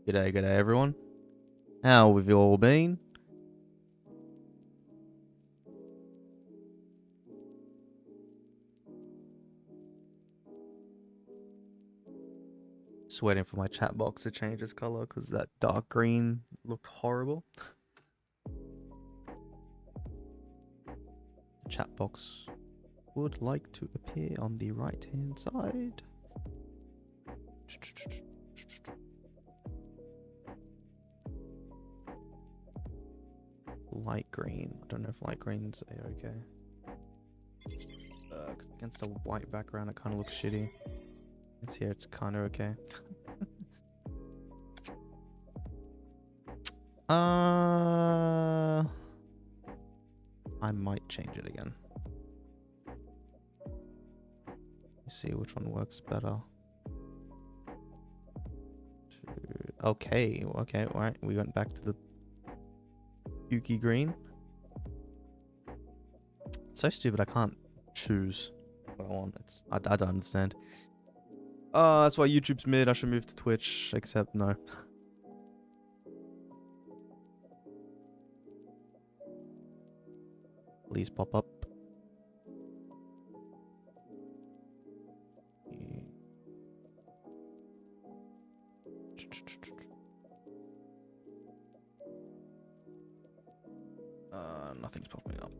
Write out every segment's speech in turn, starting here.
G'day everyone. How have you all been? Just waiting for my chat box to change its color because that dark green looked horrible. The chat box would like to appear on the right hand side. Light green. I don't know if light green's okay. Against a white background, it kind of looks shitty. It's here. It's kind of okay. I might change it again. Let's see which one works better. Okay. All right. We went back to the Yuki green. It's so stupid. I can't choose what I want. I don't understand. That's why YouTube's mid. I should move to Twitch. Except no. Please pop up. Nothing's popping up.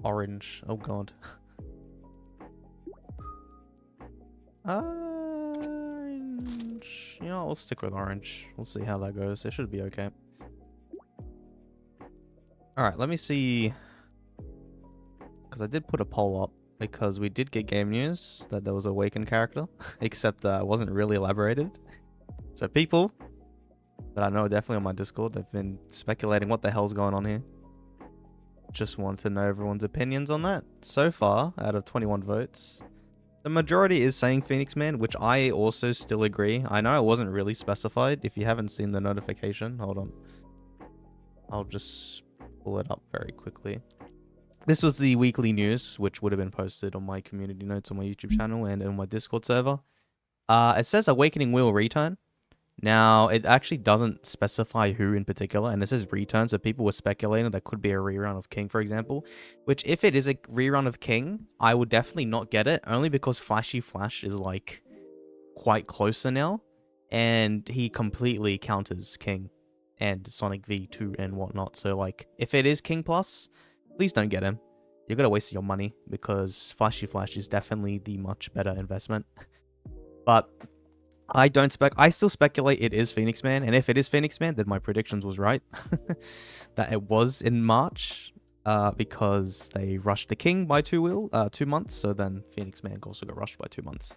Orange. Oh god. Orange. You know, we'll stick with orange. We'll see how that goes. It should be okay. Alright, let me see. Because I did put a poll up. Because we did get game news that there was a Awakened character. Except it wasn't really elaborated. So people that I know are definitely on my Discord, they've been speculating what the hell's going on here. Just wanted to know everyone's opinions on that. So far, out of 21 votes, the majority is saying Phoenix Man, which I also still agree. I know it wasn't really specified. If you haven't seen the notification, hold on. I'll just pull it up very quickly. This was the weekly news, which would have been posted on my community notes on my YouTube channel and on my Discord server. It says Awakening will return. Now, it actually doesn't specify who in particular, and this is return, so people were speculating that could be a rerun of King, for example. Which, if it is a rerun of King, I would definitely not get it, only because Flashy Flash is, like, quite closer now, and he completely counters King and Sonic V2 and whatnot. So, like, if it is King Plus, please don't get him. You're gonna waste your money, because Flashy Flash is definitely the much better investment. But I still speculate it is Phoenix Man, and if it is Phoenix Man, then my predictions was right. That it was in March, because they rushed the King by 2 months, so then Phoenix Man also got rushed by 2 months.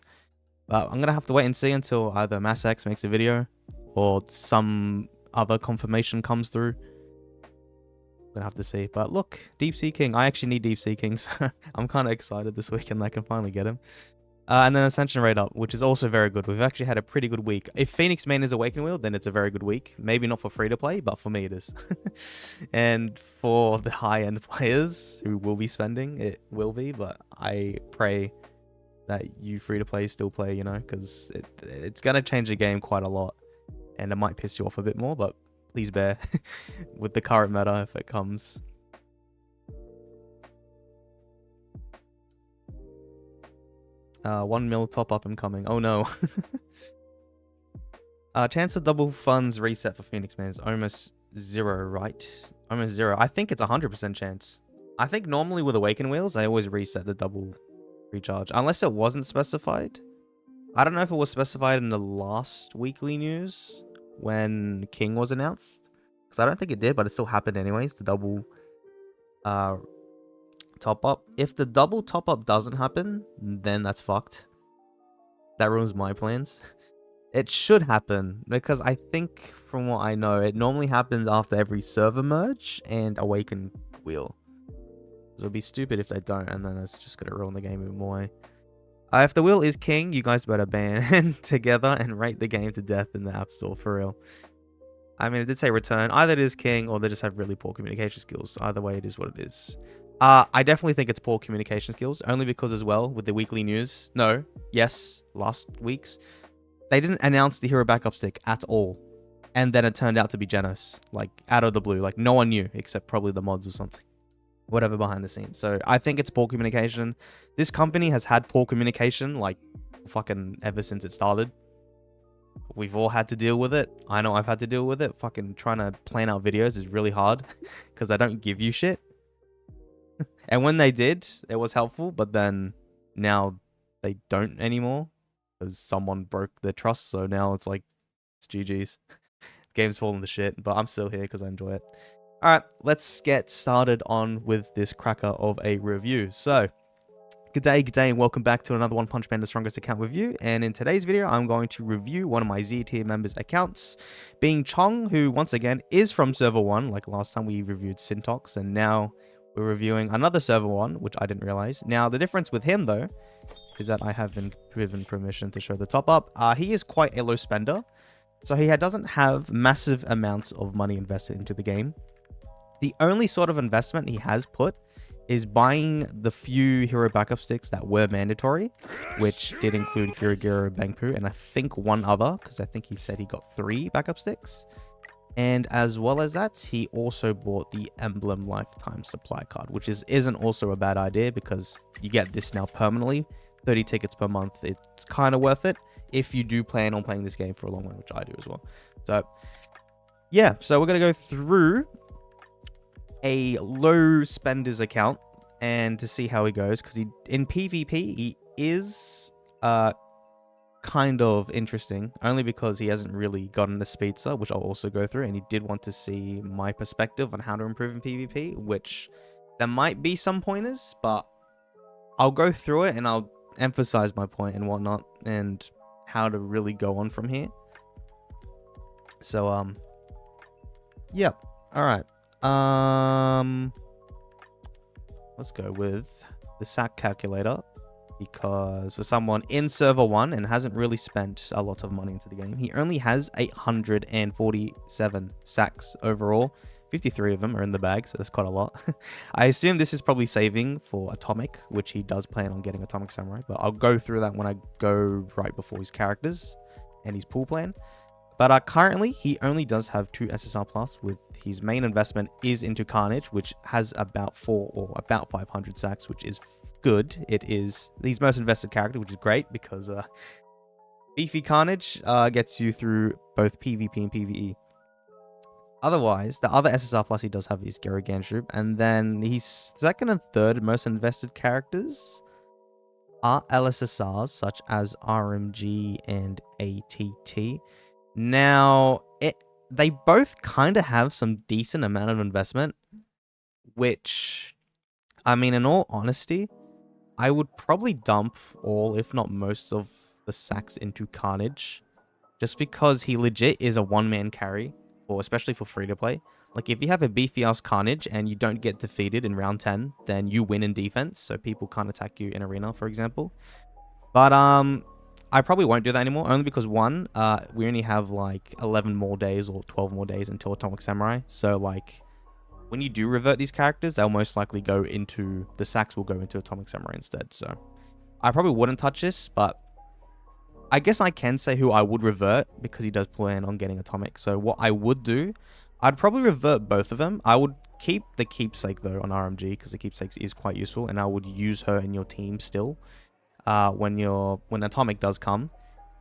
But I'm gonna have to wait and see until either MassX makes a video, or some other confirmation comes through. I'm gonna have to see. But look, Deep Sea King. I actually need Deep Sea King, so I'm kind of excited this weekend I can finally get him. And then Ascension rate up, which is also very good. We've actually had a pretty good week. If Phoenix Man is Awaken Wheel, then it's a very good week. Maybe not for free-to-play, but for me it is. And for the high-end players who will be spending, it will be. But I pray that you free-to-play still play, you know, because it's going to change the game quite a lot. And it might piss you off a bit more, but please bear with the current meta if it comes. 1 mil top up incoming. Oh no. Chance of double funds reset for Phoenix Man is almost 0, right? Almost 0. I think it's 100% chance. I think normally with Awaken Wheels, I always reset the double recharge. Unless it wasn't specified. I don't know if it was specified in the last weekly news when King was announced. Because I don't think it did, but it still happened anyways. The double top up. If the double top up doesn't happen, then that's fucked. That ruins my plans. It should happen because I think from what I know, it normally happens after every server merge and Awaken Wheel. It'll be stupid if they don't, and then it's just gonna ruin the game even more. If the wheel is King, you guys better band together and rate the game to death in the App Store for real. I mean, it did say return. Either it is King or they just have really poor communication skills. Either way, it is what it is. I definitely think it's poor communication skills, only because as well with the weekly news. No, yes, last week's they didn't announce the hero backup stick at all, and then it turned out to be Genos, like out of the blue, like no one knew except probably the mods or something, whatever behind the scenes. So I think it's poor communication. This company has had poor communication like fucking ever since it started. We've all had to deal with it. I know I've had to deal with it. Fucking trying to plan out videos is really hard because I don't give you shit. And when they did, it was helpful, but then now they don't anymore because someone broke their trust. So now it's like, it's GG's. Game's falling to shit, but I'm still here because I enjoy it. All right, let's get started on with this cracker of a review. So, good day, and welcome back to another One Punch Man the Strongest account review. And in today's video, I'm going to review one of my Z tier members' accounts, being Chong, who once again is from server 1. Like last time we reviewed Syntox, and now we're reviewing another server 1, which I didn't realize. Now, the difference with him, though, is that I have been given permission to show the top up. He is quite a low spender, so he doesn't have massive amounts of money invested into the game. The only sort of investment he has put is buying the few hero backup sticks that were mandatory, which did include Geryu, Bangpu, and I think one other, because I think he said he got 3 backup sticks. And as well as that, he also bought the Emblem lifetime supply card, which isn't also a bad idea because you get this now permanently, 30 tickets per month. It's kind of worth it if you do plan on playing this game for a long time, which I do as well. So yeah, so we're going to go through a low spenders account and to see how he goes, because in PvP he is kind of interesting, only because he hasn't really gotten the speedster, which I'll also go through, and he did want to see my perspective on how to improve in PvP, which there might be some pointers, but I'll go through it and I'll emphasize my point and whatnot and how to really go on from here. So yeah, all right. Let's go with the sack calculator, because for someone in server 1 and hasn't really spent a lot of money into the game, he only has 847 sacks overall. 53 of them are in the bag, so that's quite a lot. I assume this is probably saving for Atomic, which he does plan on getting Atomic Samurai, but I'll go through that when I go right before his characters and his pool plan. But currently, he only does have 2 SSR plus, with his main investment is into Carnage, which has about 500 sacks, which is good. It is his most invested character, which is great because beefy Carnage gets you through both PvP and PvE. Otherwise, the other SSR plus he does have is geryuganshoop, and then his second and third most invested characters are LSSRs such as RMG and ATT. Now, they both kind of have some decent amount of investment, which, I mean, in all honesty, I would probably dump all, if not most of the sacks into Carnage, just because he legit is a one-man carry, especially for free-to-play. Like, if you have a beefy-ass Carnage and you don't get defeated in round 10, then you win in defense, so people can't attack you in arena, for example. But, I probably won't do that anymore, only because, one, we only have, like, 11 more days or 12 more days until Atomic Samurai. So, like, when you do revert these characters, they'll most likely go into... the sacks will go into Atomic Samurai instead. So, I probably wouldn't touch this, but I guess I can say who I would revert, because he does plan on getting Atomic. So, what I would do, I'd probably revert both of them. I would keep the keepsake, though, on RMG, because the keepsake is quite useful, and I would use her in your team still. When Atomic does come.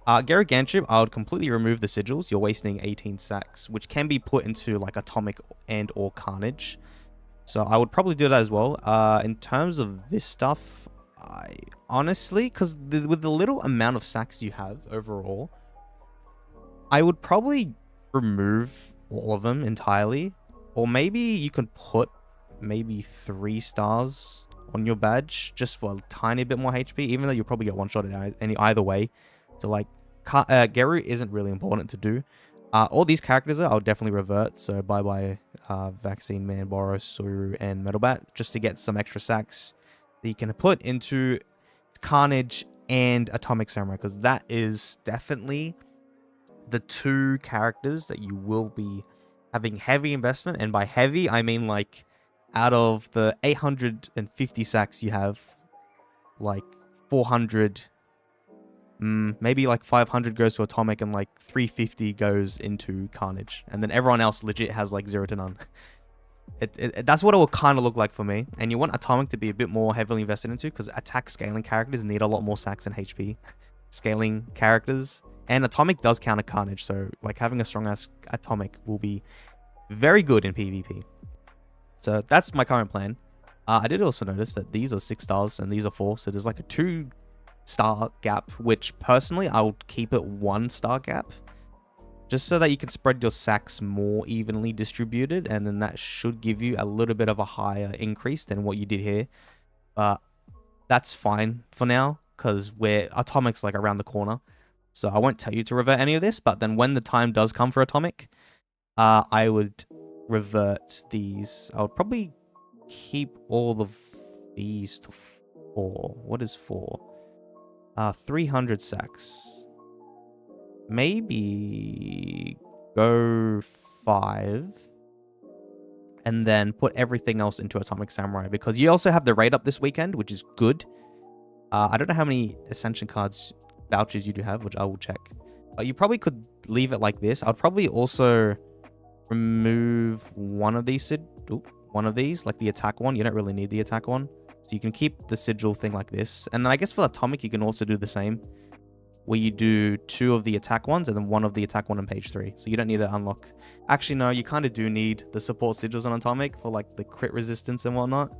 geryuganshoop, I would completely remove the sigils. You're wasting 18 sacks, which can be put into like Atomic and or Carnage. So I would probably do that as well. In terms of this stuff, I honestly, because with the little amount of sacks you have overall, I would probably remove all of them entirely. Or maybe you can put maybe 3 stars on your badge just for a tiny bit more HP, even though you'll probably get one shot at either way. So like Geryu isn't really important to do. All these characters I'll definitely revert. So bye Vaccine Man, Boros, Suru, and Metalbat, just to get some extra sacks that you can put into Carnage and Atomic Samurai, because that is definitely the 2 characters that you will be having heavy investment. And by heavy, I mean like out of the 850 sacks you have, like 400, maybe like 500 goes to atomic and like 350 goes into carnage. And then everyone else legit has like 0 to none. That's what it will kind of look like for me. And you want atomic to be a bit more heavily invested into because attack scaling characters need a lot more sacks than HP scaling characters. And atomic does counter carnage, so like having a strong ass atomic will be very good in PvP. So that's my current plan. I did also notice that these are 6 stars and these are 4, so there's like a 2-star gap, which personally I would keep it 1-star gap, just so that you can spread your sacks more evenly distributed, and then that should give you a little bit of a higher increase than what you did here. But that's fine for now, because atomic's like around the corner. So I won't tell you to revert any of this, but then when the time does come for atomic, I would revert these. I would probably keep all of these to 4. What is 4? 300 sacks. Maybe go 5. And then put everything else into Atomic Samurai. Because you also have the raid up this weekend, which is good. I don't know how many Ascension cards vouchers you do have, which I will check. But you probably could leave it like this. I'd probably also remove one of these, like the attack one. You don't really need the attack one. So you can keep the sigil thing like this. And then I guess for Atomic, you can also do the same, where you do 2 of the attack ones and then 1 of the attack one on page 3. So you don't need to unlock. Actually, no, you kind of do need the support sigils on Atomic for like the crit resistance and whatnot.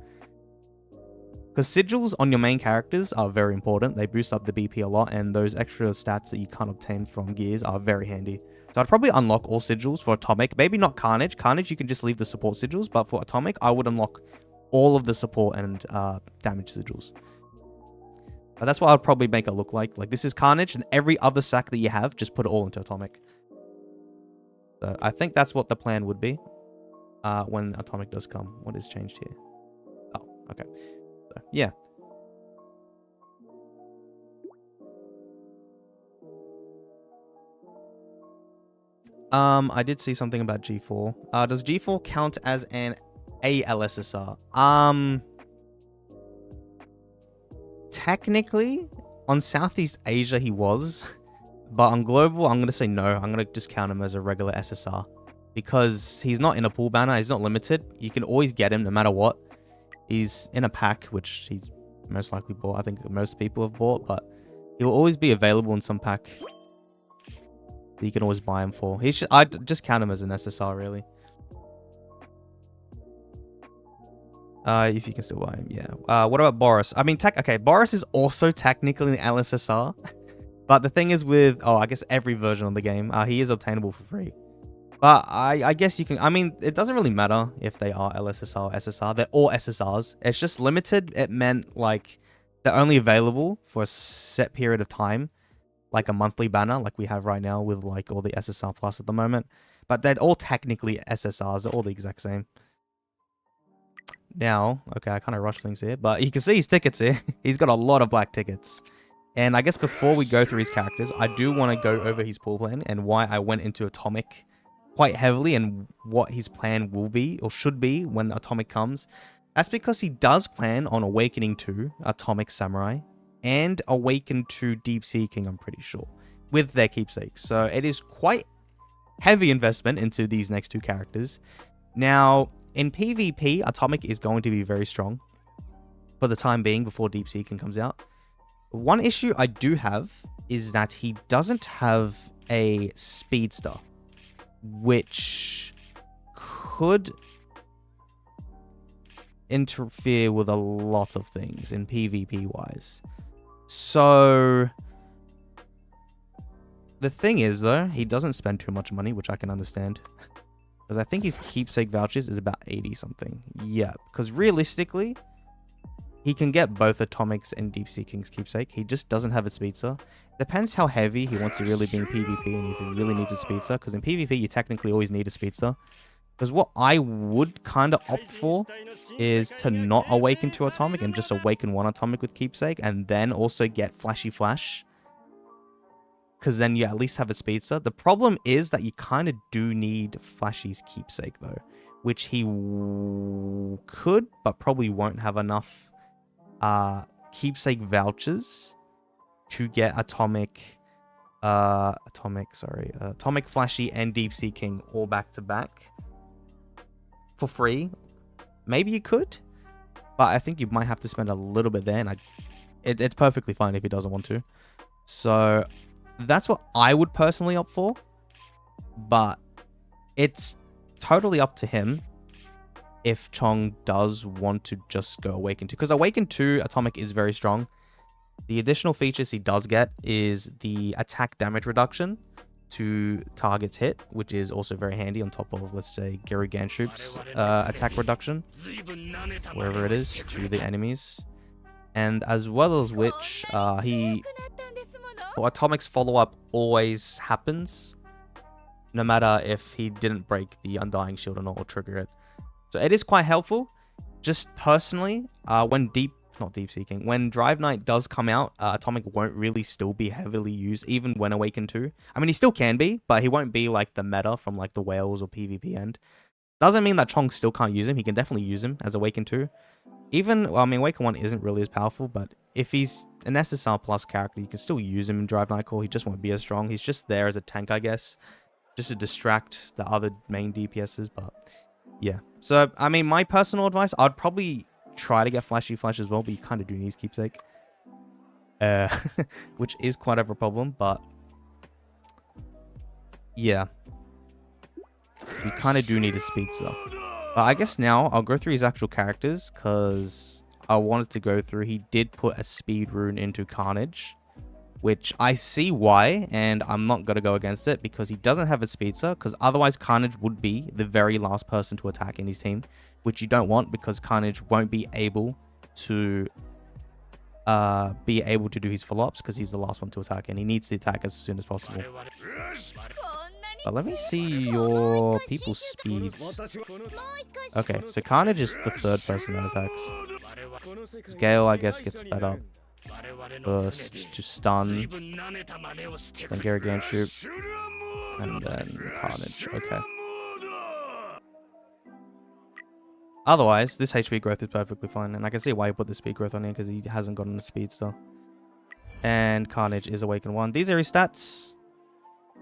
Because sigils on your main characters are very important. They boost up the BP a lot, and those extra stats that you can't obtain from gears are very handy. So I'd probably unlock all sigils for Atomic. Maybe not Carnage. Carnage, you can just leave the support sigils. But for Atomic, I would unlock all of the support and damage sigils. But that's what I'd probably make it look like. Like, this is Carnage, and every other sack that you have, just put it all into Atomic. So I think that's what the plan would be when Atomic does come. What has changed here? Oh, okay. So, yeah. I did see something about G4. Does G4 count as an ALSSR? Technically, on Southeast Asia he was, but on global, I'm gonna say no. I'm gonna just count him as a regular SSR because he's not in a pool banner. He's not limited. You can always get him no matter what. He's in a pack, which he's most likely bought. I think most people have bought, but he will always be available in some pack that you can always buy him for. I'd just count him as an SSR, really. If you can still buy him, yeah. What about Boros? I mean, okay, Boros is also technically an LSSR, but the thing is with, I guess every version of the game, he is obtainable for free. But I guess you can, I mean, it doesn't really matter if they are LSSR or SSR. They're all SSRs. It's just limited. It meant, like, they're only available for a set period of time, like a monthly banner, like we have right now with, like, all the SSR Plus at the moment. But they're all technically SSRs. They're all the exact same. Now, okay, I kind of rushed things here, but you can see his tickets here. He's got a lot of black tickets. And I guess before we go through his characters, I do want to go over his pool plan and why I went into Atomic quite heavily and what his plan will be or should be when Atomic comes. That's because he does plan on Awakening to Atomic Samurai and Awaken to Deep Seeking, I'm pretty sure, with their keepsakes. So it is quite heavy investment into these next 2 characters. Now, in PvP, Atomic is going to be very strong for the time being before Deep Seeking comes out. One issue I do have is that he doesn't have a speedster, which could interfere with a lot of things in PvP wise. So the thing is, though, he doesn't spend too much money, which I can understand. Because I think his keepsake vouchers is about 80 something. Yeah, because realistically, he can get both Atomics and Deep Seeking's keepsake. He just doesn't have a speedster. Depends how heavy he wants to really be in PvP and if he really needs a speedster. Because in PvP, you technically always need a speedster. Because what I would kind of opt for is to not awaken to Atomic and just awaken 1 Atomic with keepsake and then also get Flashy Flash. Because then you at least have a speedster. The problem is that you kind of do need Flashy's keepsake, though. which he could, but probably won't have enough keepsake vouchers to get atomic, flashy and deep sea king all back to back for free. Maybe you could, but I think you might have to spend a little bit there, and it's perfectly fine if he doesn't want to. So that's what I would personally opt for, but it's totally up to him if Chong does want to just go Awaken 2. Because Awaken 2 Atomic is very strong. The additional features he does get is the attack damage reduction to targets hit, which is also very handy on top of, let's say, geryuganshoop's attack reduction, wherever it is, to the enemies. And as well as which, Atomic's follow-up always happens, no matter if he didn't break the Undying Shield or not, or trigger it. So it is quite helpful. Just personally, when when Drive Knight does come out, Atomic won't really still be heavily used, even when Awaken 2. I mean, he still can be, but he won't be like the meta from like the Whales or PvP end. Doesn't mean that Chong still can't use him. He can definitely use him as Awaken 2. Even, well, I mean, Awaken 1 isn't really as powerful, but if he's an SSR plus character, you can still use him in Drive Night Call. He just won't be as strong. He's just there as a tank, I guess, just to distract the other main DPSs, but yeah. So, I mean, my personal advice, I'd probably try to get Flashy Flash as well, but you kind of do need Keepsake. Which is quite of a problem, but yeah. You kind of do need a speed stuff. But I guess now I'll go through his actual characters, because I wanted to go through. He did put a speed rune into Carnage, which I see why, and I'm not going to go against it, because he doesn't have a speedster, because otherwise Carnage would be the very last person to attack in his team, which you don't want, because Carnage won't be able to do his follow-ups, because he's the last one to attack, and he needs to attack as soon as possible. But let me see your people's speeds. Okay, so Carnage is the third person that attacks. Gale, I guess, gets sped up. Burst to stun. Then geryuganshoop. And then Carnage. Okay. Otherwise, this HP growth is perfectly fine. And I can see why he put the speed growth on here, because he hasn't gotten the speed still. And Carnage is Awaken 1. These are his stats.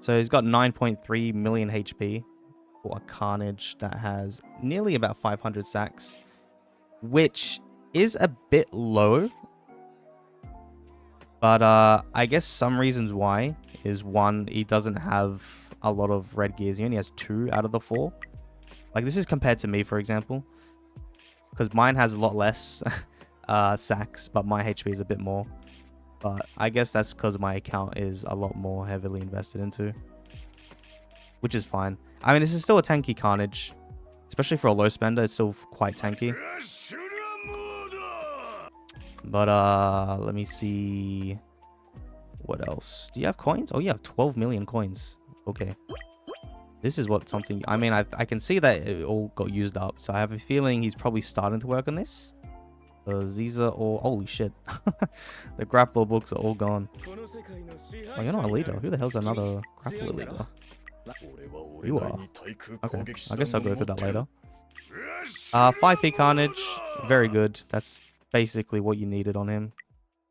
So he's got 9.3 million HP for a Carnage that has nearly about 500 sacks, which is a bit low. But I guess some reasons why is, one, he doesn't have a lot of red gears. He only has 2 out of the 4. Like, this is compared to me, for example, because mine has a lot less sacks, but my HP is a bit more. But I guess that's because my account is a lot more heavily invested into, which is fine. I mean, this is still a tanky Carnage, especially for a low spender. It's still quite tanky. But let me see what else. Do you have coins? Oh, you have 12 million coins. Okay, this is what something. I mean, I can see that it all got used up, so I have a feeling he's probably starting to work on this. These are all... Holy shit. The grappler books are all gone. Oh, you're not a leader. Who the hell's another grappler leader? You are. Okay, I guess I'll go through that later. 5p Carnage. Very good. That's basically what you needed on him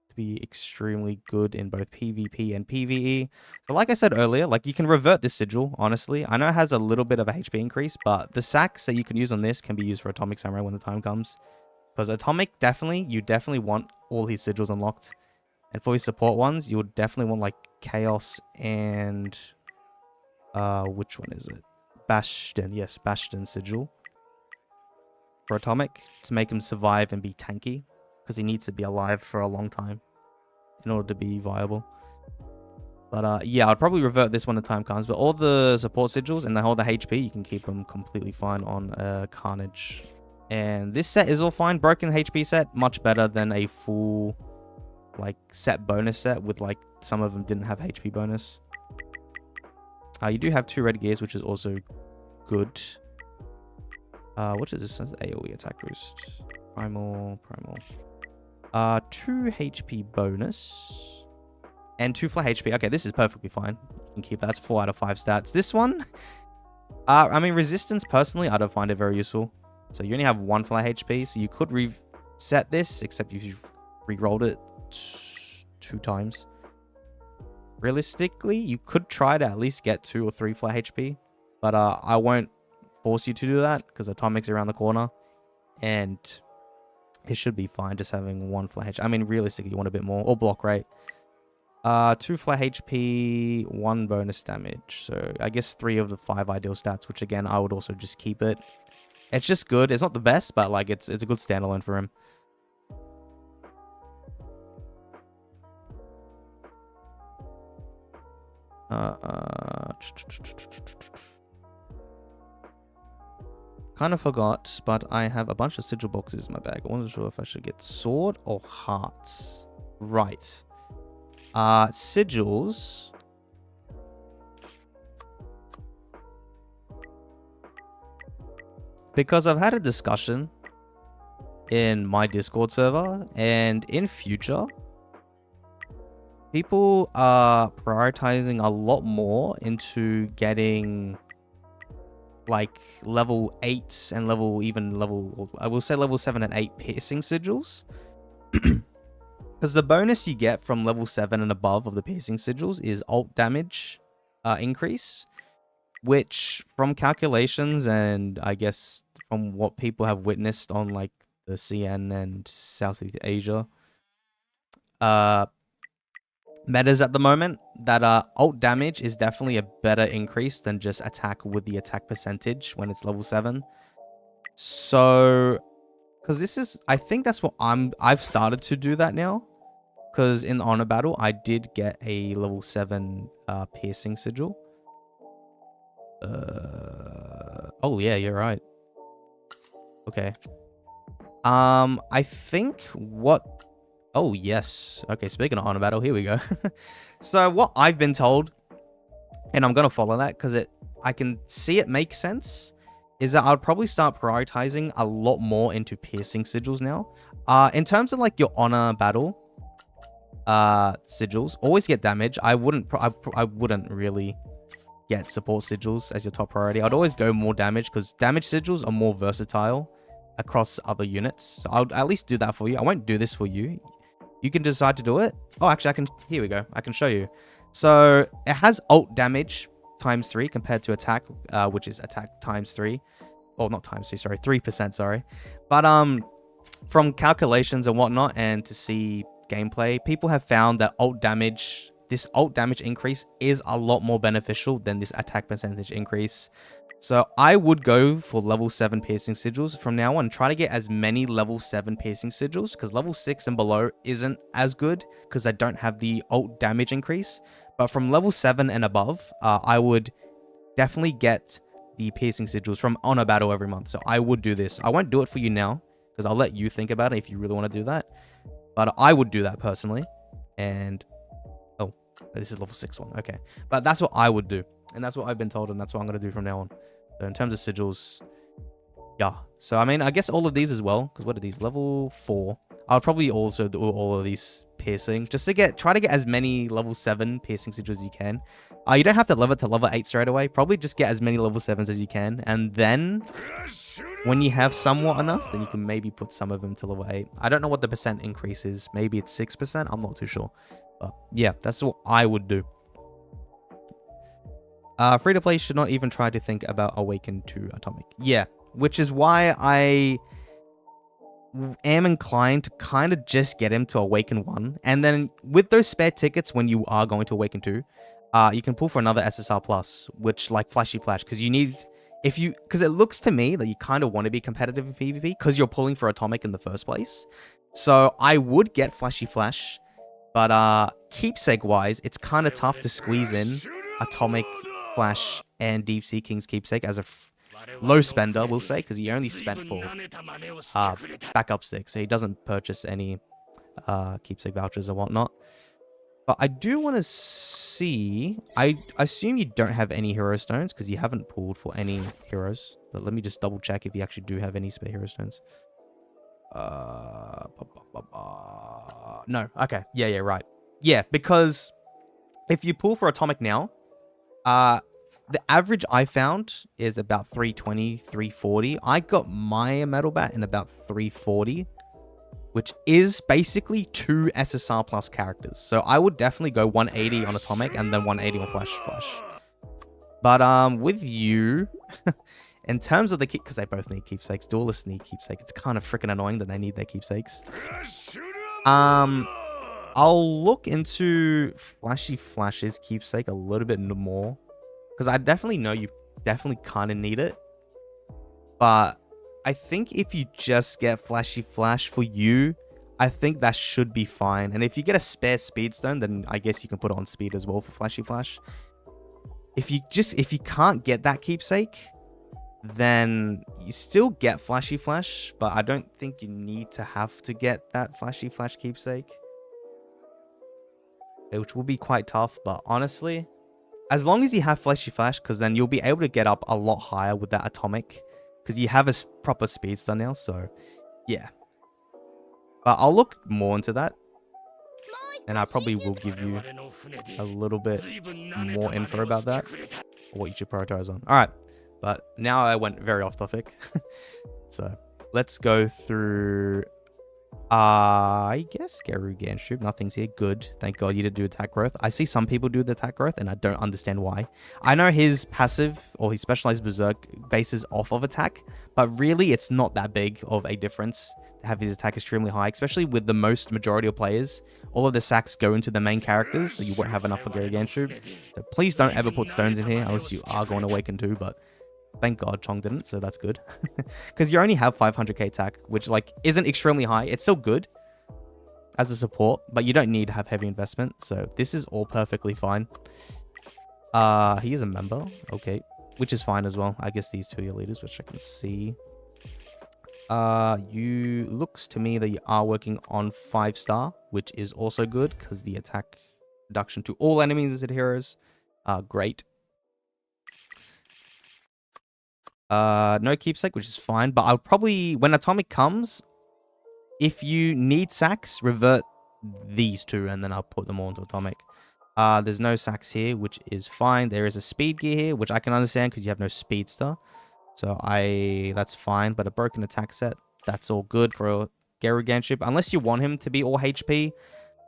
to be extremely good in both PvP and PvE. So like I said earlier, like, you can revert this sigil, honestly. I know it has a little bit of a HP increase, but the sacks that you can use on this can be used for Atomic Samurai when the time comes. Because Atomic, you definitely want all his sigils unlocked. And for his support ones, you would definitely want, like, Chaos and... which one is it? Bastion. Yes, Bastion sigil. For Atomic, to make him survive and be tanky. Because he needs to be alive for a long time in order to be viable. But, yeah, I'd probably revert this when the time comes. But all the support sigils and all the HP, you can keep them completely fine on Carnage. And this set is all fine. Broken HP set, much better than a full, like, set bonus set with, like, some of them didn't have HP bonus. You do have 2 red gears, which is also good. What is this? AoE attack boost. Primal. 2 HP bonus. And 2 flat HP. Okay, this is perfectly fine. You can keep that. That's 4 out of 5 stats. This one, I mean, resistance, personally, I don't find it very useful. So you only have 1 flat HP, so you could reset this, except if you've re-rolled it 2 times. Realistically, you could try to at least get 2 or 3 flat HP, but I won't force you to do that, because Atomic's around the corner, and it should be fine just having 1 flat HP. I mean, realistically, you want a bit more, or block rate. 2 flat HP, 1 bonus damage. So I guess 3 of the 5 ideal stats, which again, I would also just keep it. It's just good. It's not the best, but like it's a good standalone for him. Kind of forgot, but I have a bunch of sigil boxes in my bag. I wasn't sure if I should get sword or hearts. Right. Sigils. Because I've had a discussion in my Discord server, and in future, people are prioritizing a lot more into getting like level 8 and I will say level 7 and 8 piercing sigils. Because the bonus you get from level 7 and above of the piercing sigils is ult damage increase, which from calculations and I guess from what people have witnessed on like the CN and Southeast Asia metas at the moment, that ult damage is definitely a better increase than just attack with the attack percentage when it's level 7. So, because this is, I think that's what I've started to do that now. Because in the honor battle, I did get a level 7 piercing sigil. Oh yeah, you're right. Okay. I think what... Oh, yes. Okay, speaking of honor battle, here we go. So what I've been told, and I'm going to follow that because I can see it make sense, is that I'll probably start prioritizing a lot more into piercing sigils now. In terms of like your honor battle sigils, always get damage. I wouldn't really get support sigils as your top priority. I'd always go more damage because damage sigils are more versatile across other units. So I'll at least do that for you. I won't do this for you. You can decide to do it. Oh, actually, I can... Here we go. I can show you. So it has ult damage times 3 compared to attack, which is attack times 3. Oh, not times 3, sorry. 3%, sorry. But from calculations and whatnot, and to see gameplay, people have found that this ult damage increase is a lot more beneficial than this attack percentage increase. So I would go for level 7 piercing sigils from now on. Try to get as many level 7 piercing sigils, because level 6 and below isn't as good because they don't have the ult damage increase. But from level 7 and above, I would definitely get the piercing sigils from honor battle every month. So I would do this. I won't do it for you now because I'll let you think about it if you really want to do that. But I would do that personally. And oh, this is level 6 one. Okay. But that's what I would do. And that's what I've been told, and that's what I'm going to do from now on. So in terms of sigils, yeah. So, I mean, I guess all of these as well, because what are these? Level 4. I'll probably also do all of these piercing, just to try to get as many level 7 piercing sigils as you can. You don't have to level to level 8 straight away. Probably just get as many level 7s as you can. And then, when you have somewhat enough, then you can maybe put some of them to level 8. I don't know what the percent increase is. Maybe it's 6%. I'm not too sure. But, yeah, that's what I would do. Free-to-play should not even try to think about Awaken to Atomic. Yeah, which is why I am inclined to kind of just get him to Awaken 1. And then with those spare tickets, when you are going to Awaken 2, you can pull for another SSR Plus, which like Flashy Flash, because you need... Because it looks to me that you kind of want to be competitive in PvP, because you're pulling for Atomic in the first place. So I would get Flashy Flash, but keepsake-wise, it's kind of tough to squeeze in Atomic, Flash, and Deep Sea King's keepsake as a low spender, we'll say, because he only spent for backup sticks, so he doesn't purchase any keepsake vouchers or whatnot. But I do want to see... I assume you don't have any hero stones, because you haven't pulled for any heroes. But let me just double check if you actually do have any spare hero stones. No, okay. Yeah, right. Yeah, because if you pull for Atomic now, The average I found is about 320, 340. I got my metal bat in about 340, which is basically 2 SSR plus characters. So I would definitely go 180 on Atomic and then 180 on Flash. But with you, in terms of the keep, because they both need keepsakes, duelists need keepsake. It's kind of freaking annoying that they need their keepsakes. I'll look into Flash's keepsake a little bit more, because I definitely know you definitely kind of need it. But I think if you just get Flash for you, I think that should be fine. And if you get a spare speed stone, then I guess you can put it on speed as well for Flash. If you can't get that keepsake, then you still get Flash, but I don't think you need to have to get that Flash keepsake, which will be quite tough. But honestly, as long as you have Flash, because then you'll be able to get up a lot higher with that Atomic, because you have a proper speedster now. So yeah, but I'll look more into that, and I probably will give you a little bit more info about that, or what you should prioritize on. All right, but now I went very off topic. So let's go through, I guess, geryuganshoop. Nothing's here. Good. Thank God you did do attack growth. I see some people do the attack growth, and I don't understand why. I know his passive, or his specialized berserk, bases off of attack, but really it's not that big of a difference to have his attack extremely high, especially with the majority of players. All of the sacks go into the main characters, so you won't have enough for geryuganshoop. So please don't ever put stones in here unless you are going to awaken too, but thank God Chong didn't, so that's good. Because you only have 500k attack, which like isn't extremely high. It's still good as a support, but you don't need to have heavy investment. So this is all perfectly fine. He is a member, okay, which is fine as well. I guess these two are your leaders, which I can see. You looks to me that you are working on 5-star, which is also good because the attack reduction to all enemies and heroes are great. No keepsake, which is fine, but I'll probably, when Atomic comes, if you need sacks, revert these two and then I'll put them all into Atomic. There's no sacks here, which is fine. There is a speed gear here, which I can understand because you have no speedster, so that's fine. But a broken attack set, that's all good for a geryuganshoop, unless you want him to be all HP.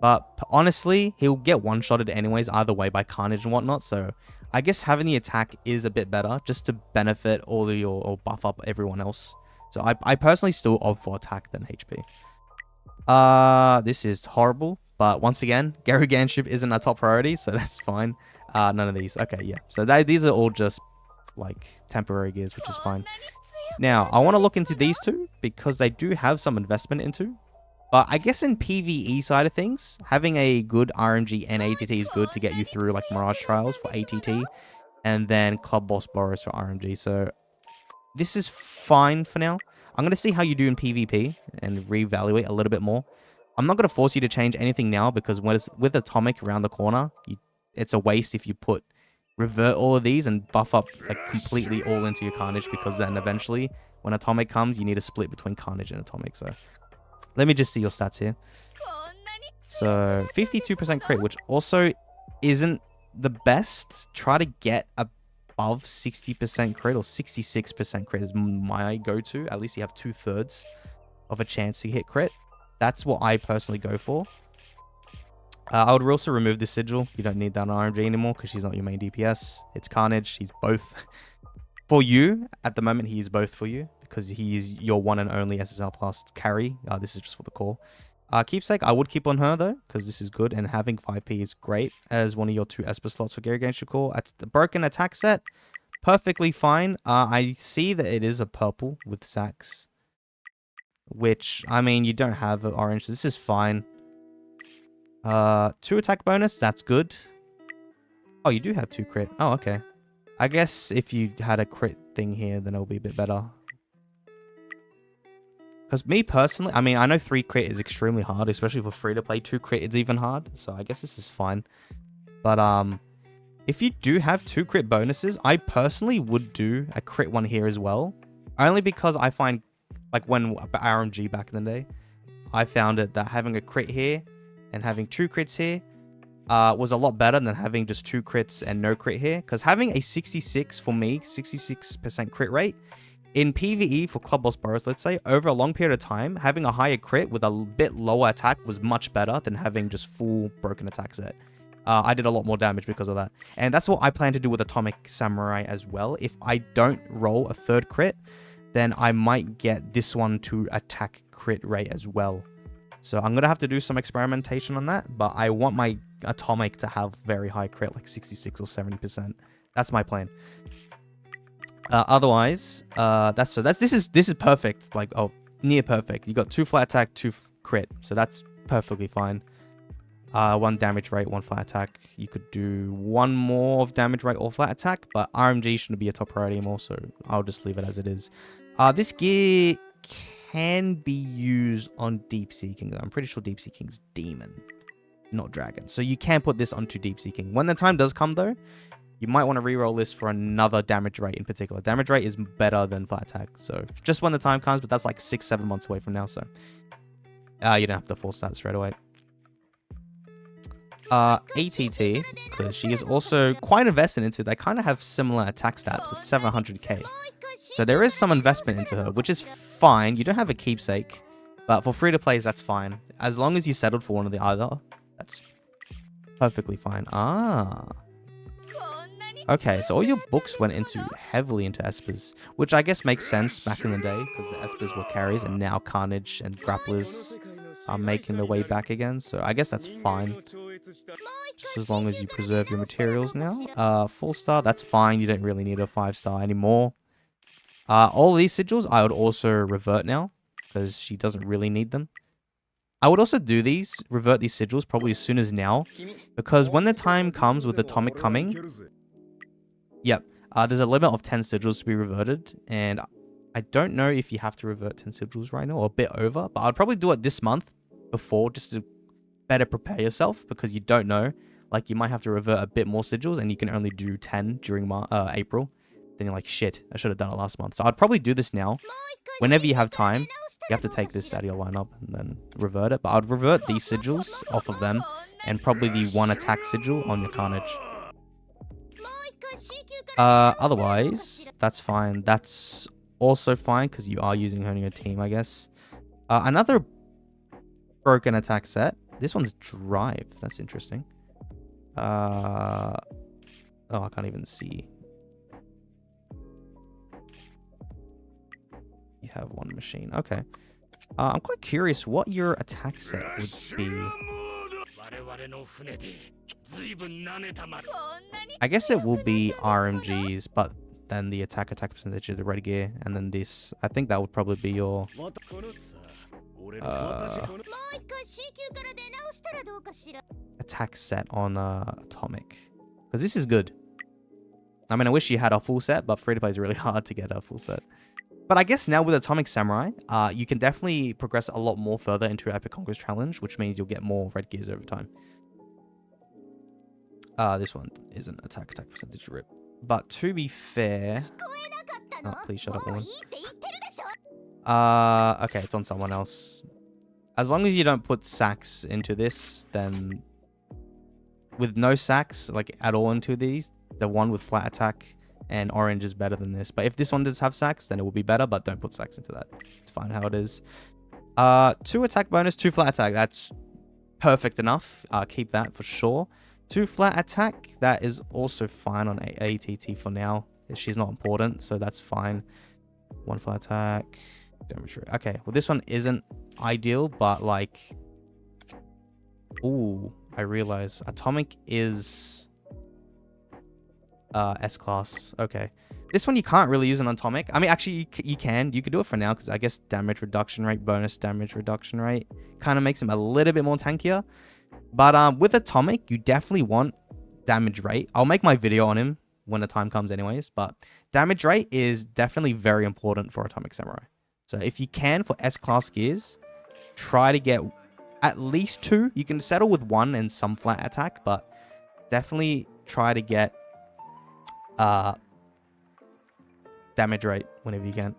But honestly, he'll get one-shotted anyways either way by carnage and whatnot, so I guess having the attack is a bit better, just to benefit all of your, or buff up everyone else. So I personally still opt for attack than HP. This is horrible, but once again, geryuganshoop isn't a top priority, so that's fine. None of these. Okay, yeah. So these are all just like temporary gears, which is fine. Now, I want to look into these two because they do have some investment into. But I guess in PvE side of things, having a good RMG and ATT is good to get you through like Mirage Trials for ATT, and then Club Boss Boros for RMG. So this is fine for now. I'm going to see how you do in PvP and reevaluate a little bit more. I'm not going to force you to change anything now because with Atomic around the corner, it's a waste if you revert all of these and buff up like completely all into your Carnage, because then eventually when Atomic comes, you need to split between Carnage and Atomic. So let me just see your stats here. So 52% crit, which also isn't the best. Try to get above 60% crit, or 66% crit is my go-to. At least you have 2/3 of a chance to hit crit. That's what I personally go for. I would also remove this sigil. You don't need that on RMG anymore because she's not your main DPS. It's Carnage. He's both for you. At the moment, he is both for you because he's your one and only SSR plus carry. This is just for the core. Keepsake, I would keep on her though because this is good, and having 5p is great as one of your 2 Esper slots for geryuganshoop core. At the broken attack set, perfectly fine. I see that it is a purple with sacks, which, I mean, you don't have an orange, so this is fine. 2 attack bonus, that's good. Oh, you do have 2 crit. Oh, okay. I guess if you had a crit thing here, then it'll be a bit better. Because me personally, I mean, I know 3 crit is extremely hard, especially for free to play. 2 crit is even hard, so I guess this is fine. But if you do have 2 crit bonuses, I personally would do a crit one here as well. Only because I find, like when RMG back in the day, I found it that having a crit here and having 2 crits here was a lot better than having just 2 crits and no crit here. Because having a 66 for me, 66% crit rate, in PvE for Club Boss Boros, let's say, over a long period of time, having a higher crit with a bit lower attack was much better than having just full broken attack set. I did a lot more damage because of that. And that's what I plan to do with Atomic Samurai as well. If I don't roll a 3rd crit, then I might get this one to attack crit rate as well. So I'm going to have to do some experimentation on that, but I want my Atomic to have very high crit, like 66 or 70%. That's my plan. Otherwise, this is perfect. Like, oh, near perfect. You got 2 flat attack, 2 crit, so that's perfectly fine. 1 damage rate, 1 flat attack. You could do 1 more of damage rate or flat attack, but RMG shouldn't be a top priority anymore, so I'll just leave it as it is. This gear can be used on Deep Seeking. I'm pretty sure Deep Seeking's demon, not dragon. So you can put this onto Deep Seeking. When the time does come, though, you might want to reroll this for another damage rate in particular. Damage rate is better than flat attack. So just when the time comes, but that's like 6-7 months away from now. So you don't have to force that straight away. ATT, because she is also quite invested into. They kind of have similar attack stats with 700k. So there is some investment into her, which is fine. You don't have a keepsake, but for free-to-plays, that's fine. As long as you settled for one or the other, that's perfectly fine. Okay, so all your books went heavily into espers, which I guess makes sense back in the day, because the espers were carries, and now Carnage and Grapplers are making their way back again, so I guess that's fine. Just as long as you preserve your materials now. 4-star, that's fine. You don't really need a 5-star anymore. All these sigils, I would also revert now, because she doesn't really need them. I would also do these, revert these sigils probably as soon as now, because when the time comes with Atomic coming, yep, there's a limit of 10 sigils to be reverted, and I don't know if you have to revert 10 sigils right now, or a bit over, but I'd probably do it this month before, just to better prepare yourself, because you don't know. Like, you might have to revert a bit more sigils, and you can only do 10 during April. Then you're like, shit, I should have done it last month. So I'd probably do this now. Whenever you have time, you have to take this out of your lineup and then revert it. But I'd revert these sigils off of them, and probably the 1 attack sigil on your Carnage. Otherwise, that's fine. That's also fine, because you are using her in your team, I guess. Another broken attack set. This one's Drive. That's interesting. Oh, I can't even see. You have 1 machine. Okay. I'm quite curious what your attack set would be. I guess it will be RMGs, but then the attack percentage of the red gear, and then this. I think that would probably be your attack set on Atomic, because this is good. I mean, I wish you had a full set, but free to play is really hard to get a full set. But I guess now with Atomic Samurai, you can definitely progress a lot more further into Epic Conquest Challenge, which means you'll get more red gears over time. This one isn't attack percentage rip. But to be fair... Oh, please shut up, Owen. Okay, it's on someone else. As long as you don't put sacks into this, then... With no sacks, like, at all into these, the one with flat attack and orange is better than this. But if this one does have sacks, then it will be better, but don't put sacks into that. It's fine how it is. 2 attack bonus, 2 flat attack. That's perfect enough. Keep that for sure. 2 flat attack. That is also fine on ATT for now. She's not important, so that's fine. 1 flat attack. Damage rate. Okay, well, this one isn't ideal, but like... Ooh, I realize. Atomic is... S-class. Okay. This one you can't really use an Atomic. I mean, actually, you can. You could do it for now, because I guess damage reduction rate, bonus damage reduction rate kind of makes him a little bit more tankier. But with Atomic, you definitely want damage rate. I'll make my video on him when the time comes anyways, but damage rate is definitely very important for Atomic Samurai. So if you can, for S-class gears, try to get at least 2. You can settle with 1 and some flat attack, but definitely try to get damage rate whenever you can.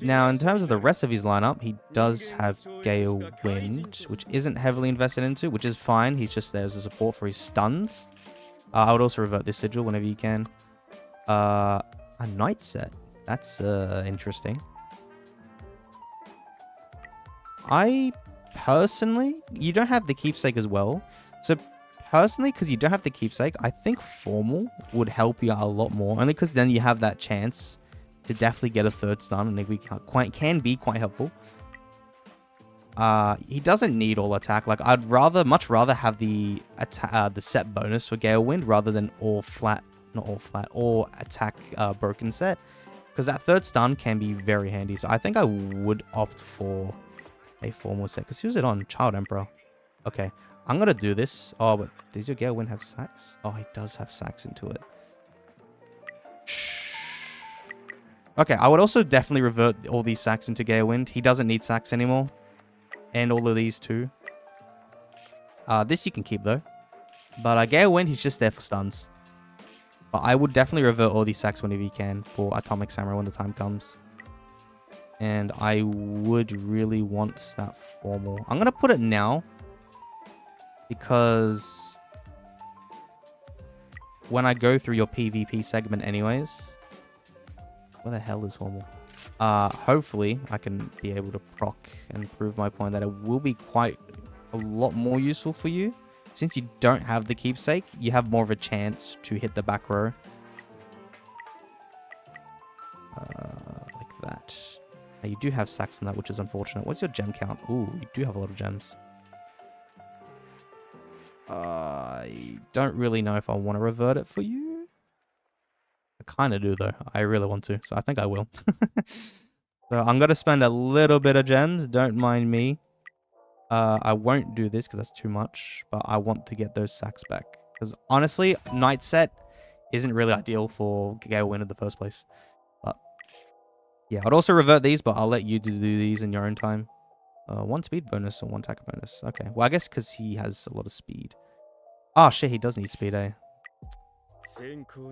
Now, in terms of the rest of his lineup, he does have Gale Wind, which isn't heavily invested into, which is fine. He's just there as a support for his stuns. I would also revert this sigil whenever you can. A Knight set. That's interesting. I personally, you don't have the keepsake as well. So personally, because you don't have the keepsake, I think formal would help you out a lot more. Only because then you have that chance to definitely get a third stun, and it can be quite helpful. He doesn't need all attack. Like, I'd much rather have the set bonus for Gale Wind rather than all attack broken set, because that third stun can be very handy. So I think I would opt for a formal set. Because who's it on? Child Emperor. Okay, I'm gonna do this. Oh, but does your Gale Wind have sacks? Oh, he does have sacks into it. Okay, I would also definitely revert all these sacks into Gale Wind. He doesn't need sacks anymore. And all of these too. This you can keep though. But Gale Wind, he's just there for stuns. But I would definitely revert all these sacks whenever you can for Atomic Samurai when the time comes. And I would really want that formal. I'm going to put it now. Because when I go through your PvP segment anyways... Where the hell is formal? Hopefully, I can be able to proc and prove my point that it will be quite a lot more useful for you. Since you don't have the keepsake, you have more of a chance to hit the back row. Like that. Now, you do have sacks on that, which is unfortunate. What's your gem count? Ooh, you do have a lot of gems. I don't really know if I want to revert it for you. I kind of do, though. I really want to, so I think I will. So I'm going to spend a little bit of gems. Don't mind me. I won't do this because that's too much, but I want to get those sacks back. Because honestly, Knight set isn't really ideal for Gale Wind in the first place. But yeah, I'd also revert these, but I'll let you do these in your own time. 1 speed bonus or 1 attack bonus. Okay, well, I guess because he has a lot of speed. Oh, shit, he does need speed, eh?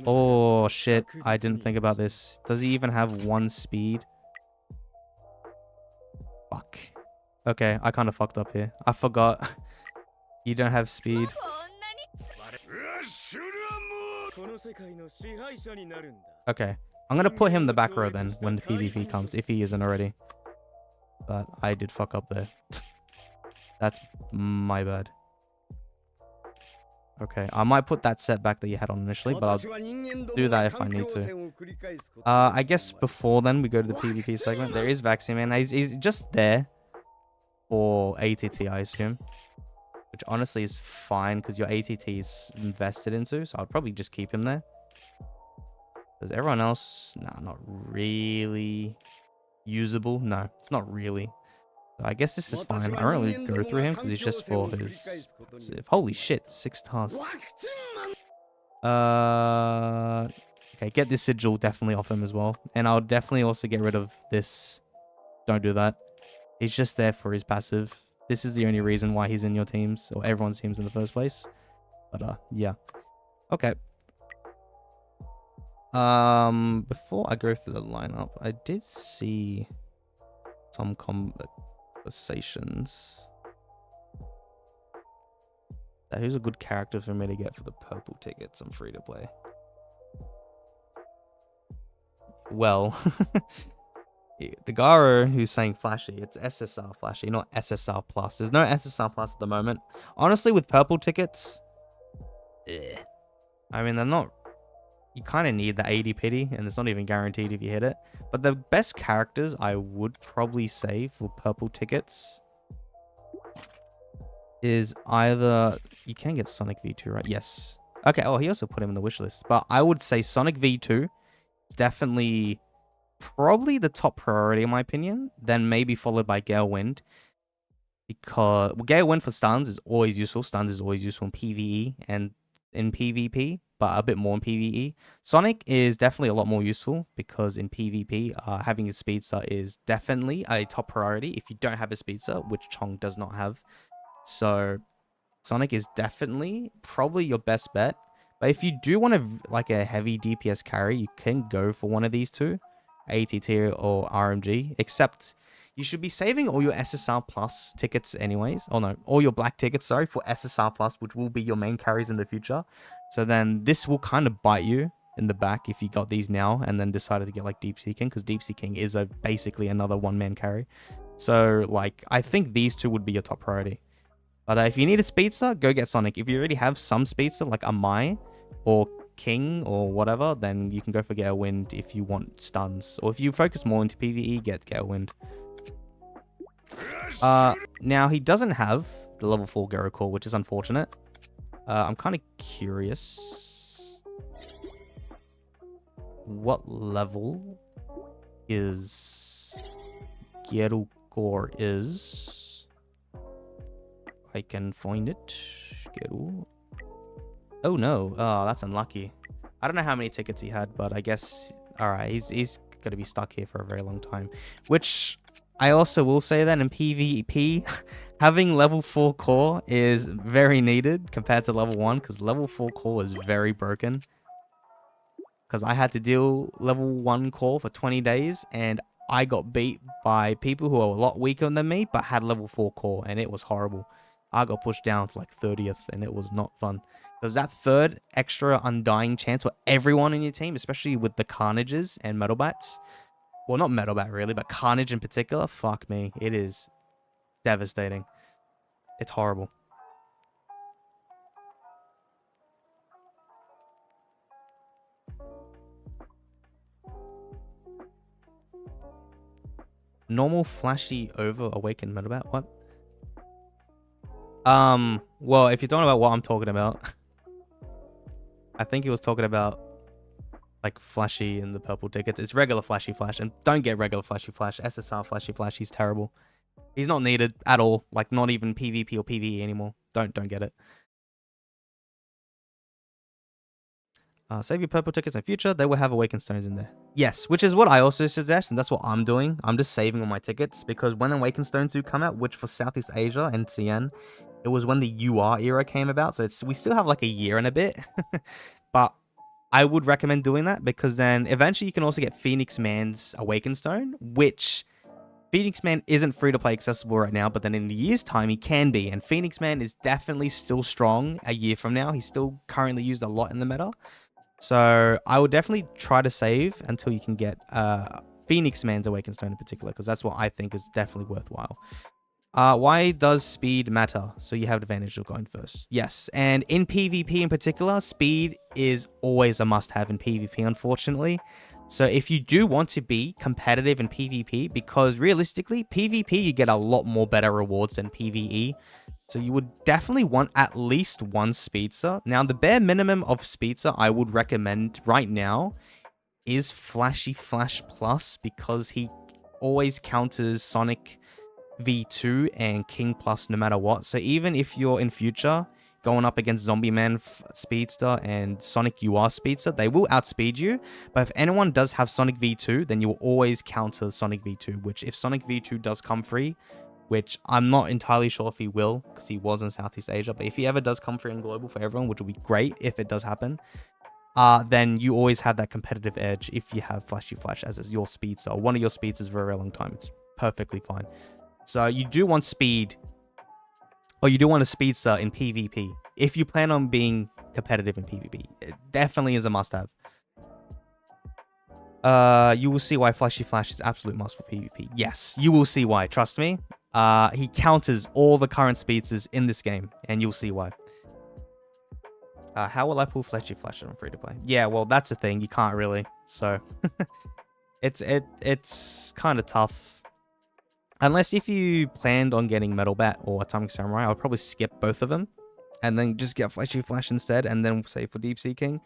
Oh, shit. I didn't think about this. Does he even have 1 speed? Fuck. Okay, I kind of fucked up here. I forgot. You don't have speed. Okay. I'm going to put him the back row then when the PvP comes, if he isn't already. But I did fuck up there. That's my bad. Okay, I might put that set back that you had on initially, but I'll do that if I need to. I guess before then we go to the PvP segment. There is Vaccine Man. He's just there for ATT, I assume. Which honestly is fine because your ATT is invested into, so I'd probably just keep him there. Because everyone else, nah, not really usable. No, it's not really. I guess this is fine. I don't really go through him because he's just for his passive. Holy shit, 6 stars. Okay, get this sigil definitely off him as well. And I'll definitely also get rid of this. Don't do that. He's just there for his passive. This is the only reason why he's in your teams, or everyone's teams in the first place. But, yeah. Okay. Before I go through the lineup, I did see some conversations. Who's a good character for me to get for the purple tickets? I'm free to play. Well, the Garo who's saying flashy, it's SSR flashy, not SSR plus. There's no SSR plus at the moment. Honestly, with purple tickets, I mean, they're not. You kind of need the 80 pity, and it's not even guaranteed if you hit it. But the best characters I would probably say for purple tickets is either... You can get Sonic V2, right? Yes. Okay, oh, he also put him in the wish list. But I would say Sonic V2 is definitely probably the top priority in my opinion. Then maybe followed by Gale Wind. Because Gale Wind for stuns is always useful. Stuns is always useful in PvE and in PvP, but a bit more in PvE. Sonic is definitely a lot more useful because in PvP, having a speedster is definitely a top priority if you don't have a speedster, which Chong does not have. So Sonic is definitely probably your best bet. But if you do want to like a heavy DPS carry, you can go for one of these two. ATT or RMG, except you should be saving all your SSR Plus tickets anyways. Oh no, all your black tickets, sorry, for SSR Plus, which will be your main carries in the future. So then this will kind of bite you in the back if you got these now and then decided to get like Deep Sea King, because Deep Sea King is basically another one-man carry. So like, I think these two would be your top priority. But if you need a speedster, go get Sonic. If you already have some speedster like a Mai or King or whatever, then you can go for Get a Wind if you want stuns. Or if you focus more into PvE, get a Wind. Now he doesn't have the level 4 Geryu core, which is unfortunate. I'm kind of curious what level is Geryu core is. I can find it. Geryu. Oh no, oh, that's unlucky. I don't know how many tickets he had, but I guess, all right, he's gonna be stuck here for a very long time. Which I also will say that in PvP, having level 4 core is very needed compared to level 1, because level 4 core is very broken. Because I had to deal level 1 core for 20 days, and I got beat by people who are a lot weaker than me, but had level 4 core, and it was horrible. I got pushed down to like 30th, and it was not fun. Because that third extra undying chance for everyone in your team, especially with the Carnages and Metalbats. Well, not Metalbat really, but Carnage in particular. Fuck me. It is devastating. It's horrible. Normal flashy over awakened Metalbat? What? Well, if you're talking about what I'm talking about, I think he was talking about like flashy in the purple tickets. It's regular flashy flash, and don't get regular flashy flash. SSR flashy flash, he's terrible. He's not needed at all. Like not even PvP or PvE anymore. Don't get it. Save your purple tickets in future. They will have awakened stones in there. Yes, which is what I also suggest, and that's what I'm doing. I'm just saving all my tickets because when awakened stones do come out, which for Southeast Asia and CN, it was when the UR era came about. So we still have like a year and a bit, but I would recommend doing that because then eventually you can also get Phoenix Man's Awakened Stone, which Phoenix Man isn't free to play accessible right now, but then in a year's time he can be. And Phoenix Man is definitely still strong a year from now. He's still currently used a lot in the meta. So I would definitely try to save until you can get Phoenix Man's Awakened Stone in particular, because that's what I think is definitely worthwhile. Why does speed matter? So you have advantage of going first. Yes, and in PvP in particular, speed is always a must-have in PvP, unfortunately. So if you do want to be competitive in PvP, because realistically, PvP, you get a lot more better rewards than PvE. So you would definitely want at least one speedster. Now, the bare minimum of speedster I would recommend right now is Flashy Flash Plus, because he always counters Sonic V2 and King Plus no matter what. So even if you're in future going up against Zombie Man Speedster and Sonic UR Speedster, they will outspeed you. But if anyone does have Sonic V2, then you will always counter Sonic V2, which if Sonic V2 does come free, which I'm not entirely sure if he will, because he was in Southeast Asia, but if he ever does come free in global for everyone, which would be great if it does happen, then you always have that competitive edge if you have Flashy Flash as your speedster, or one of your speedsters for a very long time. It's perfectly fine. So you do want speed, or you do want a speedster in PvP. If you plan on being competitive in PvP, it definitely is a must-have. You will see why Flashy Flash is absolute must for PvP. Yes, you will see why. Trust me. He counters all the current speedsters in this game, and you'll see why. How will I pull Flashy Flash on free to play? Yeah, well, that's the thing. You can't really. So it's kind of tough. Unless if you planned on getting Metal Bat or Atomic Samurai, I would probably skip both of them and then just get Flashy Flash instead, and then save for Deep Sea King.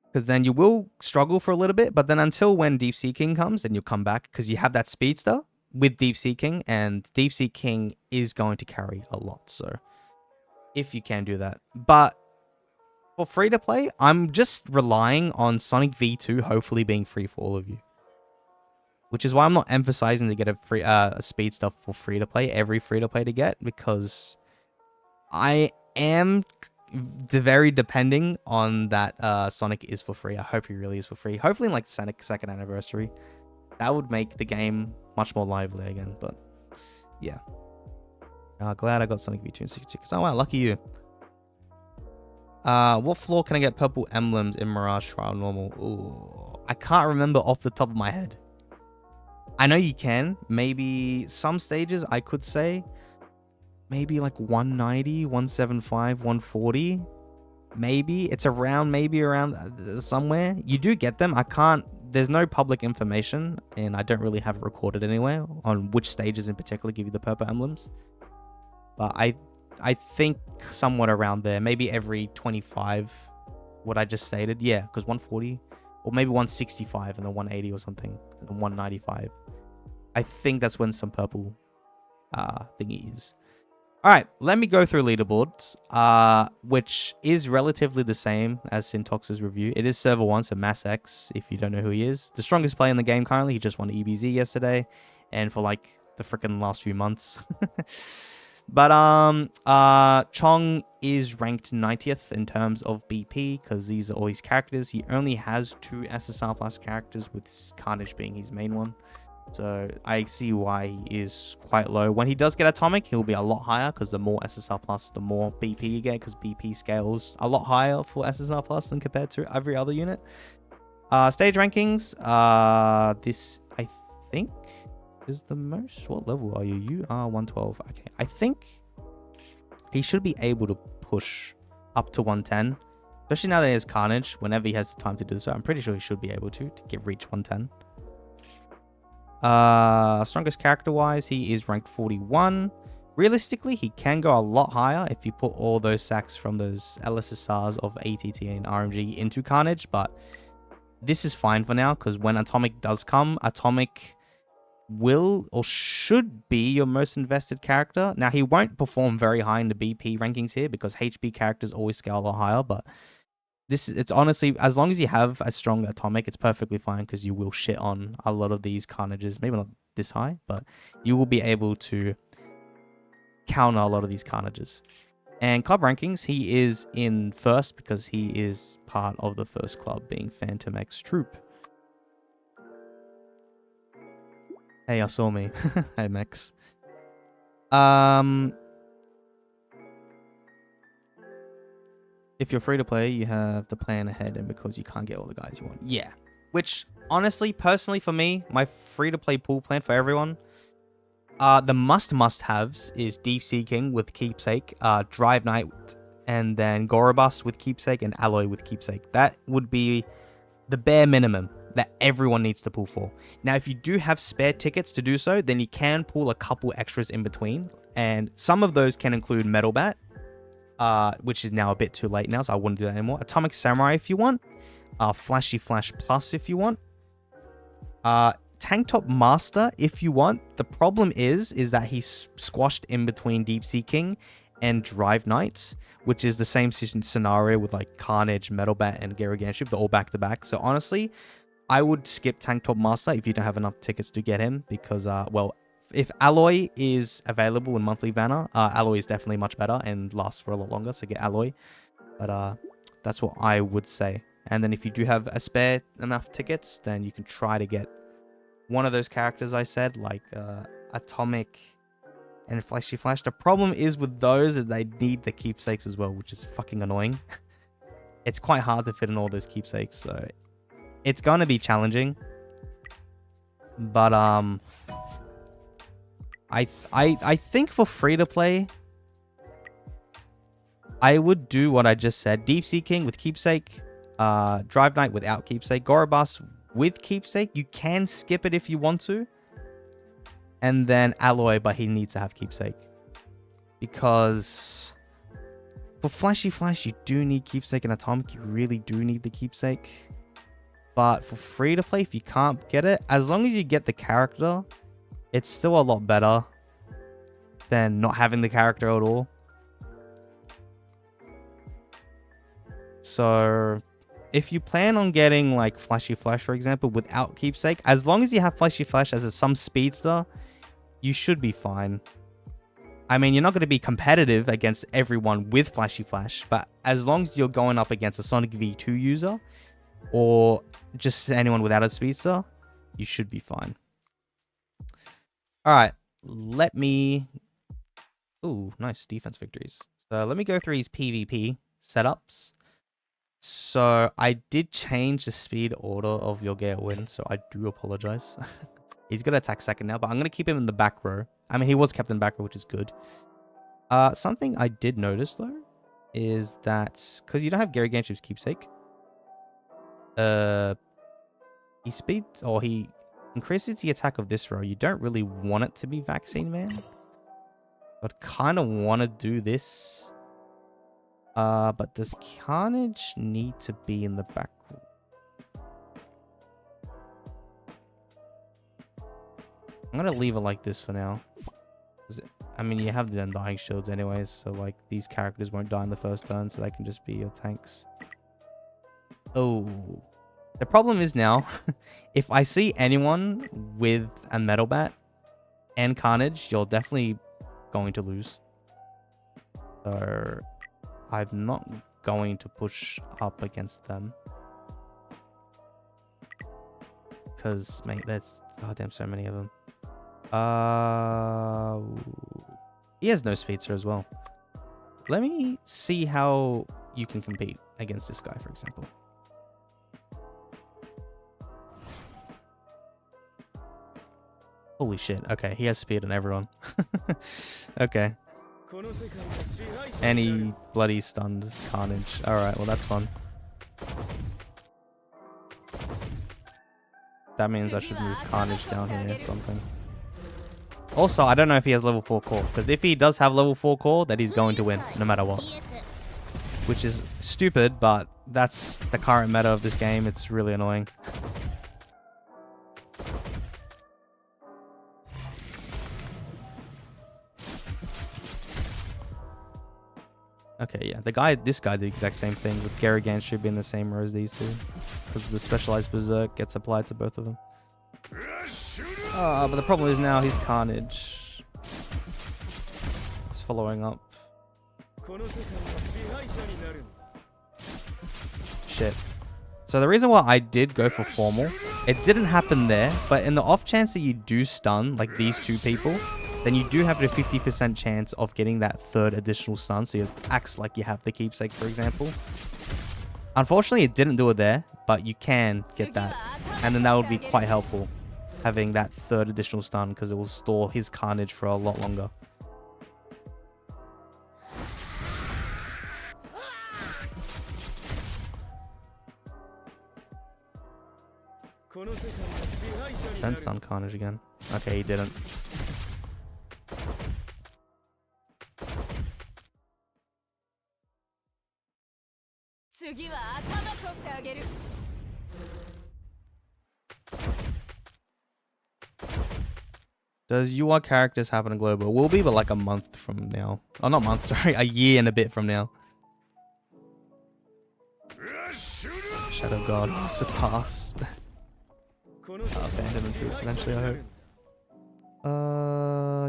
Because then you will struggle for a little bit, but then until when Deep Sea King comes, then you'll come back because you have that speedster with Deep Sea King, and Deep Sea King is going to carry a lot. So if you can do that. But for free to play, I'm just relying on Sonic V2 hopefully being free for all of you. Which is why I'm not emphasizing to get a free speed stuff for free to play, every free to play to get, because I am very depending on that Sonic is for free. I hope he really is for free. Hopefully in like Sonic 2nd anniversary. That would make the game much more lively again. But yeah. Glad I got Sonic V2 and 60 tickets. Oh wow, lucky you. What floor can I get purple emblems in Mirage Trial Normal? Ooh, I can't remember off the top of my head. I know you can. Maybe some stages I could say. Maybe like 190, 175, 140. Maybe. It's around, maybe around somewhere. You do get them. I can't. There's no public information, and I don't really have it recorded anywhere on which stages in particular give you the purple emblems. But I think somewhat around there. Maybe every 25, what I just stated. Yeah, because 140, or maybe 165 and then 180 or something, and then 195. I think that's when some purple thingy is. All right, let me go through leaderboards, which is relatively the same as Syntox's review. It is server 1, so MassX, if you don't know who he is. The strongest player in the game currently. He just won EBZ yesterday, and for like the freaking last few months. But Chong is ranked 90th in terms of BP, because these are all his characters. He only has 2 SSR plus characters, with Carnage being his main one. So I see why he is quite low. When he does get Atomic, he'll be a lot higher, because the more SSR plus, the more BP you get, because BP scales a lot higher for SSR plus than compared to every other unit. Stage rankings. This, I think, is the most. What level are you? You are 112. Okay. I think he should be able to push up to 110. Especially now that he has Carnage. Whenever he has the time to do so, I'm pretty sure he should be able to reach 110. Strongest character wise, he is ranked 41. Realistically, he can go a lot higher if you put all those sacks from those LSSRs of ATT and RMG into Carnage, but this is fine for now, because when Atomic does come, Atomic will or should be your most invested character. Now, he won't perform very high in the BP rankings here, because HP characters always scale a lot higher, but it's honestly, as long as you have a strong Atomic, it's perfectly fine, because you will shit on a lot of these Carnages. Maybe not this high, but you will be able to counter a lot of these Carnages. And club rankings, he is in first, because he is part of the first club, being Phantom X Troop. Hey, I saw me. Hey, Max. If you're free to play, you have the plan ahead, and because you can't get all the guys you want. Yeah. Which, honestly, personally for me, my free to play pool plan for everyone, the must-haves is Deep Sea King with Keepsake, Drive Knight, and then Gorobus with Keepsake, and Alloy with Keepsake. That would be the bare minimum that everyone needs to pull for. Now, if you do have spare tickets to do so, then you can pull a couple extras in between, and some of those can include Metal Bat, which is now a bit too late now, so I wouldn't do that anymore. Atomic Samurai if you want. Flashy Flash Plus if you want. Tank Top Master if you want. The problem is that he's squashed in between Deep Sea King and Drive Knight, which is the same scenario with like Carnage, Metal Bat, and geryuganshoop. They're all back to back. So honestly, I would skip Tank Top Master if you don't have enough tickets to get him, because well, if Alloy is available in monthly banner, Alloy is definitely much better and lasts for a lot longer, so get Alloy. But that's what I would say. And then if you do have a spare enough tickets, then you can try to get one of those characters I said, like Atomic and Flashy Flash. The problem is with those that they need the keepsakes as well, which is fucking annoying. It's quite hard to fit in all those keepsakes, so it's going to be challenging. But I think for free to play, I would do what I just said. Deep Sea King with Keepsake, Drive Knight without Keepsake, Gorobus with Keepsake. You can skip it if you want to. And then Alloy, but he needs to have Keepsake. Because for Flashy Flash, you do need Keepsake, and Atomic, you really do need the Keepsake. But for free to play, if you can't get it, as long as you get the character, it's still a lot better than not having the character at all. So if you plan on getting like Flashy Flash, for example, without Keepsake, as long as you have Flashy Flash as some speedster, you should be fine. I mean, you're not going to be competitive against everyone with Flashy Flash, but as long as you're going up against a Sonic V2 user or just anyone without a speedster, you should be fine. All right, let me... Ooh, nice defense victories. So let me go through his PvP setups. So I did change the speed order of your win, so I do apologize. He's going to attack second now, but I'm going to keep him in the back row. I mean, he was kept in the back row, which is good. Something I did notice, though, is that... Because you don't have geryuganshoop's keepsake. He speeds... Or he increases the attack of this row. You don't really want it to be Vaccine Man. I'd kind of want to do this. But does Carnage need to be in the back row? I'm going to leave it like this for now. I mean, you have the Undying Shields anyways, so like these characters won't die in the first turn, so they can just be your tanks. Oh. The problem is now, if I see anyone with a Metal Bat and Carnage, you're definitely going to lose. So I'm not going to push up against them. Because, mate, there's goddamn so many of them. He has no speedster as well. Let me see how you can compete against this guy, for example. Holy shit. Okay, he has speed on everyone. Okay. And he bloody stuns Carnage. Alright, well that's fun. That means I should move Carnage down here or something. Also, I don't know if he has level 4 core. Because if he does have level 4 core, then he's going to win, no matter what. Which is stupid, but that's the current meta of this game. It's really annoying. Okay, yeah. This guy did the exact same thing with geryuganshoop being the same row as these two. Because the specialized berserk gets applied to both of them. But the problem is now he's Carnage. He's following up. Shit. So the reason why I did go for formal, it didn't happen there, but in the off chance that you do stun, like these two people, then you do have a 50% chance of getting that third additional stun, so it acts like you have the keepsake, for example. Unfortunately, it didn't do it there, but you can get that. And then that would be quite helpful, having that third additional stun, because it will store his Carnage for a lot longer. Don't stun Carnage again. Okay, he didn't. Does your characters happen in global? It will be, but like a month from now. Oh, not month, sorry. A year and a bit from now. Shadow God surpassed. Abandonment troops eventually, I hope.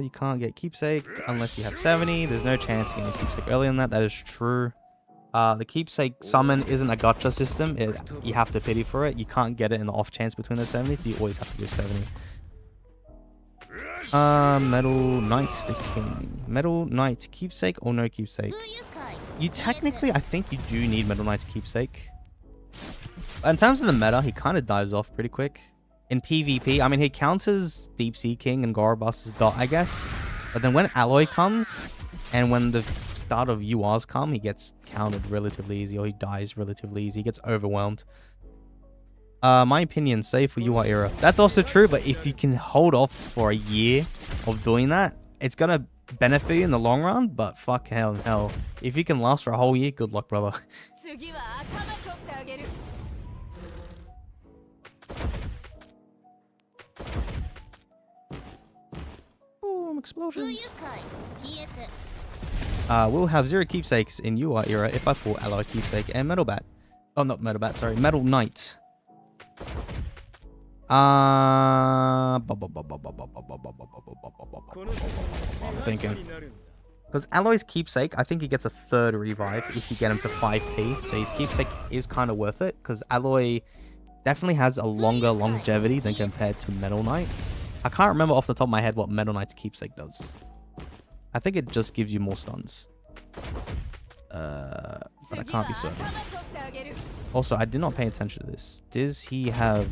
You can't get keepsake unless you have 70. There's no chance you can get keepsake earlier than that. That is true. The keepsake summon isn't a gacha system. You have to pity for it. You can't get it in the off chance between those 70, so you always have to do 70. Metal Knight's the king. Metal Knight keepsake or no keepsake? You technically, I think you do need Metal Knight's keepsake. In terms of the meta, he kind of dives off pretty quick. In PvP, I mean, he counters Deep Sea King and Gorobus's dot, I guess. But then when Alloy comes, and when the start of URs come, he gets countered relatively easy, or he dies relatively easy. He gets overwhelmed. My opinion, save for UR era. That's also true, but if you can hold off for a year of doing that, it's gonna benefit you in the long run, but fuck hell. If you can last for a whole year, good luck, brother. Boom, explosions. We'll have 0 keepsakes in UR era if I pull Alloy Keepsake and Metal Bat. Oh, not Metal Bat, sorry. Metal Knight. I'm thinking. Because Alloy's Keepsake, I think he gets a third revive if you get him to 5p. So his Keepsake is kind of worth it. Because Alloy definitely has a longer longevity than compared to Metal Knight. I can't remember off the top of my head what Metal Knight's keepsake does. I think it just gives you more stuns. But I can't be certain. Also, I did not pay attention to this. Does he have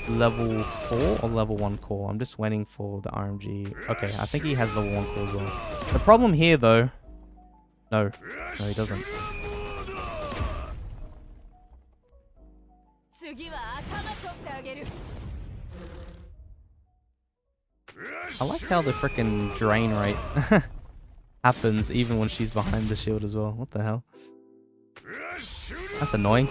level 4 or level 1 core? I'm just waiting for the RMG. Okay, I think he has level 1 core as well. The problem here, though... No, he doesn't. I like how the frickin' drain rate happens even when she's behind the shield as well. What the hell? That's annoying.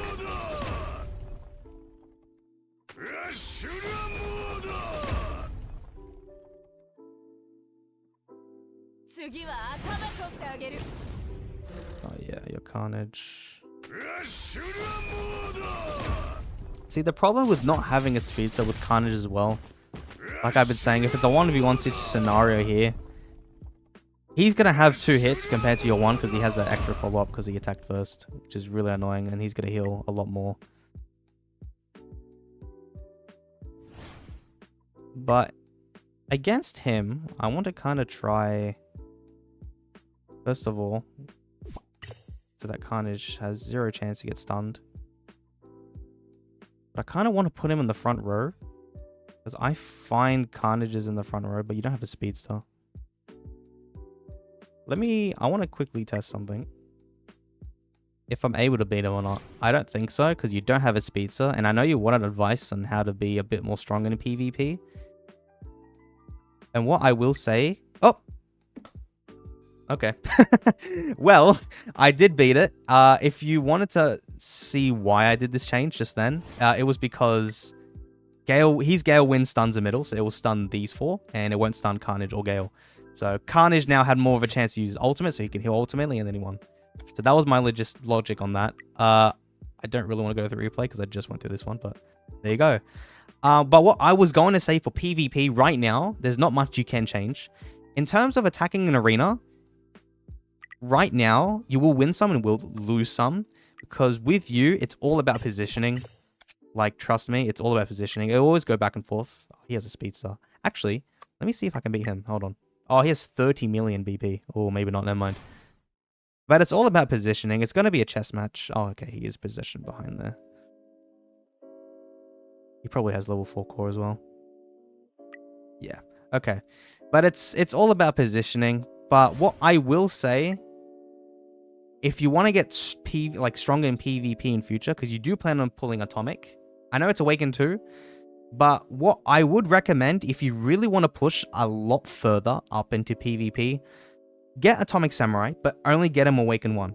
Oh yeah, your carnage. See, the problem with not having a speedster with carnage as well, like I've been saying, if it's a 1v1 scenario here, he's going to have 2 hits compared to your 1 because he has that extra follow-up because he attacked first, which is really annoying, and he's going to heal a lot more. But against him, I want to kind of try, first of all, so that carnage has 0 chance to get stunned. But I kind of want to put him in the front row, because I find carnages in the front row, but you don't have a speedster. I want to quickly test something. If I'm able to beat him or not. I don't think so, because you don't have a speedster, and I know you wanted advice on how to be a bit more strong in a PvP. And what I will say... Oh! Okay. Well, I did beat it. If you wanted to see why I did this change just then, it was because his Gale Wind stuns a middle, so it will stun these 4, and it won't stun Carnage or Gale. So Carnage now had more of a chance to use ultimate, so he can heal ultimately, and then he won. So that was my logic on that. I don't really want to go through the replay because I just went through this one, but there you go. But what I was going to say for PvP right now, there's not much you can change. In terms of attacking an arena, right now, you will win some and will lose some. Because with you, it's all about positioning. Like, trust me, it's all about positioning. It'll always go back and forth. Oh, he has a speedster. Actually, let me see if I can beat him. Hold on. Oh, he has 30 million BP. Oh, maybe not. Never mind. But it's all about positioning. It's going to be a chess match. Oh, okay. He is positioned behind there. He probably has level 4 core as well. Yeah. Okay. But it's all about positioning. But what I will say, if you want to get stronger in PvP in future, because you do plan on pulling Atomic, I know it's Awaken 2, but what I would recommend, if you really want to push a lot further up into PvP, get Atomic Samurai, but only get him Awaken 1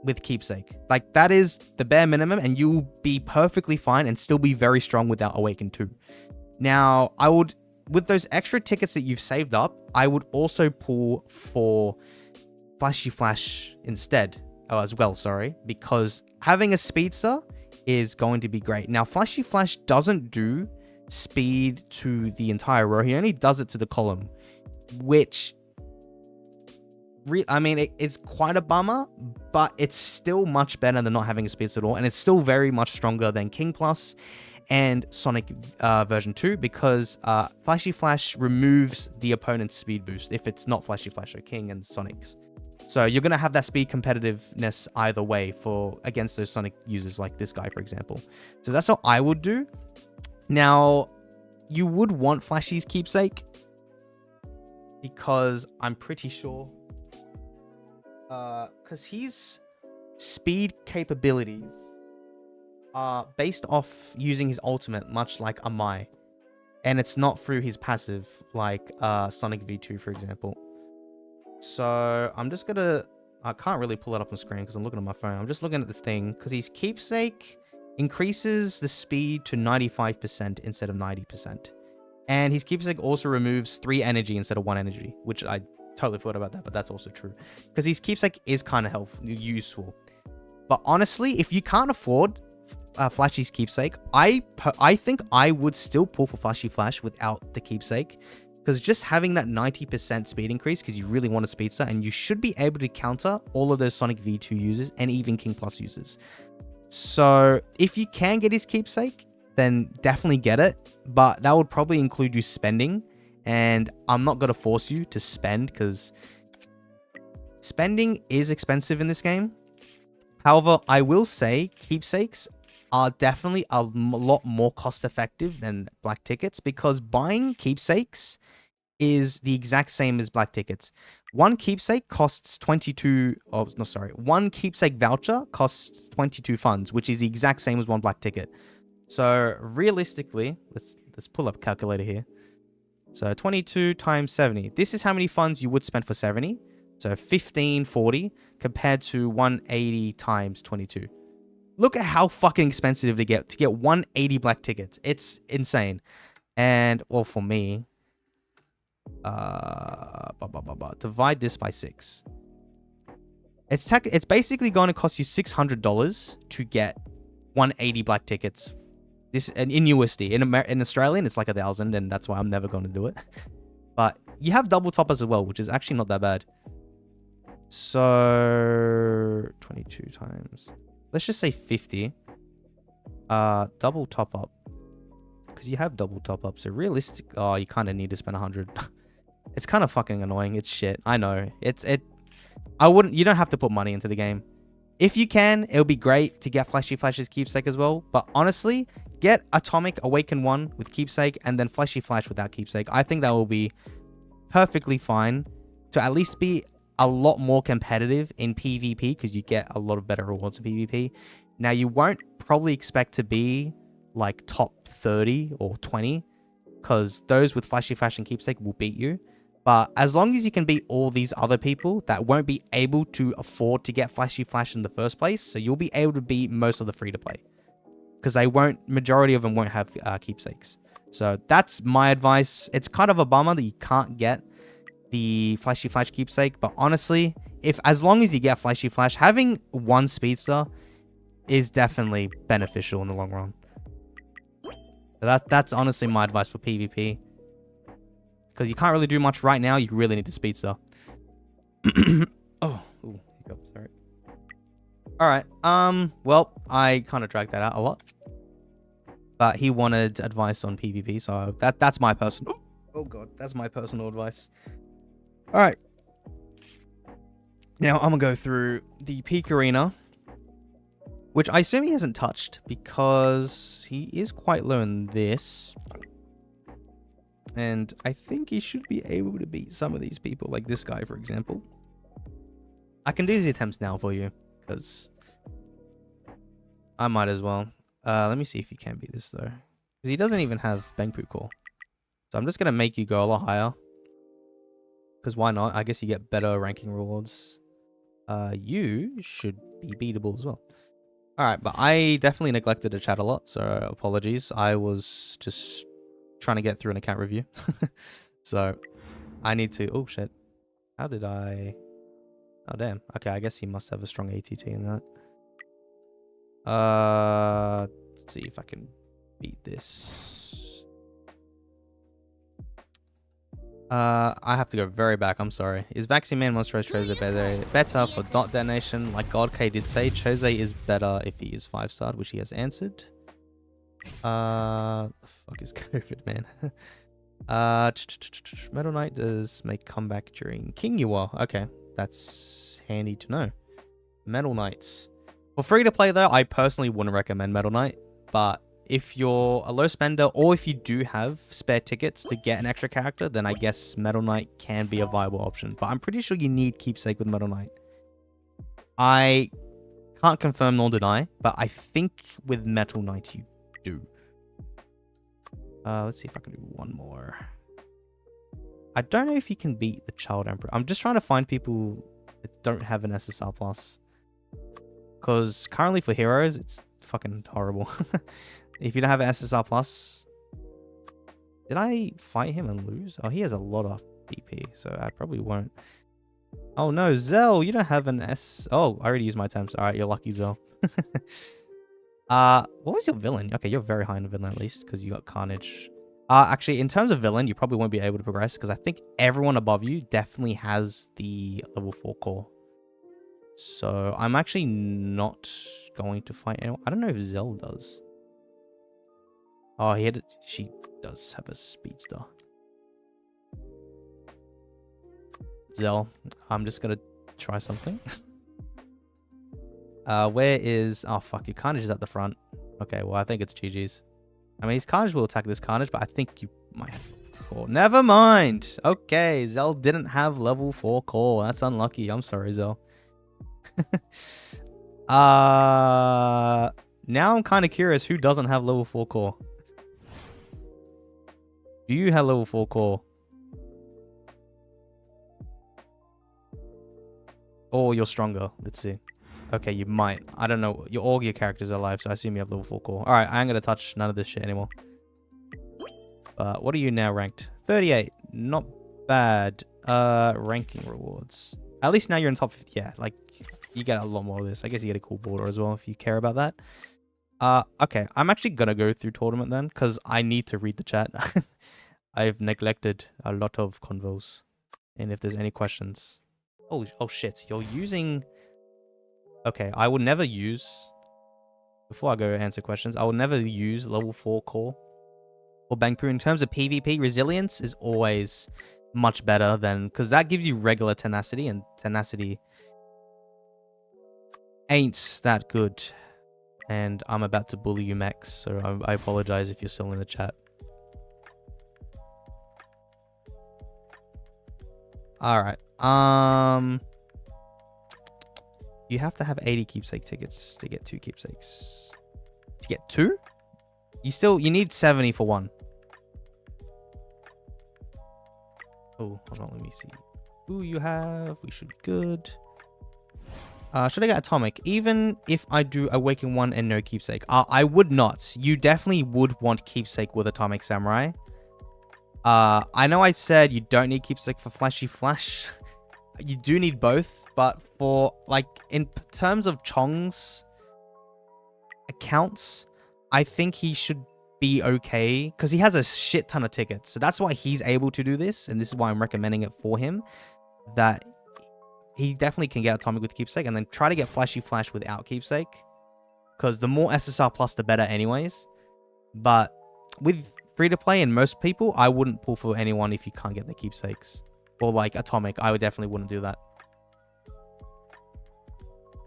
with Keepsake. Like, that is the bare minimum, and you'll be perfectly fine and still be very strong without Awaken 2. Now, I would, with those extra tickets that you've saved up, I would also pull for Flashy Flash instead, as well, sorry, because having a speedster is going to be great. Now, Flashy Flash doesn't do speed to the entire row. He only does it to the column, which, I mean, it's quite a bummer, but it's still much better than not having a speedster at all, and it's still very much stronger than King Plus and Sonic version 2, because Flashy Flash removes the opponent's speed boost if it's not Flashy Flash or King and Sonic's. So you're going to have that speed competitiveness either way against those Sonic users like this guy, for example. So that's what I would do. Now, you would want Flashy's Keepsake, because I'm pretty sure, because his speed capabilities are based off using his ultimate, much like Amai. And it's not through his passive, like Sonic V2, for example. So I'm just gonna, I can't really pull it up on screen because I'm looking at my phone. I'm just looking at the thing, because his Keepsake increases the speed to 95% instead of 90%. And his Keepsake also removes 3 energy instead of 1 energy, which I totally forgot about that, but that's also true. Because his Keepsake is kind of useful. But honestly, if you can't afford Flashy's Keepsake, I think I would still pull for Flashy Flash without the Keepsake. Because just having that 90% speed increase, because you really want a speedster, and you should be able to counter all of those Sonic V2 users and even King Plus users. So if you can get his keepsake, then definitely get it. But that would probably include you spending. And I'm not going to force you to spend, because spending is expensive in this game. However, I will say keepsakes are definitely a lot more cost effective than black tickets, because buying keepsakes is the exact same as black tickets. One keepsake costs 22, oh no, sorry, one keepsake voucher costs 22 funds, which is the exact same as one black ticket. So realistically, let's pull up a calculator here. So 22 times 70. This is how many funds you would spend for 70. So 1540 compared to 180 times 22. Look at how fucking expensive to get 180 black tickets. It's insane. And, well, for me, divide this by 6. It's basically going to cost you $600 to get 180 black tickets. This in USD. In Australian, it's like 1,000, and that's why I'm never going to do it. But you have double toppers as well, which is actually not that bad. So 22 times. Let's just say 50. Double top up. Because you have double top up. So realistic. Oh, you kind of need to spend 100. It's kind of fucking annoying. It's shit. I know. You don't have to put money into the game. If you can, it'll be great to get Flashy Flash's keepsake as well. But honestly, get Atomic Awaken 1 with keepsake and then Flashy Flash without keepsake. I think that will be perfectly fine to at least be a lot more competitive in PvP, because you get a lot of better rewards in PvP. Now, you won't probably expect to be like top 30 or 20, because those with Flashy Flash and keepsake will beat you. But as long as you can beat all these other people that won't be able to afford to get Flashy Flash in the first place, so you'll be able to beat most of the free-to-play, because majority of them won't have keepsakes. So that's my advice. It's kind of a bummer that you can't get the Flashy Flash keepsake, but honestly, as long as you get Flashy Flash, having one speedster is definitely beneficial in the long run. So that's honestly my advice for PvP, because you can't really do much right now. You really need the speedster. Hiccup, sorry. All right. Well, I kind of dragged that out a lot, but he wanted advice on PvP, so that's my personal. Oh god, that's my personal advice. All right. Now I'm gonna go through the peak arena, which I assume he hasn't touched because he is quite low in this. And I think he should be able to beat some of these people, like this guy, for example. I can do these attempts now for you, because I might as well. Let me see if he can beat this, though. Because he doesn't even have Bangpoo Core. So I'm just going to make you go a lot higher. Because why not? I guess you get better ranking rewards. You should be beatable as well. Alright, but I definitely neglected to chat a lot, so apologies. I was just trying to get through an account review. So I need to... Oh, shit. How did I... Oh, damn. Okay, I guess he must have a strong ATT in that. Let's see if I can beat this. I have to go very back. I'm sorry. Is Vaccine Man Monster Chose better for dot detonation? Like God K did say, Chose is better if he is 5-starred, which he has answered. The fuck is COVID, man? Metal Knight does make comeback during King You Are. Okay, that's handy to know. Metal Knights. For free to play though, I personally wouldn't recommend Metal Knight, but if you're a low spender, or if you do have spare tickets to get an extra character, then I guess Metal Knight can be a viable option. But I'm pretty sure you need Keepsake with Metal Knight. I can't confirm nor deny, but I think with Metal Knight you do. Let's see if I can do one more. I don't know if you can beat the Child Emperor. I'm just trying to find people that don't have an SSR plus. Because currently for heroes, it's fucking horrible. If you don't have an SSR plus... Did I fight him and lose? Oh, he has a lot of BP, so I probably won't. Oh no, Zell, you don't have an S... Oh, I already used my attempts. Alright, you're lucky, Zell. What was your villain? Okay, you're very high in the villain at least, because you got Carnage. Actually, in terms of villain, you probably won't be able to progress because I think everyone above you definitely has the level 4 core. So I'm actually not going to fight anyone. I don't know if Zell does. Oh, she does have a speedster. Zell, I'm just gonna try something. Where is... Oh, fuck, your Carnage is at the front. Okay, well, I think it's GG's. I mean, his Carnage will attack this Carnage, but I think you might have 4. Never mind! Okay, Zell didn't have level 4 core. That's unlucky. I'm sorry, Zell. Now I'm kind of curious who doesn't have level 4 core. Do you have level 4 core? Or you're stronger? Let's see. Okay, you might. I don't know. All your characters are alive, so I assume you have level 4 core. Alright, I ain't gonna touch none of this shit anymore. What are you now ranked? 38. Not bad. Ranking rewards. At least now you're in top 50. Yeah, like, you get a lot more of this. I guess you get a cool border as well if you care about that. Okay, I'm actually gonna go through tournament then, because I need to read the chat. I've neglected a lot of convos. And if there's any questions... Oh shit, you're using... Okay, I would never use... Before I go answer questions, I will never use level 4 core or Bangpoo. In terms of PvP, resilience is always much better than... Because that gives you regular tenacity, and tenacity ain't that good. And I'm about to bully you, Max, so I apologize if you're still in the chat. Alright. You have to have 80 keepsake tickets to get 2 keepsakes. To get 2? You need 70 for 1. Oh, hold on, let me see who you have. We should be good. Should I get Atomic? Even if I do Awaken 1 and no keepsake. I would not. You definitely would want keepsake with Atomic Samurai. I know I said you don't need keepsake for Flashy Flash. You do need both, but for, like, in terms of Chong's accounts, I think he should be okay, because he has a shit ton of tickets. So that's why he's able to do this, and this is why I'm recommending it for him, that he definitely can get Atomic with keepsake, and then try to get Flashy Flash without keepsake, because the more SSR plus, the better anyways. But with free-to-play and most people, I wouldn't pull for anyone if you can't get the keepsakes. Or like Atomic, I definitely wouldn't do that.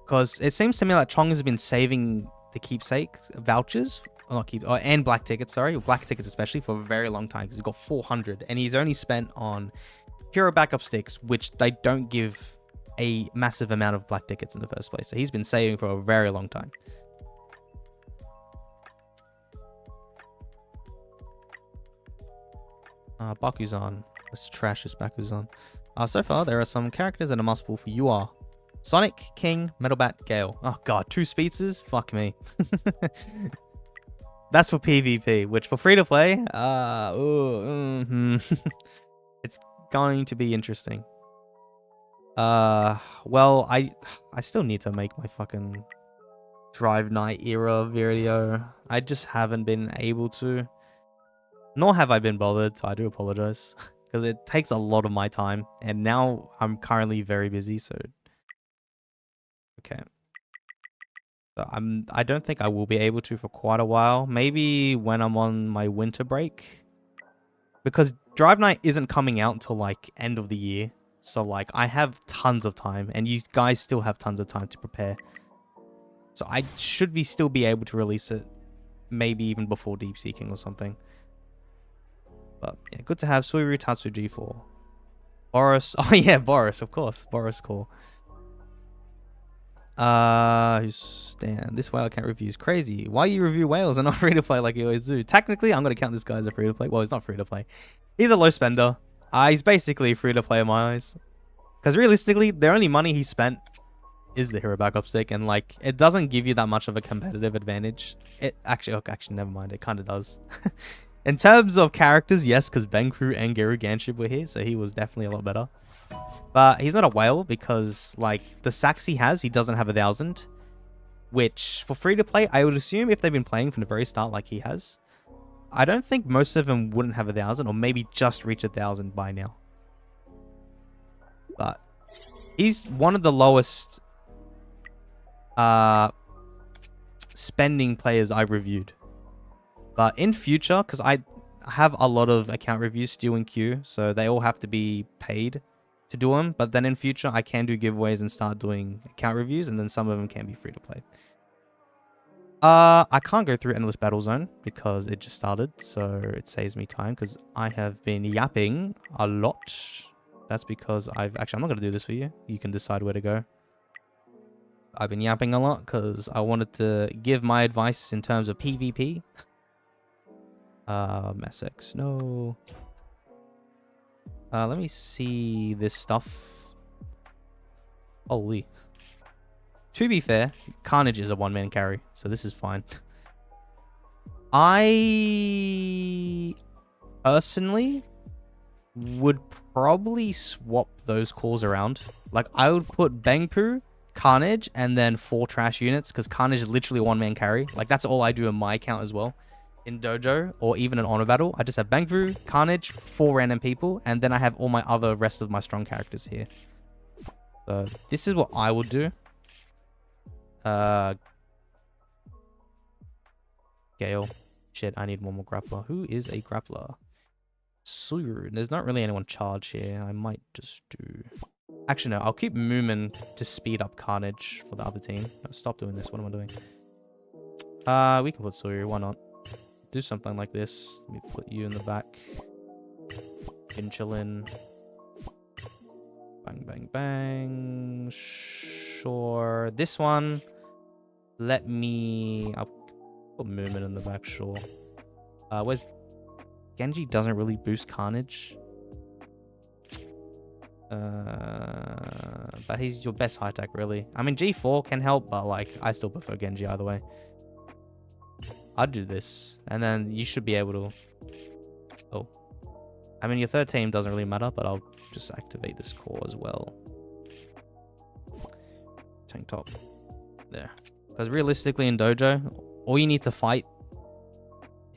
Because it seems to me like Chong has been saving the keepsake vouchers, and black tickets, sorry, black tickets especially, for a very long time. Because he's got 400, and he's only spent on hero backup sticks, which they don't give a massive amount of black tickets in the first place. So he's been saving for a very long time. Bakuzan. Let's trash this Bakuzan. So far, there are some characters that are must-pull for you are Sonic, King, Metalbat, Gale. Oh god, 2 speedsters? Fuck me. That's for PvP, which for free-to-play, it's going to be interesting. Well, I still need to make my fucking Drive Night era video. I just haven't been able to. Nor have I been bothered, so I do apologize. Because it takes a lot of my time. And now I'm currently very busy, so... Okay. So I don't think I will be able to for quite a while. Maybe when I'm on my winter break. Because Drive Night isn't coming out until, like, end of the year. So, like, I have tons of time. And you guys still have tons of time to prepare. So I should still be able to release it. Maybe even before Deep Seeking or something. But yeah, good to have Suiru Tatsu G4. Boros. Oh yeah, Boros, of course. Boros core. Who's Stan? This whale can't review is crazy. Why you review whales and not free to play like you always do? Technically, I'm gonna count this guy as a free to play. Well, he's not free to play. He's a low spender. He's basically free to play in my eyes. Because realistically, the only money he spent is the hero backup stick, and like it doesn't give you that much of a competitive advantage. It actually, never mind. It kind of does. In terms of characters, yes, because Bangpoo and geryuganshoop were here, so he was definitely a lot better. But he's not a whale because, like, the sacks he has, he doesn't have 1,000. Which, for free-to-play, I would assume if they've been playing from the very start like he has, I don't think most of them wouldn't have 1,000, or maybe just reach 1,000 by now. But he's one of the lowest spending players I've reviewed. But in future, because I have a lot of account reviews still in queue, so they all have to be paid to do them. But then in future, I can do giveaways and start doing account reviews, and then some of them can be free to play. I can't go through Endless Battle Zone because it just started, so it saves me time because I have been yapping a lot. That's because I've... Actually, I'm not going to do this for you. You can decide where to go. I've been yapping a lot because I wanted to give my advice in terms of PvP. SX, no. Let me see this stuff. Holy. To be fair, Carnage is a one-man carry, so this is fine. I personally would probably swap those calls around. Like, I would put Bangpoo, Carnage, and then 4 trash units, because Carnage is literally a one-man carry. Like, that's all I do in my account as well. In Dojo, or even in Honor Battle, I just have Bangpoo, Carnage, 4 random people, and then I have all my other rest of my strong characters here. So, this is what I would do. Gale. Shit, I need one more grappler. Who is a grappler? Suru. There's not really anyone charged here. I might just do... Actually, no. I'll keep Moomin to speed up Carnage for the other team. No, stop doing this. What am I doing? We can put Suru. Why not? Do something like this. Let me put you in the back. Chillin'. Bang, bang, bang. Sure. This one... Let me... I'll put Moomin in the back, sure. Where's... Genji doesn't really boost Carnage. But he's your best high tech, really. I mean, G4 can help, but, like, I still prefer Genji either way. I'd do this. And then you should be able to... Oh. I mean, your third team doesn't really matter, but I'll just activate this core as well. Tank top. There. Because realistically in Dojo, all you need to fight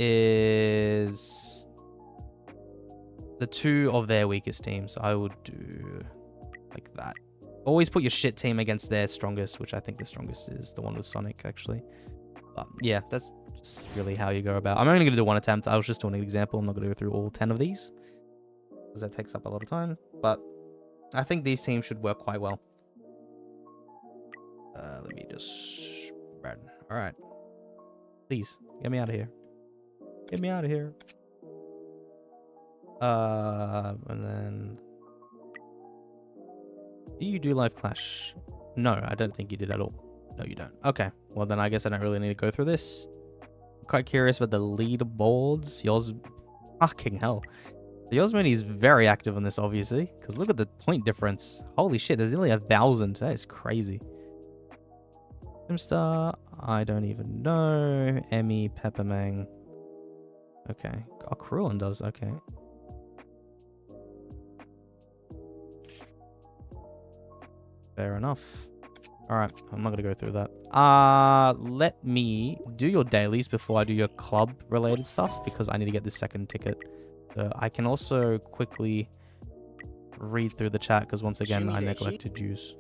is the 2 of their weakest teams. I would do like that. Always put your shit team against their strongest, which I think the strongest is the one with Sonic, actually. But yeah, that's just really how you go about. I'm only going to do one attempt. I was just doing an example. I'm not going to go through all 10 of these, because that takes up a lot of time. But I think these teams should work quite well. Let me just... All right. Please, get me out of here. Get me out of here. And then... Do you do live clash? No, I don't think you did at all. No, you don't. Okay. Well, then I guess I don't really need to go through this. I'm quite curious about the leaderboards. Yours... Fucking hell. Yosmini is very active on this, obviously. Because look at the point difference. Holy shit, there's nearly 1,000. That is crazy. Star, I don't even know. Emmy, Peppermang. Okay. Oh, Krillin does. Okay. Fair enough. Alright, I'm not going to go through that. Let me do your dailies before I do your club-related stuff, because I need to get this second ticket. I can also quickly read through the chat, because once again, I neglected to use.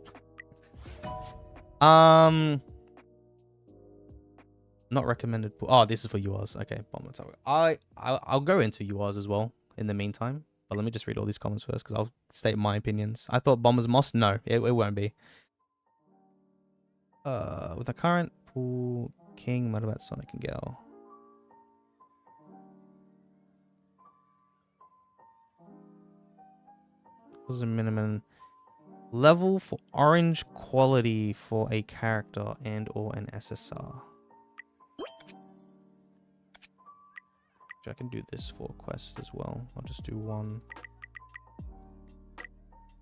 Not recommended. Oh, this is for yours. Okay, Bomber Tower. I'll go into yours as well in the meantime. But let me just read all these comments first, because I'll state my opinions. I thought Bombers must. No, it won't be. With the current pool, King, what about Sonic and Gale? What was the minimum level for orange quality for a character and or an SSR? I can do this for quests as well. I'll just do one.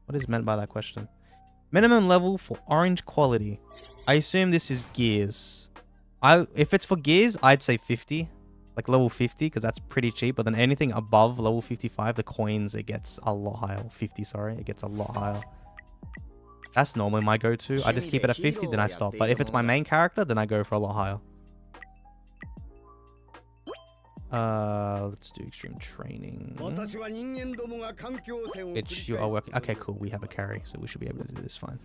What is meant by that question? Minimum level for orange quality. I assume this is gears. If it's for gears, I'd say 50. Like level 50, because that's pretty cheap. But then anything above level 55, the coins, it gets a lot higher. 50, sorry. It gets a lot higher. That's normally my go-to. I just keep it at 50, then I stop. But if it's my main character, then I go for a lot higher. Let's do extreme training. Which you are working. Okay, cool. We have a carry, so we should be able to do this fine.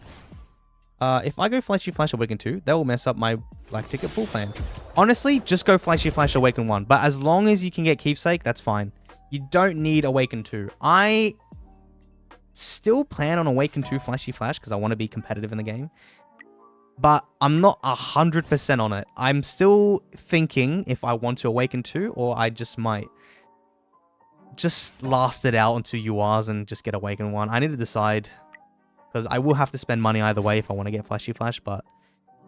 If I go Flashy Flash Awaken 2, that will mess up my black ticket pool plan. Honestly, just go Flashy Flash Awaken 1. But as long as you can get Keepsake, that's fine. You don't need Awaken 2. I still plan on Awaken 2 Flashy Flash because I want to be competitive in the game. But I'm not 100% on it. I'm still thinking if I want to Awaken 2 or I just might just last it out until URs and just get Awaken 1. I need to decide because I will have to spend money either way if I want to get Flashy Flash. But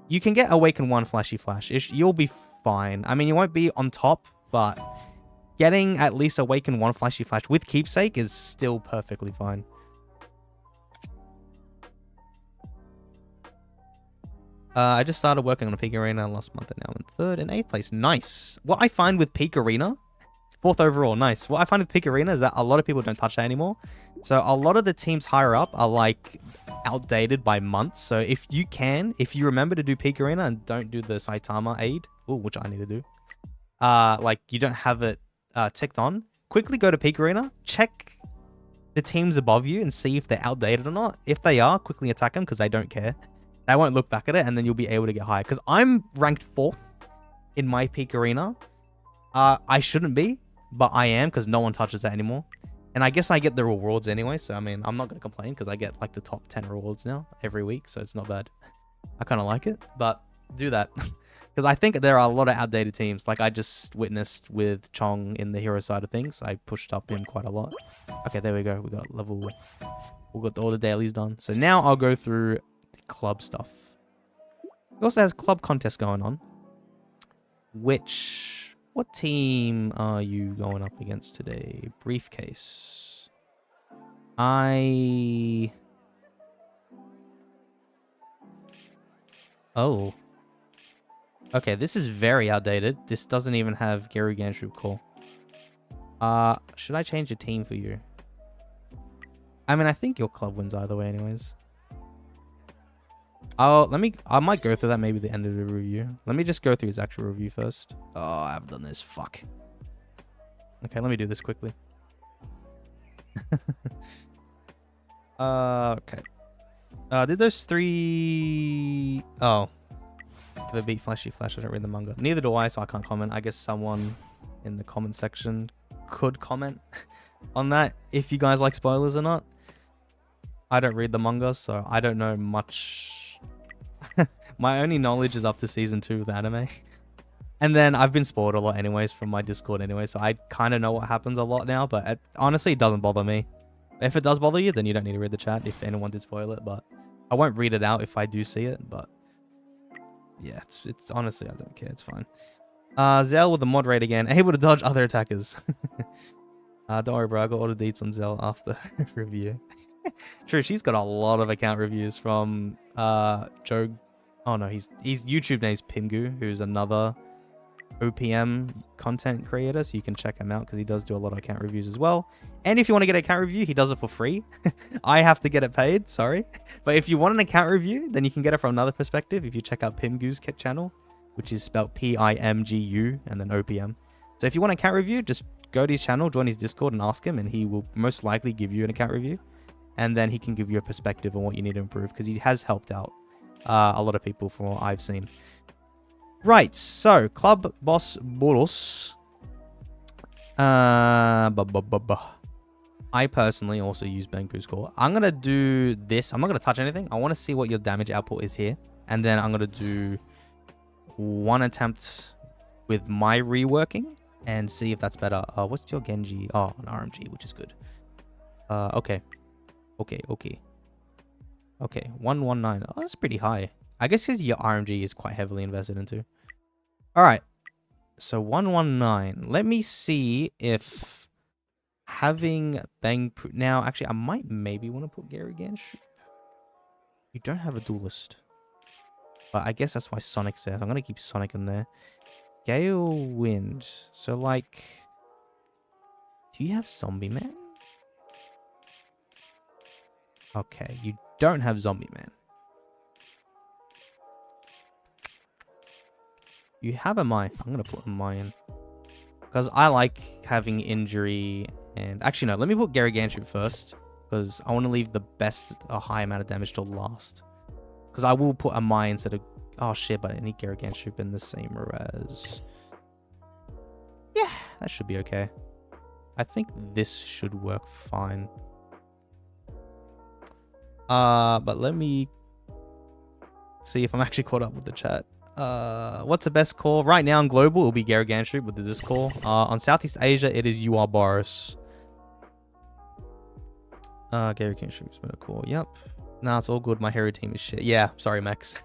you can get Awaken 1 Flashy Flash. You'll be fine. I mean, you won't be on top, but getting at least Awaken 1 Flashy Flash with Keepsake is still perfectly fine. I just started working on a Peak Arena last month and now I'm in 3rd and 8th place. Nice. What I find with Peak Arena, 4th overall, nice. What I find with Peak Arena is that a lot of people don't touch that anymore. So a lot of the teams higher up are like outdated by months. So if you remember to do Peak Arena and don't do the Saitama aid, which I need to do, like you don't have it ticked on, quickly go to Peak Arena, check the teams above you and see if they're outdated or not. If they are, quickly attack them because they don't care. They won't look back at it, and then you'll be able to get higher. Because I'm ranked 4th in my Peak Arena. I shouldn't be, but I am because no one touches that anymore. And I guess I get the rewards anyway, so I mean, I'm not going to complain because I get like the top 10 rewards now every week, so it's not bad. I kind of like it, but do that. Because I think there are a lot of outdated teams. Like I just witnessed with Chong in the hero side of things. I pushed up him quite a lot. Okay, there we go. We got all the dailies done. So now I'll go through club stuff. It also has club contest going on. What team are you going up against today? Briefcase. Oh. Okay, this is very outdated. This doesn't even have geryuganshoop core. Should I change a team for you? I mean, I think your club wins either way anyways. I might go through that maybe at the end of the review. Let me just go through his actual review first. Oh, I've done this. Fuck. Okay, let me do this quickly. Okay. Did those 3... Oh. They beat Flashy Flash. I don't read the manga. Neither do I, so I can't comment. I guess someone in the comment section could comment on that if you guys like spoilers or not. I don't read the manga, so I don't know much. My only knowledge is up to season 2 of the anime. And then I've been spoiled a lot anyways from my Discord anyway, so I kind of know what happens a lot now, but honestly, it doesn't bother me. If it does bother you, then you don't need to read the chat if anyone did spoil it, but I won't read it out if I do see it, but yeah, it's honestly, I don't care, it's fine. Zell with the mod raid again, able to dodge other attackers. Don't worry, bro, I got all the deets on Zell after review. True, she's got a lot of account reviews from Joe. Oh no, his YouTube name's Pingu, who's another OPM content creator, so you can check him out because he does do a lot of account reviews as well. And if you want to get an account review, he does it for free. I have to get it paid, sorry. But if you want an account review, then you can get it from another perspective if you check out Pimgu's channel, which is spelled P-I-M-G-U and then OPM. So if you want an account review, just go to his channel, join his Discord and ask him, and he will most likely give you an account review. And then he can give you a perspective on what you need to improve because he has helped out a lot of people from what I've seen. Right, so Club Boss Boros. I personally also use Bangpoo's core. I'm going to do this. I'm not going to touch anything. I want to see what your damage output is here. And then I'm going to do one attempt with my reworking and see if that's better. What's your Genji? Oh, an RMG, which is good. Okay. Okay, 119. Oh, that's pretty high. I guess because your RMG is quite heavily invested into. Alright. So 119. Let me see if having Bangpoo... Now, actually, I might maybe want to put geryuganshoop. You don't have a duelist. But I guess that's why Sonic's there. I'm going to keep Sonic in there. Gale Wind. So, like... Do you have Zombie Man? Okay, you don't have Zombie Man. You have a Mai. I'm going to put a Mai in. Because I like having injury and... Actually, no. Let me put geryuganshoop first. Because I want to leave the best, a high amount of damage till last. Because I will put a Mai instead of... Oh, shit, but I need geryuganshoop in the same row as... Yeah, that should be okay. I think this should work fine. But let me see if I'm actually caught up with the chat. What's the best call? Right now in global, it'll be geryuganshoop with this call. On Southeast Asia, it is Boros. geryuganshoop is better call. Yep. Nah, it's all good. My hero team is shit. Yeah, sorry, Max.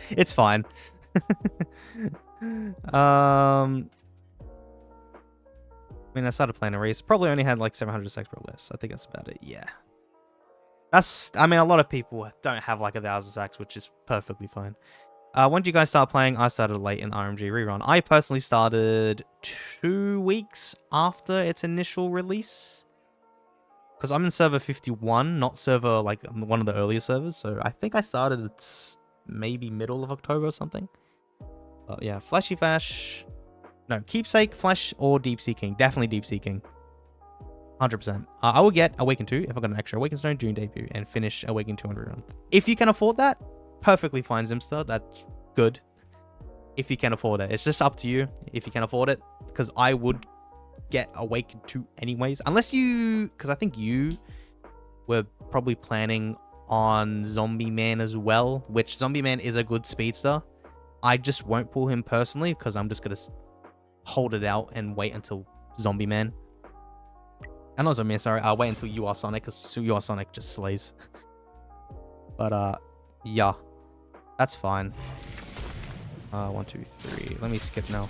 It's fine. I mean, I started playing a race. Probably only had like 700 stacks or less. I think that's about it. Yeah. I mean, a lot of people don't have like 1,000 stacks, which is perfectly fine. When did you guys start playing? I started late in the RMG rerun. I personally started 2 weeks after its initial release. Because I'm in server 51, not server like one of the earlier servers. So I think I started at maybe middle of October or something. But yeah, Flashy Fash. No, Keepsake, Flash, or Deep Seeking. Definitely Deep Seeking. 100%. I will get Awaken 2 if I got an extra Awaken Stone during debut and finish Awaken 200 run. If you can afford that, perfectly fine, Zimster. That's good. If you can afford it. It's just up to you if you can afford it. Because I would get Awaken 2 anyways. Unless you... Because I think you were probably planning on Zombie Man as well. Which Zombie Man is a good speedster. I just won't pull him personally because I'm just going to hold it out and wait until Zombie Man. And not Zombie Man, sorry. I'll wait until You Are Sonic because You Are Sonic just slays. But, yeah. That's fine. 1, 2, 3. Let me skip now.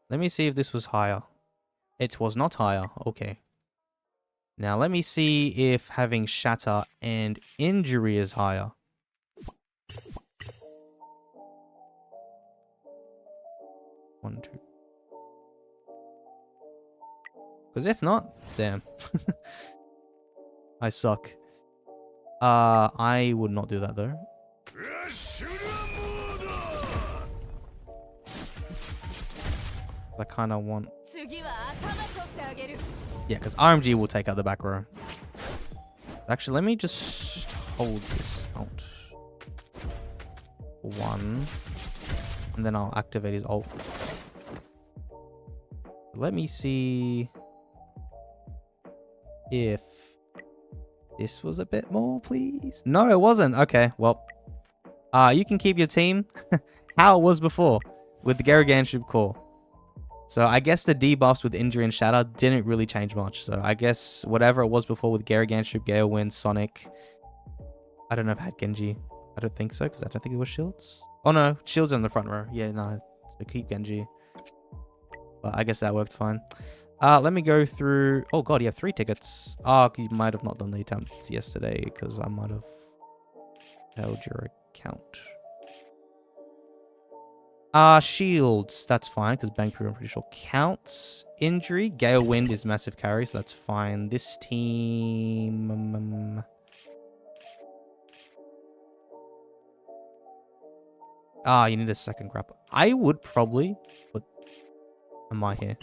Let me see if this was higher. It was not higher. Okay. Now, let me see if having Shatter and Injury is higher. One, two. Because if not, damn. I suck. I would not do that though. I kind of want... Yeah, because RMG will take out the back row. Actually, let me just hold this out. 1. And then I'll activate his ult. Let me see if this was a bit more, please. No, it wasn't. Okay, well. You can keep your team how it was before with the geryuganshoop core. So I guess the debuffs with Injury and Shatter didn't really change much. So I guess whatever it was before with geryuganshoop, Gale Wind, Sonic. I don't know if it had Genji. I don't think so, because I don't think it was Shields. Oh no, Shields on the front row. Yeah, no. So keep Genji. But I guess that worked fine. Let me go through... Oh god, you have 3 tickets. Oh, you might have not done the attempt yesterday, because I might have held your account. Shields. That's fine, because Bang Crew I'm pretty sure counts. Injury. Gale Wind is massive carry, so that's fine. This team... you need a second grapple. I would probably put Mai here.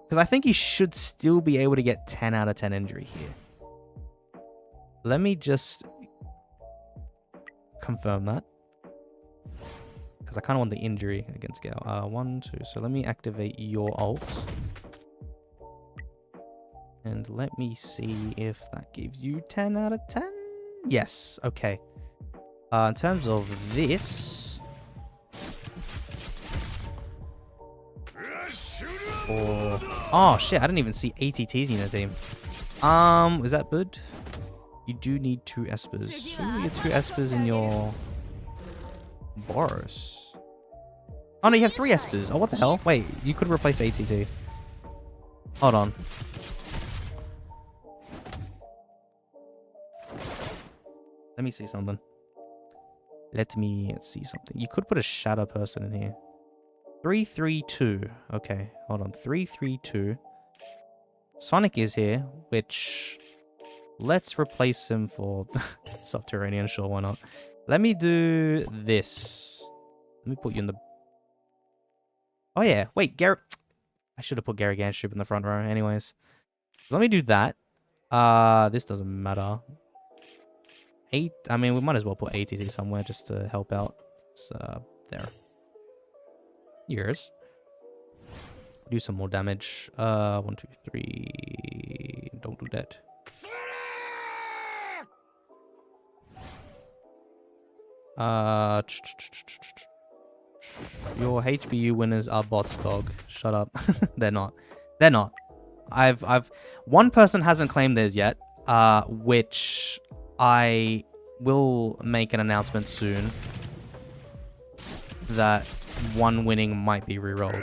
Because I think he should still be able to get 10 out of 10 injury here. Let me just confirm that. Because I kind of want the injury against Gale. 1, 2. So let me activate your ult. And let me see if that gives you 10 out of 10. Yes. Okay. In terms of this... Or... Oh, shit. I didn't even see ATTs in your team. Is that good? You do need 2 espers. Who are your 2 espers in your... Boros? Oh, no, you have 3 espers. Oh, what the hell? Wait, you could replace ATT. Hold on. Let me see something. Let me see something. You could put a shadow person in here. 332. Okay, hold on. 332. Sonic is here, which... Let's replace him for... Subterranean, sure, why not? Let me do this. Let me put you in the... Oh, yeah. Wait, Garrett... I should have put geryuganshoop in the front row anyways. Let me do that. This doesn't matter. 8... I mean, we might as well put ATT somewhere just to help out. It's, there. Yours. Do some more damage. 1, 2, 3... Don't do that. Your HBU winners are bots, dog. Shut up. They're not. They're not. One person hasn't claimed theirs yet, which I will make an announcement soon that one winning might be rerolled.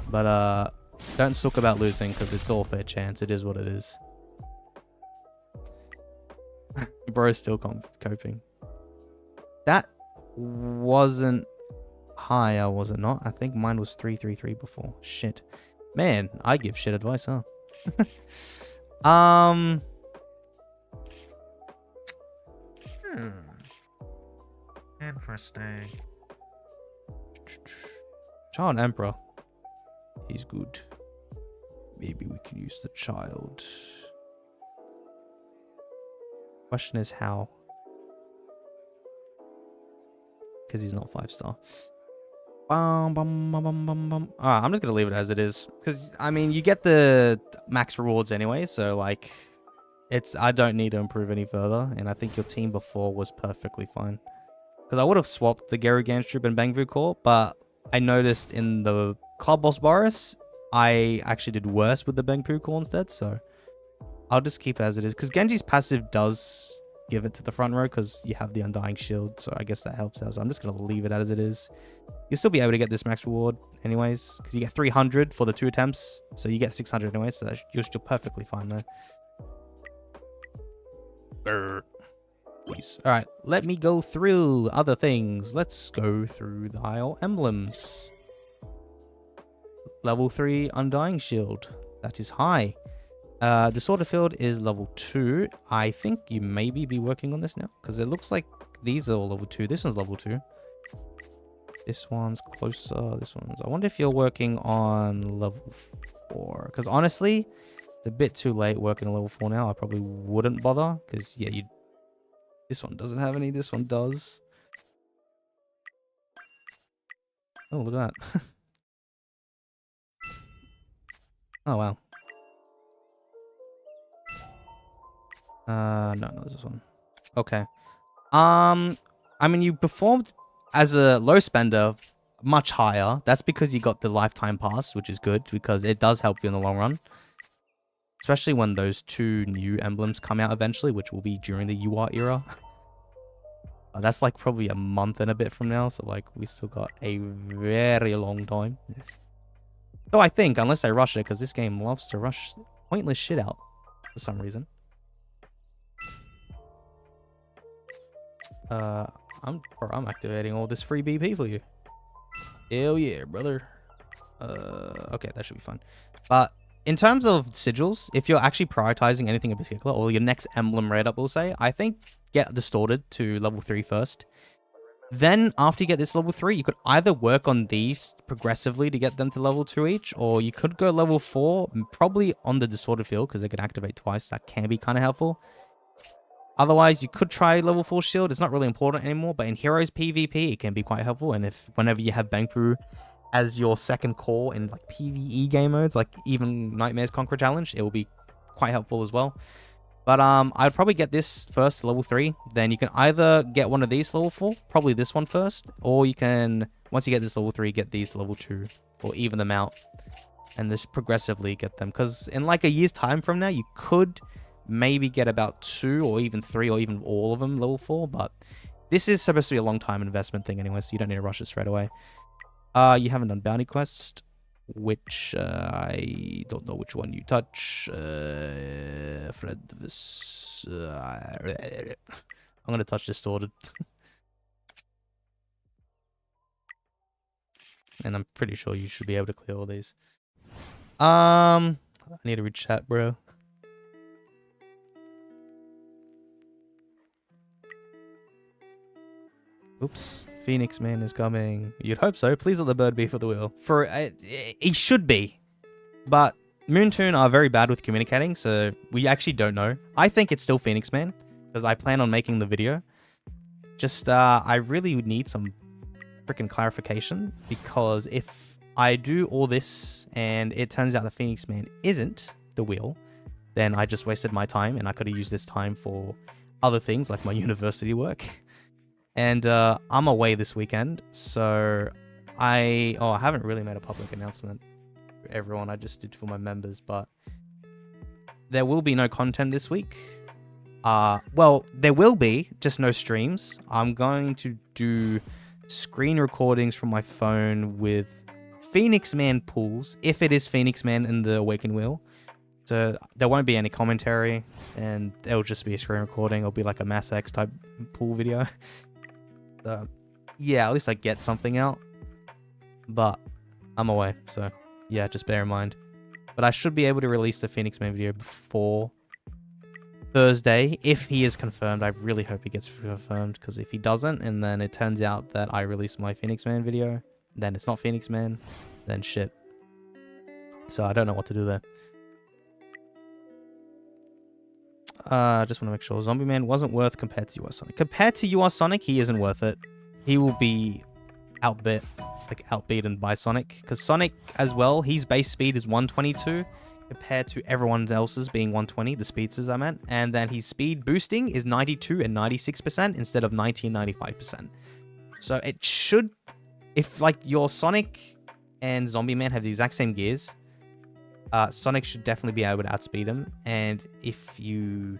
But don't talk about losing because it's all fair chance. It is what it is. Bro's still coping. That wasn't higher, was it not? I think mine was 333 before. Shit. Man, I give shit advice, huh? Interesting. Child Emperor. He's good. Maybe we can use the child. Question is how. Because he's not 5-star. Alright, I'm just gonna leave it as it is. Because, I mean, you get the max rewards anyway, so, like, I don't need to improve any further, and I think your team before was perfectly fine. Because I would have swapped the geryuganshoop and Bangbu core, but I noticed in the Club Boss Boros, I actually did worse with the Bangbu core instead, so I'll just keep it as it is. Because Genji's passive does give it to the front row because you have the Undying Shield, so I guess that helps out. So I'm just going to leave it as it is. You'll still be able to get this max reward anyways, because you get 300 for the 2 attempts, so you get 600 anyways, so you're still perfectly fine there. Please. Alright, let me go through other things. Let's go through the IO emblems. Level 3 Undying Shield. That is high. Disorder Field is level 2. I think you maybe be working on this now, because it looks like these are all level 2. This one's level 2. This one's closer. This one's... I wonder if you're working on level 4. Because honestly, it's a bit too late working on level 4 now. I probably wouldn't bother, because yeah, you... This one doesn't have any. This one does. Oh, look at that. Oh, wow. No, this one. Okay. I mean, you performed as a low spender much higher. That's because you got the lifetime pass, which is good because it does help you in the long run. Especially when those 2 new emblems come out eventually, which will be during the UR era. That's like probably a month and a bit from now, so like we still got a very long time. So I think, unless I rush it, because this game loves to rush pointless shit out for some reason. I'm activating all this free BP for you. Hell yeah, brother. Okay, that should be fun. But in terms of sigils, if you're actually prioritizing anything in particular, or your next emblem raid up, we'll say, I think get distorted to level 3 first. Then, after you get this level 3, you could either work on these progressively to get them to level 2 each, or you could go level 4, probably on the Disorder Field, because they can activate twice. That can be kind of helpful. Otherwise, you could try level 4 shield. It's not really important anymore, but in Heroes PvP, it can be quite helpful. And if whenever you have Bangpu as your second core in like PvE game modes, like even Nightmare's Conqueror Challenge, it will be quite helpful as well. But I'd probably get this first, level 3. Then you can either get one of these level 4, probably this one first, or you can, once you get this level 3, get these level 2, or even them out, and just progressively get them. Because in like a year's time from now, you could maybe get about 2 or even 3 or even all of them level 4, but this is supposed to be a long time investment thing anyway, so you don't need to rush it straight away. You haven't done bounty quest, which I don't know which one you touch. Fred, this, I'm gonna touch Distorted. And I'm pretty sure you should be able to clear all these. I need to read chat, bro. Oops. Phoenix Man is coming. You'd hope so. Please let the bird be for the wheel. He should be. But Moonton are very bad with communicating, so we actually don't know. I think it's still Phoenix Man, because I plan on making the video. Just, I really would need some freaking clarification, because if I do all this and it turns out the Phoenix Man isn't the wheel, then I just wasted my time, and I could have used this time for other things like my university work. And I'm away this weekend, so I haven't really made a public announcement for everyone. I just did for my members, but there will be no content this week. Well, there will be, just no streams. I'm going to do screen recordings from my phone with Phoenix Man pulls, if it is Phoenix Man in the Awaken Wheel. So there won't be any commentary, and it'll just be a screen recording. It'll be like a Mass X type pool video. Yeah, at least I get something out. But I'm away, so yeah, just bear in mind. But I should be able to release the Phoenix Man video before Thursday, if he is confirmed. I really hope he gets confirmed, because if he doesn't, and then it turns out that I release my Phoenix Man video, then it's not Phoenix Man, then shit. So I don't know what to do there. Just want to make sure Zombie Man wasn't worth compared to US Sonic. Compared to US Sonic, he isn't worth it. He will be outbeaten by Sonic, because Sonic as well, his base speed is 122 compared to everyone else's being 120, the speedsters I meant, and then his speed boosting is 92 and 96% instead of 90 and 95%. So it should, if like your Sonic and Zombie Man have the exact same gears, Sonic should definitely be able to outspeed him. And if you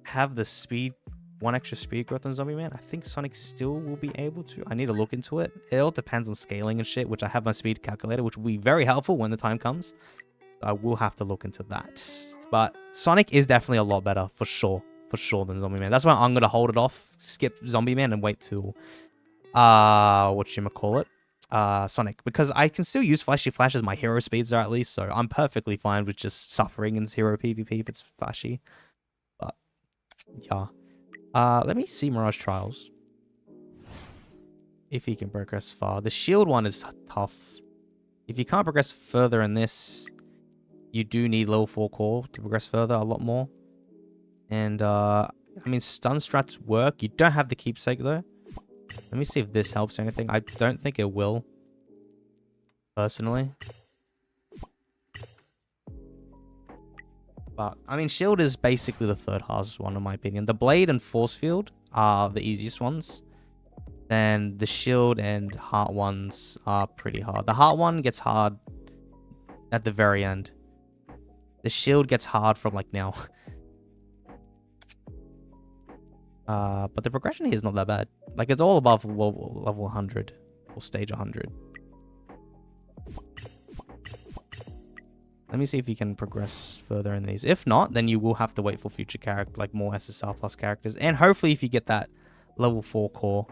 have the speed, one extra speed growth on Zombie Man, I think Sonic still will be able to. I need to look into it. It all depends on scaling and shit, which I have my speed calculator, which will be very helpful when the time comes. I will have to look into that. But Sonic is definitely a lot better, for sure than Zombie Man. That's why I'm going to hold it off, skip Zombie Man, and wait till, whatchamacallit? Sonic, because I can still use Flashy Flash as my hero speeds are at least, so I'm perfectly fine with just suffering in hero PvP if it's flashy. But yeah, let me see Mirage Trials if he can progress far. The shield one is tough. If you can't progress further in this, you do need level 4 core to progress further a lot more. And I mean, stun strats work. You don't have the keepsake though. Let me see if this helps anything. I don't think it will, personally. But, I mean, shield is basically the third hardest one, in my opinion. The blade and force field are the easiest ones. Then the shield and heart ones are pretty hard. The heart one gets hard at the very end. The shield gets hard from, like, now. But the progression here is not that bad. Like, it's all above level 100 or stage 100. Let me see if you can progress further in these. If not, then you will have to wait for future character, like more SSR plus characters. And hopefully if you get that level 4 core.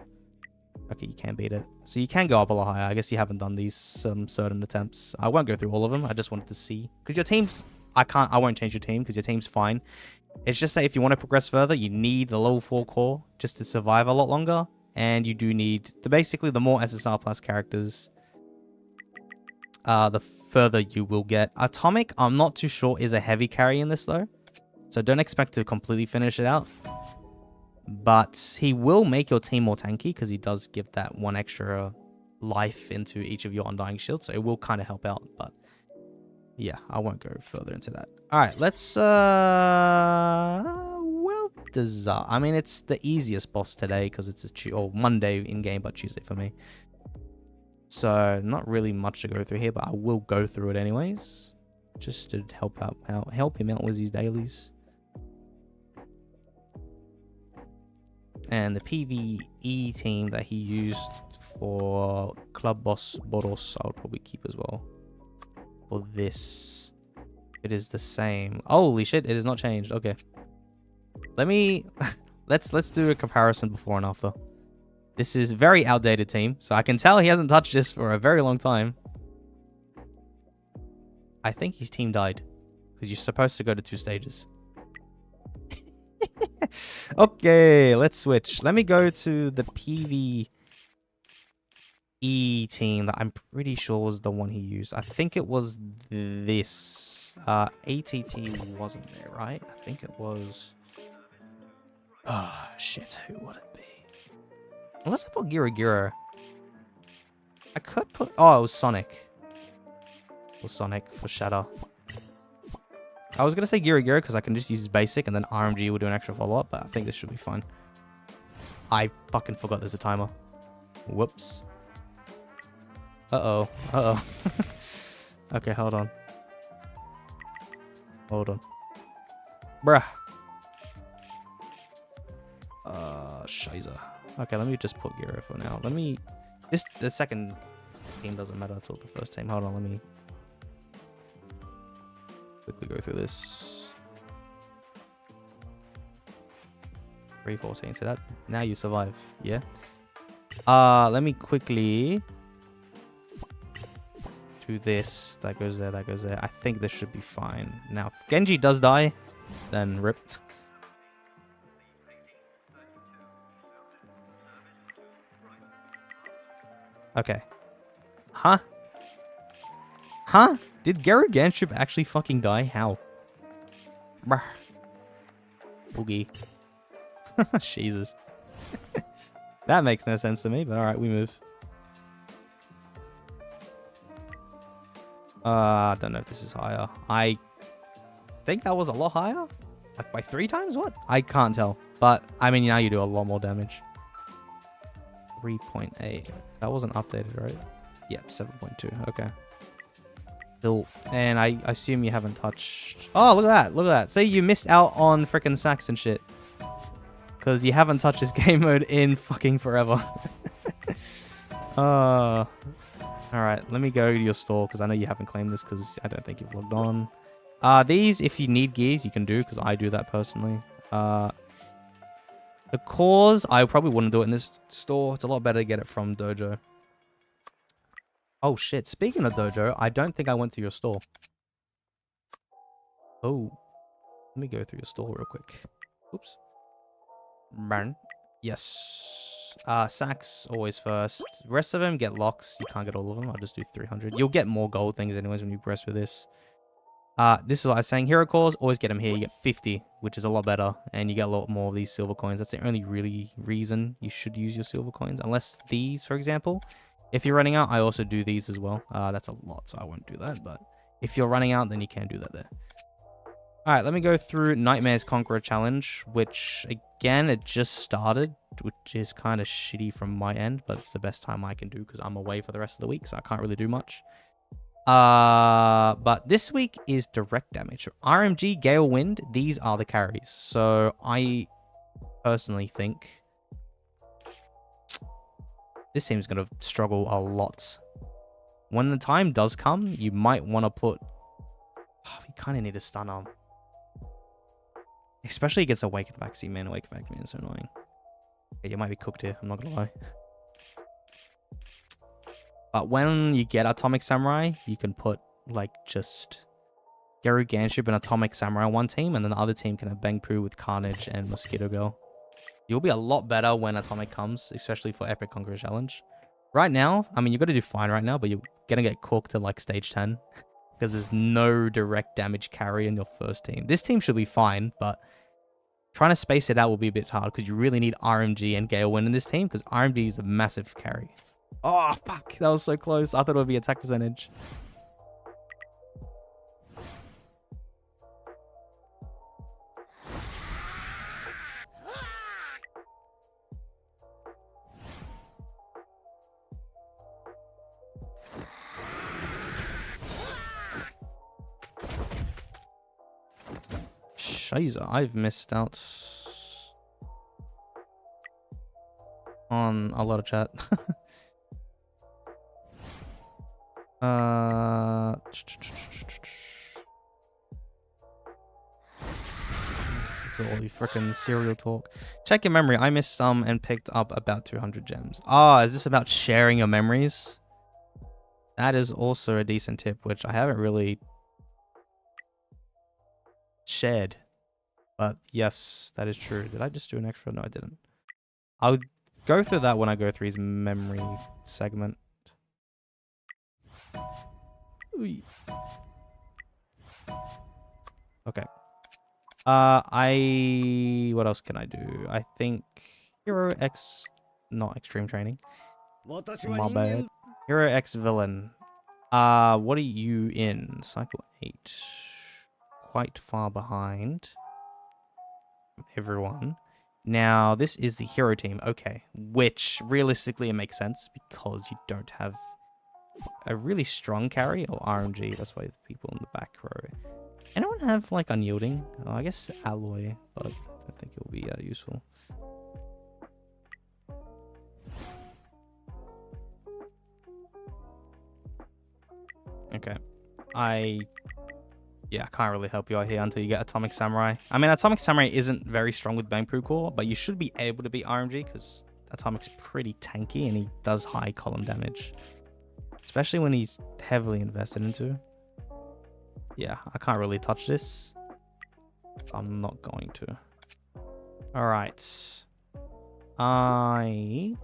Okay, you can beat it. So you can go up a lot higher. I guess you haven't done these certain attempts. I won't go through all of them. I just wanted to see. Because your team's... I won't change your team because your team's fine. It's just that if you want to progress further, you need the level 4 core just to survive a lot longer. And you do need... basically, the more SSR plus characters, the further you will get. Atomic, I'm not too sure, is a heavy carry in this, though. So don't expect to completely finish it out. But he will make your team more tanky because he does give that one extra life into each of your Undying Shields. So it will kind of help out. But yeah, I won't go further into that. All right, let's... well, I mean, it's the easiest boss today because it's Monday in-game, but Tuesday for me. So not really much to go through here, but I will go through it anyways. Just to help him out with his dailies. And the PvE team that he used for Club Boss Boros, I'll probably keep as well. For this, it is the same. Holy shit, it has not changed. Okay, let me let's do a comparison before and after. This is a very outdated team, so I can tell he hasn't touched this for a very long time. I think his team died because you're supposed to go to 2 stages. Okay, let's switch. Let me go to the PvE team that I'm pretty sure was the one he used. I think it was this. ATT wasn't there, right? I think it was... Oh, shit. Who would it be? Unless I put Geryugura. I could put... Oh, it was Sonic. It was Sonic for Shatter. I was going to say Geryugura because I can just use his basic and then RMG will do an extra follow-up, but I think this should be fine. I fucking forgot there's a timer. Whoops. Uh-oh. Uh-oh. Okay, hold on. Hold on. Bruh. Shiza. Okay, let me just put Gyro for now. Let me... The second team doesn't matter until the first team. Hold on, let me... quickly go through this. 314. So that... Now you survive. Yeah? Let me quickly... do this. That goes there, that goes there. I think this should be fine. Now, if Genji does die, then rip. Okay. Huh? Huh? Did geryuganshoop actually fucking die? How? Bruh. Boogie. Jesus. That makes no sense to me, but alright, we move. I don't know if this is higher. I think that was a lot higher. Like by 3 times? What? I can't tell. But, I mean, now you do a lot more damage. 3.8. That wasn't updated, right? Yep, 7.2. Okay. Cool. And I assume you haven't touched... Oh, look at that. Look at that. See, you missed out on frickin' sacks and shit. Because you haven't touched this game mode in fucking forever. Alright, let me go to your store because I know you haven't claimed this because I don't think you've logged on. These, if you need gears, you can do because I do that personally. The cores, I probably wouldn't do it in this store. It's a lot better to get it from Dojo. Oh shit, speaking of Dojo, I don't think I went to your store. Oh, let me go through your store real quick. Oops. Burn. Yes. Sacks always first. Rest of them get locks. You can't get all of them. I'll just do 300. You'll get more gold things anyways when you progress with this. This is what I was saying. Hero cores, always get them here. You get 50, which is a lot better. And you get a lot more of these silver coins. That's the only really reason you should use your silver coins. Unless these, for example. If you're running out, I also do these as well. That's a lot, so I won't do that. But if you're running out, then you can do that there. Alright, let me go through Nightmare's Conqueror Challenge, which, again, it just started, which is kind of shitty from my end, but it's the best time I can do because I'm away for the rest of the week, so I can't really do much. But this week is direct damage. So RMG, Gale Wind, these are the carries. So I personally think this team's going to struggle a lot. When the time does come, you might want to put... Oh, we kind of need a stun arm. Especially against Awakened Vaccine Man. Awakened Vaccine Man is so annoying. Okay, you might be cooked here, I'm not going to lie. But when you get Atomic Samurai, you can put, like, just Geryuganshoop and Atomic Samurai on one team, and then the other team can have Bangpoo with Carnage and Mosquito Girl. You'll be a lot better when Atomic comes, especially for Epic Conqueror Challenge. Right now, I mean, you're going to do fine right now, but you're going to get cooked at, like, stage 10. Because there's no direct damage carry in your first team. This team should be fine, but trying to space it out will be a bit hard because you really need RMG and Gale Wind in this team because RMG is a massive carry. Oh, fuck. That was so close. I thought it would be attack percentage. Shiza, I've missed out on a lot of chat. It's all you frickin' serial talk. Check your memory. I missed some and picked up about 200 gems. Ah, is this about sharing your memories? That is also a decent tip, which I haven't really shared. But yes, that is true. Did I just do an extra? No, I didn't. I'll go through that when I go through his memory segment. Ooh. Okay. What else can I do? I think Hero X, not Extreme Training. My bad. Hero X Villain. What are you in? Cycle 8. Quite far behind everyone. Now, this is the hero team. Okay. Which, realistically, it makes sense because you don't have a really strong carry or RMG. That's why the people in the back row. Anyone have, like, Unyielding? Oh, I guess Alloy, but I think it will be useful. Okay. Yeah, I can't really help you out here until you get Atomic Samurai. I mean, Atomic Samurai isn't very strong with Bangpoo Core, but you should be able to beat RMG because Atomic's pretty tanky and he does high column damage. Especially when he's heavily invested into. Yeah, I can't really touch this. So I'm not going to. Alright. I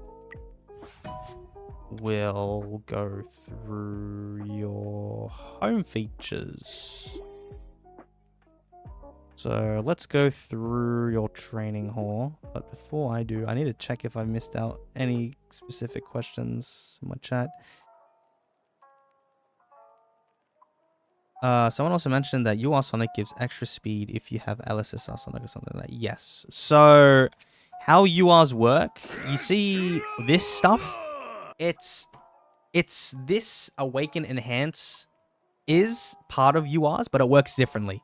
will go through your home features. So let's go through your training hall. But before I do, I need to check if I missed out any specific questions in my chat. Someone also mentioned that UR Sonic gives extra speed if you have LSSR Sonic or something like that. Yes. So how URs work, you see this stuff, it's this Awaken Enhance is part of URs, but it works differently.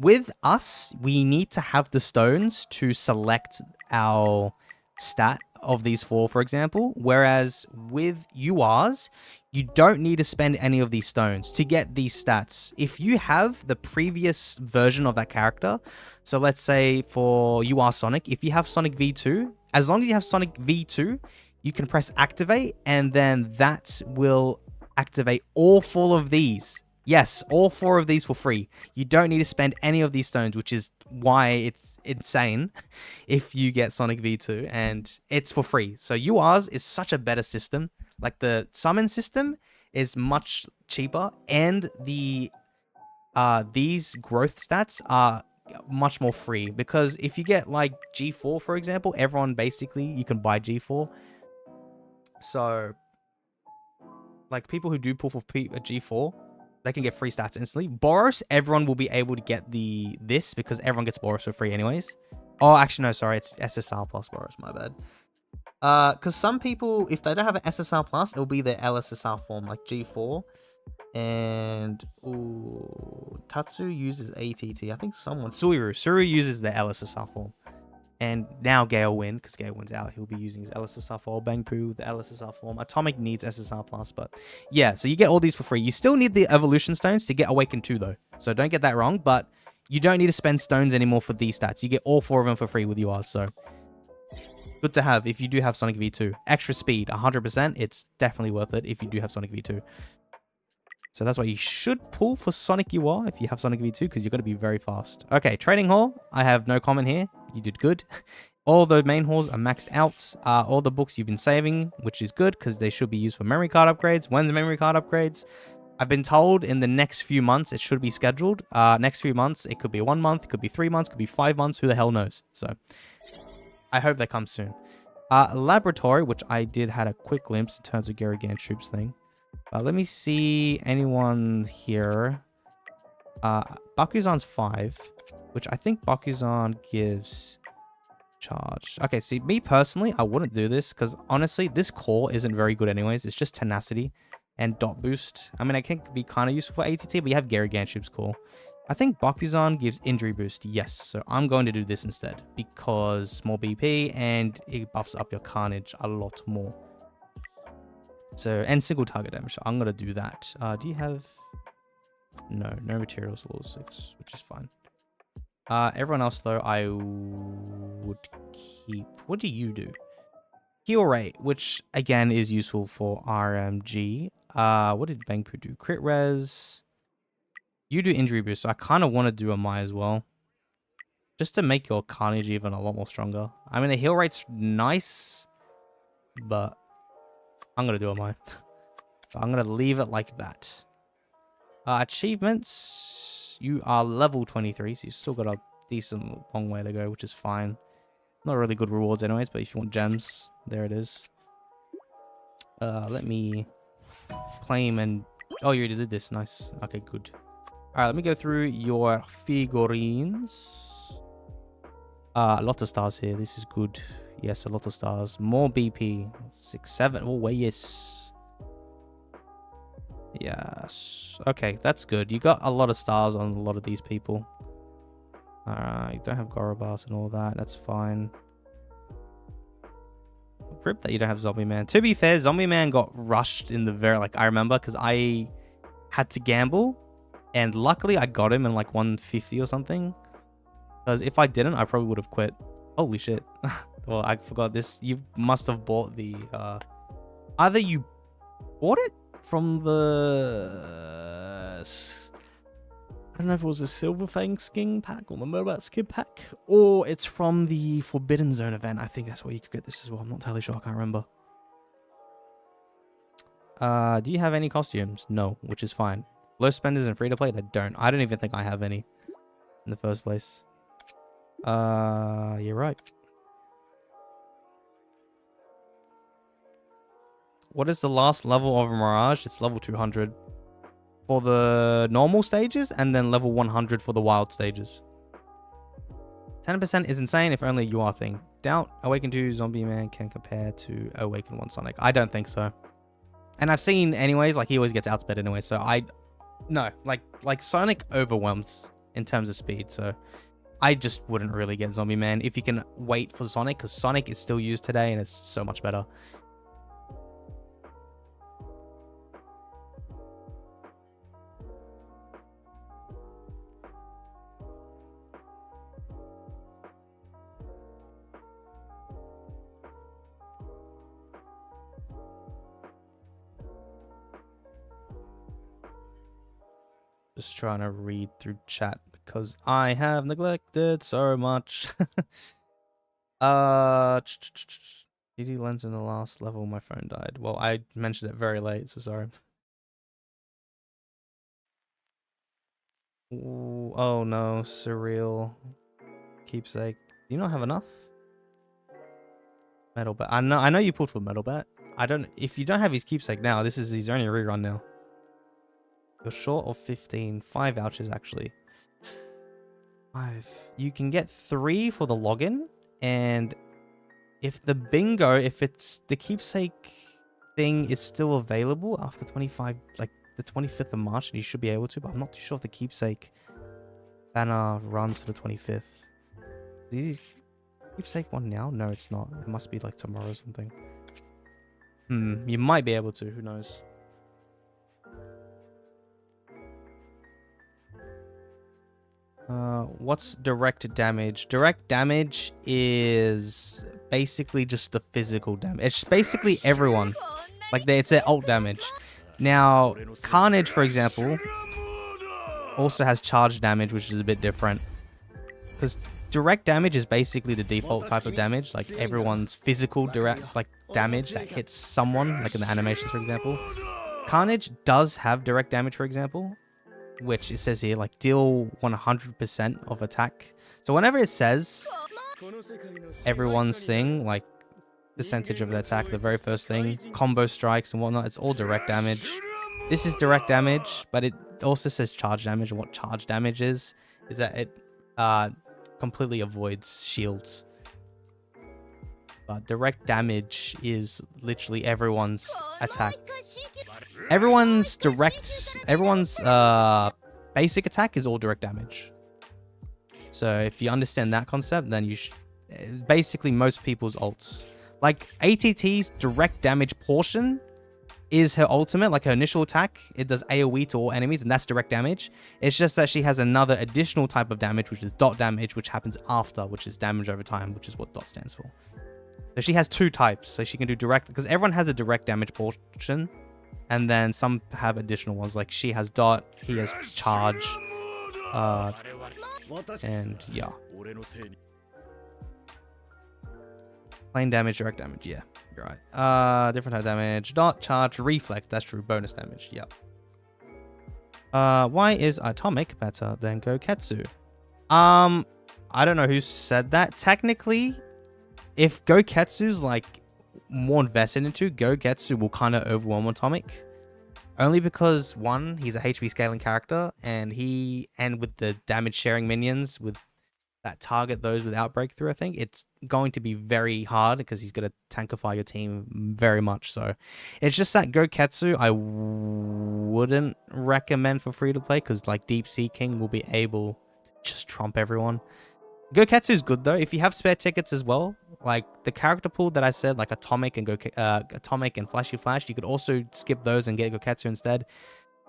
With us, we need to have the stones to select our stat of these 4, for example. Whereas with URs, you don't need to spend any of these stones to get these stats. If you have the previous version of that character, so let's say for UR Sonic, if you have Sonic V2, as long as you have Sonic V2, you can press activate, and then that will activate all 4 of these. Yes, all 4 of these for free. You don't need to spend any of these stones, which is why it's insane if you get Sonic V2, and it's for free. So URs is such a better system. Like the summon system is much cheaper, and the these growth stats are much more free, because if you get like G4, for example, everyone basically, you can buy G4. So like people who do pull for G4, they can get free stats instantly. Boros, everyone will be able to get this because everyone gets Boros for free anyways. Oh, actually, no, sorry. It's SSR plus Boros, my bad. Because some people, if they don't have an SSR plus, it'll be their LSSR form, like G4. And, ooh, Tatsu uses ATT. I think someone, Suru uses the LSSR form. And now Gale win, because Gale wins out. He'll be using his LSSR form. Bangpoo, the LSSR form. Atomic needs SSR plus, but yeah, so you get all these for free. You still need the evolution stones to get Awakened 2, though. So don't get that wrong, but you don't need to spend stones anymore for these stats. You get all 4 of them for free with yours, so good to have if you do have Sonic V2. Extra speed, 100%. It's definitely worth it if you do have Sonic V2. So that's why you should pull for Sonic UR if you have Sonic V2, because you're going to be very fast. Okay, Training Hall. I have no comment here. You did good. All the main halls are maxed out. All the books you've been saving, which is good, because they should be used for memory card upgrades. When's the memory card upgrades? I've been told in the next few months it should be scheduled. Next few months, it could be 1 month, it could be 3 months, it could be 5 months. Who the hell knows? So I hope they come soon. Laboratory, which I did had a quick glimpse in terms of geryuganshoop's thing. Let me see anyone here. Bakuzan's 5, which I think Bakuzan gives charge. Okay, see, me personally, I wouldn't do this because honestly, this core isn't very good anyways. It's just tenacity and dot boost. I mean, it can be kind of useful for ATT, but you have geryuganshoop's core. I think Bakuzan gives injury boost. Yes, so I'm going to do this instead because more BP and it buffs up your carnage a lot more. So, and single target damage. I'm going to do that. Do you have... No materials level 6, which is fine. Everyone else, though, I would keep... What do you do? Heal rate, which, again, is useful for RMG. What did Bangpoo do? Crit res. You do injury boost, so I kind of want to do a Mai as well. Just to make your carnage even a lot more stronger. I mean, the heal rate's nice, but I'm going to do it mine. So I'm going to leave it like that. Achievements. You are level 23, so you've still got a decent long way to go, which is fine. Not really good rewards anyways, but if you want gems, there it is. Let me claim and... Oh, you already did this. Nice. Okay, good. Alright, let me go through your figurines. A lot of stars here. This is good. Yes, a lot of stars. More BP. 6, 7. Oh, wait, yes. Yes. Okay, that's good. You got a lot of stars on a lot of these people. Alright, you don't have Gorobas and all that. That's fine. Rip that you don't have Zombie Man. To be fair, Zombie Man got rushed in the very... Like, I remember because I had to gamble. And luckily, I got him in like 150 or something. Because if I didn't, I probably would have quit. Holy shit. Well, I forgot this. You must have bought the... Either you bought it from the... I don't know if it was a Silver Fang skin pack or the Mobile skin pack. Or it's from the Forbidden Zone event. I think that's where you could get this as well. I'm not entirely sure. I can't remember. Do you have any costumes? No, which is fine. Low spenders and free to play? I don't. I don't even think I have any in the first place. You're right. What is the last level of Mirage? It's level 200 for the normal stages and then level 100 for the wild stages. 10% is insane if only you are thing. Doubt Awaken 2 Zombie Man can compare to Awaken 1 Sonic. I don't think so. And I've seen anyways, like he always gets outsped anyway, so no, like Sonic overwhelms in terms of speed, so I just wouldn't really get Zombie Man if you can wait for Sonic, because Sonic is still used today and it's so much better. Just trying to read through chat because I have neglected so much. DD lens in the last level, my phone died. Well, I mentioned it very late, so sorry. Ooh, oh no, surreal. Keepsake. Do you not have enough? Metal bat. I know you pulled for metal bat. I don't. If you don't have his keepsake now, this is his only rerun now. You're short of 15. 5 vouchers, actually. 5. You can get 3 for the login. And if the bingo, if it's the keepsake thing is still available after 25, like the 25th of March, you should be able to. But I'm not too sure if the keepsake banner runs to the 25th. Is keepsake one now? No, it's not. It must be like tomorrow or something. You might be able to. Who knows? What's direct damage? Direct damage is basically just the physical damage. It's basically everyone. Like, it's their ult damage. Now, Carnage, for example, also has charge damage, which is a bit different. Because direct damage is basically the default type of damage. Like, everyone's physical direct, like, damage that hits someone, like in the animations, for example. Carnage does have direct damage, for example, which it says here, like, deal 100% of attack. So whenever it says everyone's thing, like, percentage of the attack, the very first thing, combo strikes and whatnot, it's all direct damage. This is direct damage, but it also says charge damage. And what charge damage is that it completely avoids shields. But direct damage is literally everyone's attack. Everyone's basic attack is all direct damage. So if you understand that concept, then you basically most people's ults. Like ATT's direct damage portion is her ultimate, like her initial attack. It does AoE to all enemies, and that's direct damage. It's just that she has another additional type of damage, which is dot damage, which happens after, which is damage over time, which is what dot stands for. So she has 2 types. So she can do direct, because everyone has a direct damage portion, and then some have additional ones. Like she has dot, he has charge. And yeah. Plain damage, direct damage, yeah. You're right. Different type of damage. Dot, charge, reflect. That's true. Bonus damage, yep. Why is Atomic better than Goketsu? I don't know who said that. Technically, if Goketsu's like more invested into, Goketsu will kind of overwhelm Atomic. Only because, one, he's a HP scaling character, and with the damage sharing minions with that target those without breakthrough, I think it's going to be very hard because he's going to tankify your team very much. So it's just that Goketsu I wouldn't recommend for free to play because like Deep Sea King will be able to just trump everyone. Goketsu is good though. If you have spare tickets as well, like the character pool that I said, like Atomic and Atomic and Flashy Flash, you could also skip those and get Goketsu instead.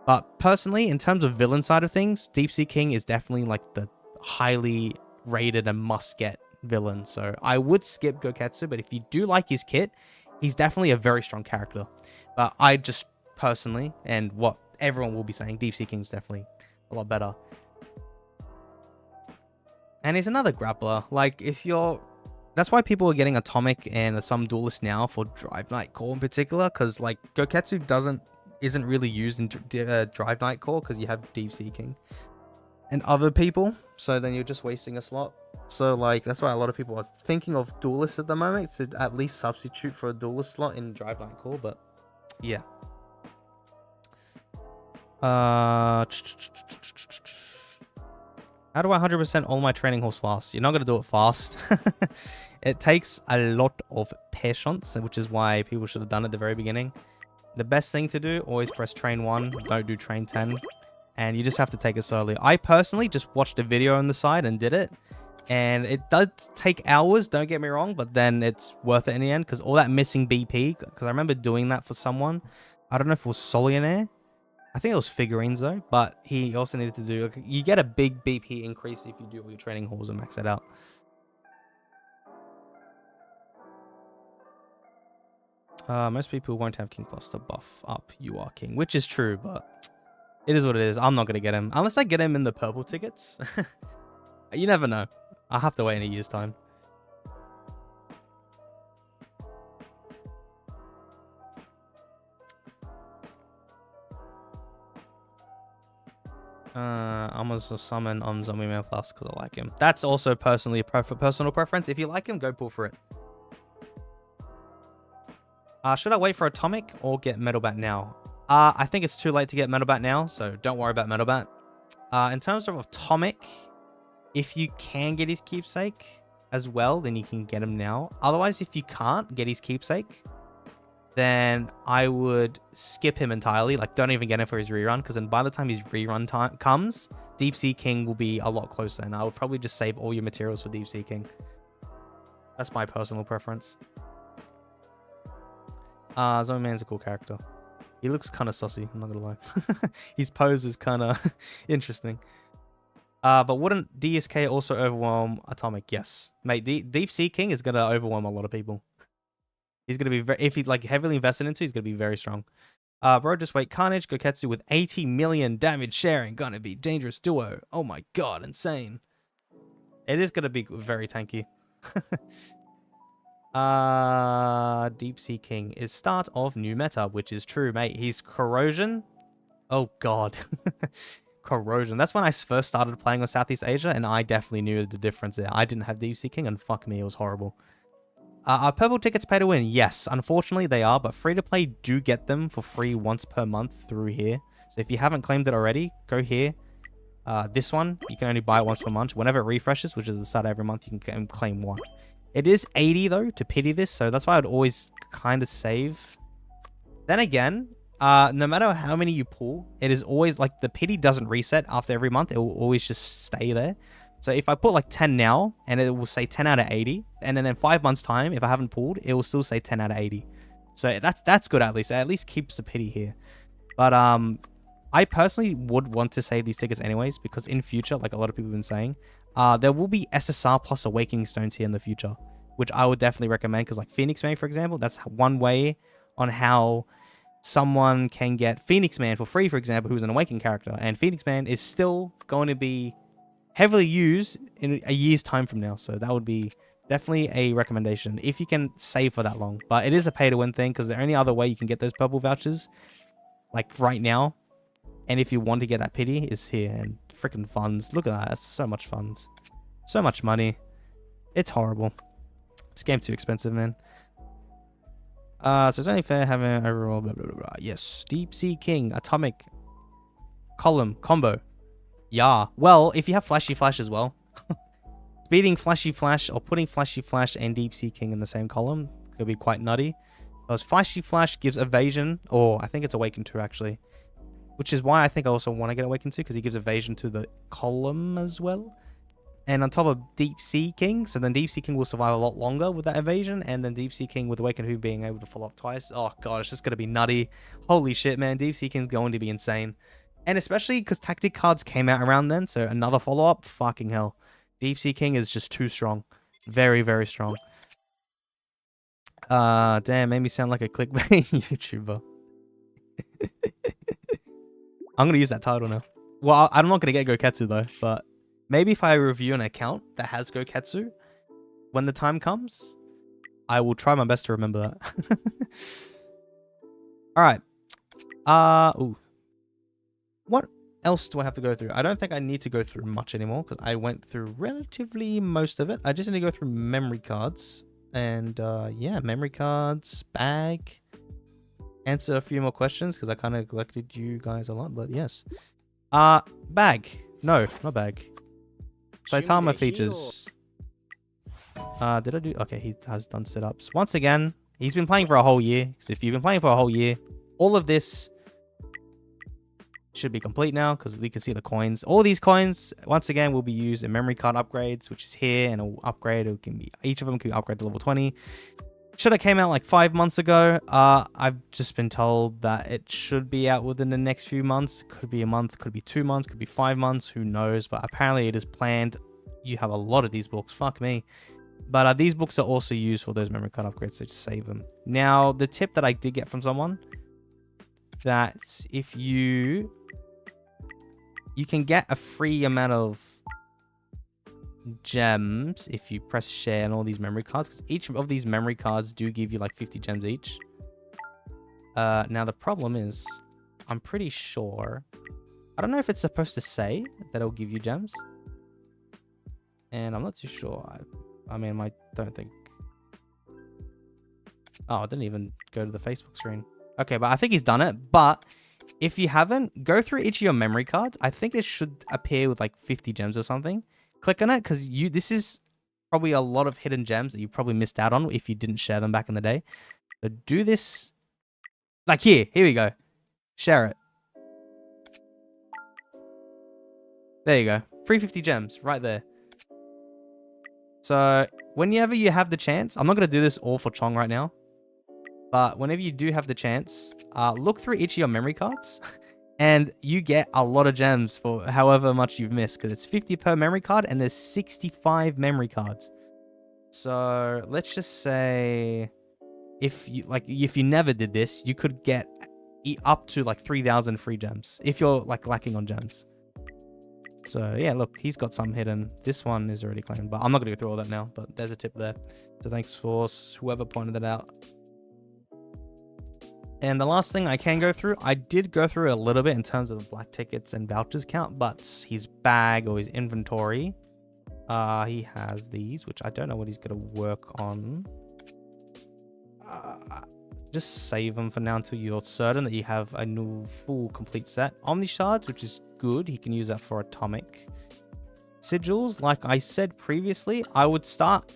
But personally, in terms of villain side of things, Deep Sea King is definitely like the highly rated and must get villain. So I would skip Goketsu, but if you do like his kit, he's definitely a very strong character. But I just personally, and what everyone will be saying, Deep Sea King's definitely a lot better. And he's another grappler. Like, if you're... That's why people are getting Atomic and some duelists now for Drive Night Core in particular, because, like, Goketsu isn't really used in Drive Night Core because you have Deep Sea King and other people, so then you're just wasting a slot. So, like, that's why a lot of people are thinking of duelists at the moment to at least substitute for a duelist slot in Drive Night Core, but, yeah. How do I 100% all my training horse fast? You're not going to do it fast. It takes a lot of patience, which is why people should have done it at the very beginning. The best thing to do, always press train 1, don't do train 10. And you just have to take it slowly. I personally just watched a video on the side and did it. And it does take hours, don't get me wrong, but then it's worth it in the end. Because all that missing BP, because I remember doing that for someone. I don't know if it was Solionaire. I think it was Figurines though, but he also needed to do... You get a big BP increase if you do all your training halls and max it out. Most people won't have King Plus to buff up You Are King, which is true, but it is what it is. I'm not going to get him. Unless I get him in the purple tickets. You never know. I'll have to wait in a year's time. I'm gonna summon on Zombie Man Plus because I like him. That's also personally a personal preference. If you like him, go pull for it. Should I wait for Atomic or get Metal Bat now? I think it's too late to get Metal Bat now, so don't worry about Metal Bat. In terms of Atomic, if you can get his keepsake as well, then you can get him now. Otherwise, if you can't get his keepsake, then I would skip him entirely. Like, don't even get him for his rerun, because then by the time his rerun time comes, Deep Sea King will be a lot closer, and I would probably just save all your materials for Deep Sea King. That's my personal preference. Zombie Man's a cool character. He looks kind of sussy, I'm not gonna lie. His pose is kind of interesting. But wouldn't DSK also overwhelm Atomic? Yes. Mate, Deep Sea King is gonna overwhelm a lot of people. He's going to be, if he like heavily invested into, he's going to be very strong. Bro, just wait. Carnage, Goketsu with 80 million damage sharing. Gonna be dangerous duo. Oh my god, insane. It is going to be very tanky. Deep Sea King is start of new meta, which is true, mate. He's Corrosion. Oh god. Corrosion. That's when I first started playing on Southeast Asia, and I definitely knew the difference there. I didn't have Deep Sea King, and fuck me, it was horrible. Are purple tickets pay to win? Yes, unfortunately they are, but free-to-play do get them for free once per month through here. So if you haven't claimed it already, go here. This one, you can only buy it once per month. Whenever it refreshes, which is the start of every month, you can claim one. It is 80 though, to pity this, so that's why I'd always kind of save. Then again, no matter how many you pull, it is always, like, the pity doesn't reset after every month. It will always just stay there. So if I put like 10 now, and it will say 10 out of 80, and then in 5 months' time, if I haven't pulled, it will still say 10 out of 80. So that's good at least. It at least keeps the pity here. But I personally would want to save these tickets anyways, because in future, like a lot of people have been saying, there will be SSR plus Awakening Stones here in the future, which I would definitely recommend, because like Phoenix Man, for example, that's one way on how someone can get Phoenix Man for free, for example, who's an Awakening character. And Phoenix Man is still going to be heavily use in a year's time from now. So that would be definitely a recommendation if you can save for that long. But it is a pay to win thing because the only other way you can get those purple vouchers, like right now, and if you want to get that pity, is here. And freaking funds. Look at that. That's so much funds. So much money. It's horrible. This game's too expensive, man. So it's only fair having overall blah, blah, blah, blah. Yes. Deep Sea King. Atomic. Column. Combo. Yeah. Well, if you have Flashy Flash as well. Beating Flashy Flash or putting Flashy Flash and Deep Sea King in the same column could be quite nutty. Because Flashy Flash gives evasion. Or I think it's Awaken 2 actually. Which is why I think I also want to get Awaken 2. Because he gives evasion to the column as well. And on top of Deep Sea King, so then Deep Sea King will survive a lot longer with that evasion, and then Deep Sea King with Awaken Who being able to follow up twice. Oh god, it's just gonna be nutty. Holy shit, man, Deep Sea King's going to be insane. And especially because tactic cards came out around then, so another follow-up, fucking hell. Deep Sea King is just too strong. Very, very strong. Damn, made me sound like a clickbait YouTuber. I'm gonna use that title now. Well, I'm not gonna get Goketsu though, but maybe if I review an account that has Goketsu, when the time comes, I will try my best to remember that. Alright. Ooh. What else do I have to go through? I don't think I need to go through much anymore, because I went through relatively most of it. I just need to go through memory cards. And, yeah, memory cards, bag. Answer a few more questions, because I kind of neglected you guys a lot, but yes. Bag. No, not bag. Saitama features. Did I do? Okay, he has done setups. Once again, he's been playing for a whole year. So if you've been playing for a whole year, all of this should be complete now because we can see the coins. All these coins, once again, will be used in memory card upgrades, which is here, and it'll upgrade. It can be each of them can be upgraded to level 20. Should have came out like 5 months ago. I've just been told that it should be out within the next few months. Could be a month, could be 2 months, could be 5 months. Who knows? But apparently it is planned. You have a lot of these books. Fuck me. But these books are also used for those memory card upgrades, so just save them. Now, the tip that I did get from someone, that if you can get a free amount of gems if you press share on all these memory cards, because each of these memory cards do give you like 50 gems each. Now the problem is, I'm pretty sure, I don't know if it's supposed to say that it'll give you gems, and I'm not too sure. I mean, I don't think. Oh, it didn't even go to the Facebook screen. Okay, but I think he's done it. But if you haven't, go through each of your memory cards. I think it should appear with like 50 gems or something. Click on it, because this is probably a lot of hidden gems that you probably missed out on if you didn't share them back in the day. So do this. Like here we go. Share it. There you go. Free 50 gems right there. So whenever you have the chance, I'm not going to do this all for Chong right now, but whenever you do have the chance, look through each of your memory cards. And you get a lot of gems for however much you've missed, because it's 50 per memory card and there's 65 memory cards. So let's just say if you never did this, you could get up to like 3,000 free gems if you're like lacking on gems. So yeah, look, he's got some hidden. This one is already claimed, but I'm not going to go through all that now, but there's a tip there. So thanks for whoever pointed that out. And the last thing I can go through, I did go through a little bit in terms of the black tickets and vouchers count, but his bag or his inventory, he has these, which I don't know what he's going to work on. Just save them for now until you're certain that you have a new full complete set. Omni shards, which is good. He can use that for atomic. Sigils, like I said previously, I would start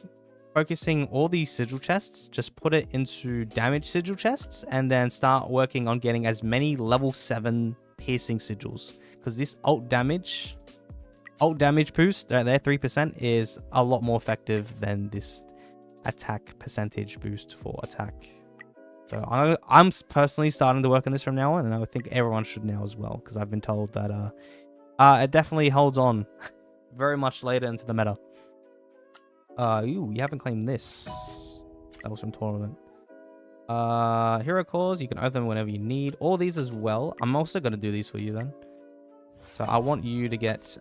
focusing all these sigil chests, just put it into damage sigil chests, and then start working on getting as many level 7 piercing sigils, because this alt damage boost right there, 3%, is a lot more effective than this attack percentage boost for attack. So I'm personally starting to work on this from now on, and I think everyone should now as well, because I've been told that it definitely holds on very much later into the meta. You haven't claimed this. That was from tournament. Hero cores, you can open them whenever you need. All these as well. I'm also going to do these for you then. So I want you to get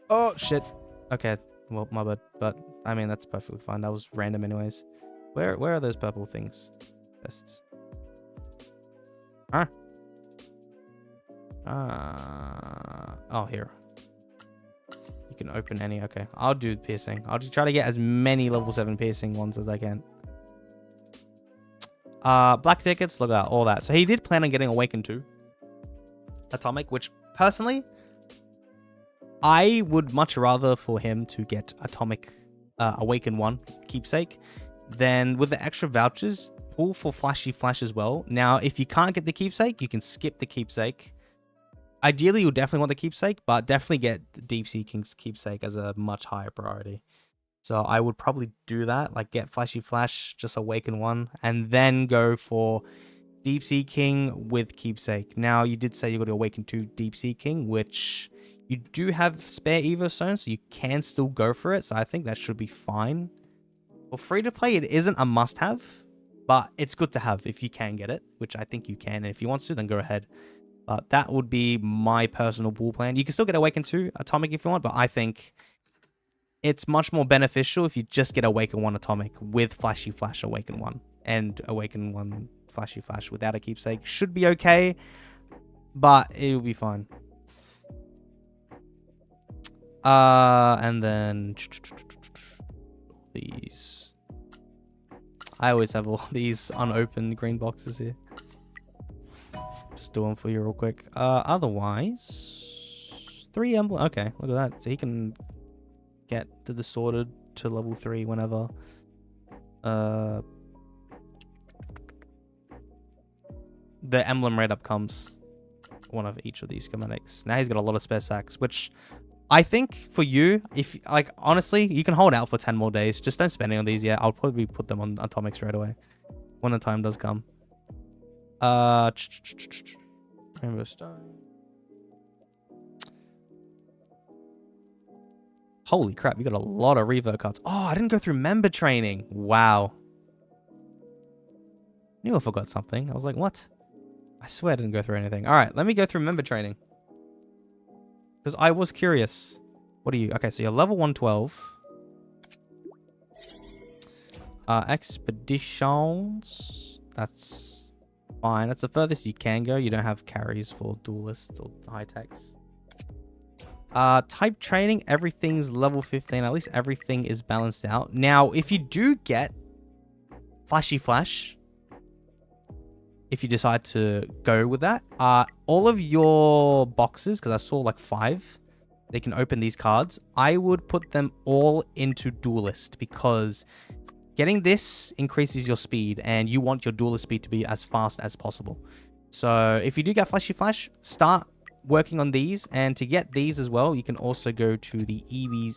Oh, shit. Okay, well, my bad. But, I mean, that's perfectly fine. That was random anyways. Where are those purple things? Vests. Huh? Oh, here. You can open any. Okay, I'll do piercing. I'll just try to get as many level 7 piercing ones as I can. Black tickets, look at all that. So he did plan on getting Awakened 2 Atomic, which personally, I would much rather for him to get Atomic Awakened 1 Keepsake than with the extra vouchers, pull for Flashy Flash as well. Now, if you can't get the Keepsake, you can skip the Keepsake. Ideally, you'll definitely want the Keepsake, but definitely get the Deep Sea King's Keepsake as a much higher priority. So I would probably do that, like get Flashy Flash, just Awaken 1, and then go for Deep Sea King with Keepsake. Now, you did say you got to Awaken 2 Deep Sea King, which you do have spare Evo Stones, so you can still go for it. So I think that should be fine. For free to play, it isn't a must-have, but it's good to have if you can get it, which I think you can. And if you want to, then go ahead. But that would be my personal pool plan. You can still get Awaken 2 Atomic if you want, but I think it's much more beneficial if you just get Awaken 1 Atomic with Flashy Flash Awaken 1. And Awaken 1 Flashy Flash without a Keepsake should be okay, but it will be fine. And then these. I always have all these unopened green boxes here. Just do them for you real quick. Otherwise, 3 emblem. Okay, look at that. So he can get the Disordered to level 3 whenever. The emblem rate up comes one of each of these schematics. Now he's got a lot of spare sacks, which I think for you, if like honestly, you can hold out for 10 more days. Just don't spend any on these yet. I'll probably put them on Atomic straight away when the time does come. Rainbow Stone. Holy crap, you got a lot of Revo cards. Oh, I didn't go through member training. Wow. Knew I forgot something. I was like, what? I swear I didn't go through anything. All right, let me go through member training. Because I was curious. What are you? Okay, so you're level 112. Expeditions. That's fine. That's the furthest you can go. You don't have carries for duelists or high techs. Type training, everything's level 15. At least everything is balanced out. Now, if you do get Flashy Flash, if you decide to go with that, all of your boxes, because I saw like 5, they can open these cards. I would put them all into Duelist because getting this increases your speed and you want your Duelist speed to be as fast as possible. So if you do get Flashy Flash, start working on these. And to get these as well, you can also go to the EBZ.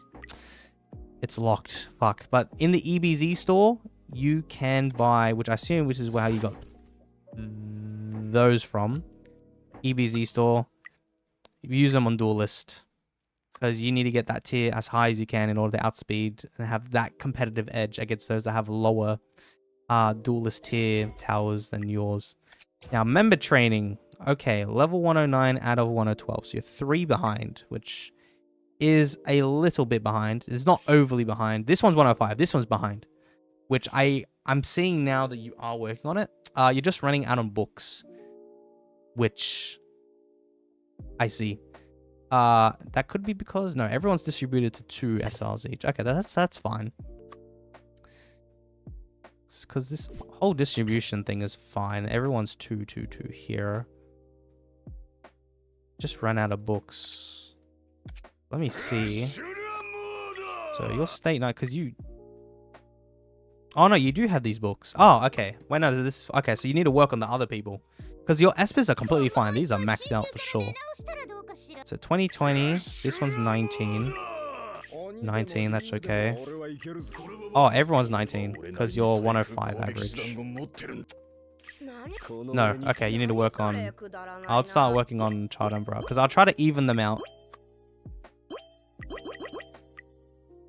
It's locked. Fuck. But in the EBZ store, you can buy, which I assume which is how you got those from. EBZ store. Use them on Duelist because you need to get that tier as high as you can in order to outspeed and have that competitive edge against those that have lower Duelist tier towers than yours. Now, member training. Okay, level 109 out of 112. So you're 3 behind, which is a little bit behind. It's not overly behind. This one's 105. This one's behind, which I'm seeing now that you are working on it. You're just running out on books, which I see. That could be because no, everyone's distributed to 2 SRs each. Okay, that's fine. Because this whole distribution thing is fine. Everyone's 2 here. Just ran out of books. Let me see. So your state night, because you. Oh no, you do have these books. Oh, okay. Wait, no, this. Okay, so you need to work on the other people. Because your espers are completely fine. These are maxed out for sure. So 2020. This one's 19. 19, that's okay. Oh, everyone's 19. Because you're 105 average. No, okay, you need to work on. I'll start working on Child Umbrella. Because I'll try to even them out.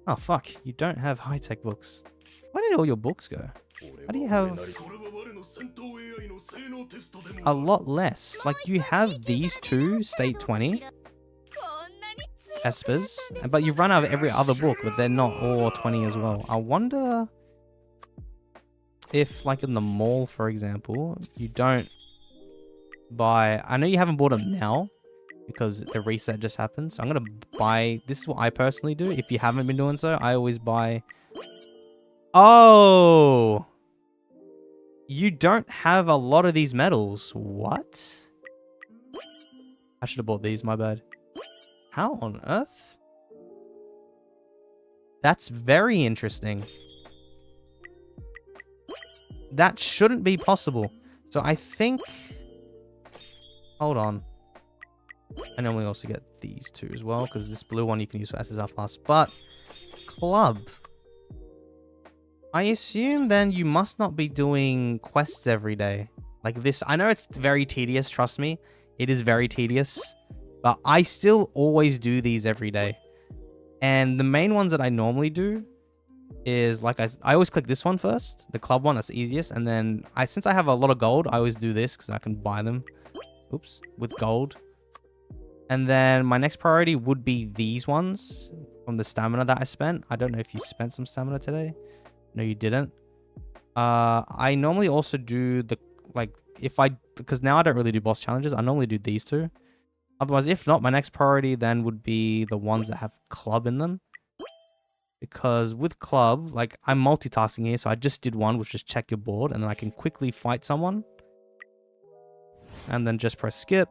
Oh, fuck. You don't have high-tech books. Where did all your books go? How do you have a lot less? Like, you have these 2, state 20. espers, but you've run out of every other book, but they're not all 20 as well. I wonder if, like in the mall, for example, you don't buy... I know you haven't bought them now because the reset just happened. So I'm going to buy... This is what I personally do. If you haven't been doing so, I always buy... Oh! You don't have a lot of these medals. What? I should have bought these, my bad. How on earth? That's very interesting. That shouldn't be possible. So I think... Hold on. And then we also get these two as well, because this blue one you can use for SSR Plus. But, club. I assume then you must not be doing quests every day. Like this. I know it's very tedious, trust me. It is very tedious. But I still always do these every day. And the main ones that I normally do is, like, I always click this one first. The club one, that's the easiest. And then, since I have a lot of gold, I always do this because I can buy them. Oops. With gold. And then my next priority would be these ones from the stamina that I spent. I don't know if you spent some stamina today. No, you didn't. I normally also do the, like, because now I don't really do boss challenges. I normally do these two. Otherwise, if not, my next priority then would be the ones that have club in them. Because with club, like, I'm multitasking here. So I just did one, which is check your board. And then I can quickly fight someone. And then just press skip.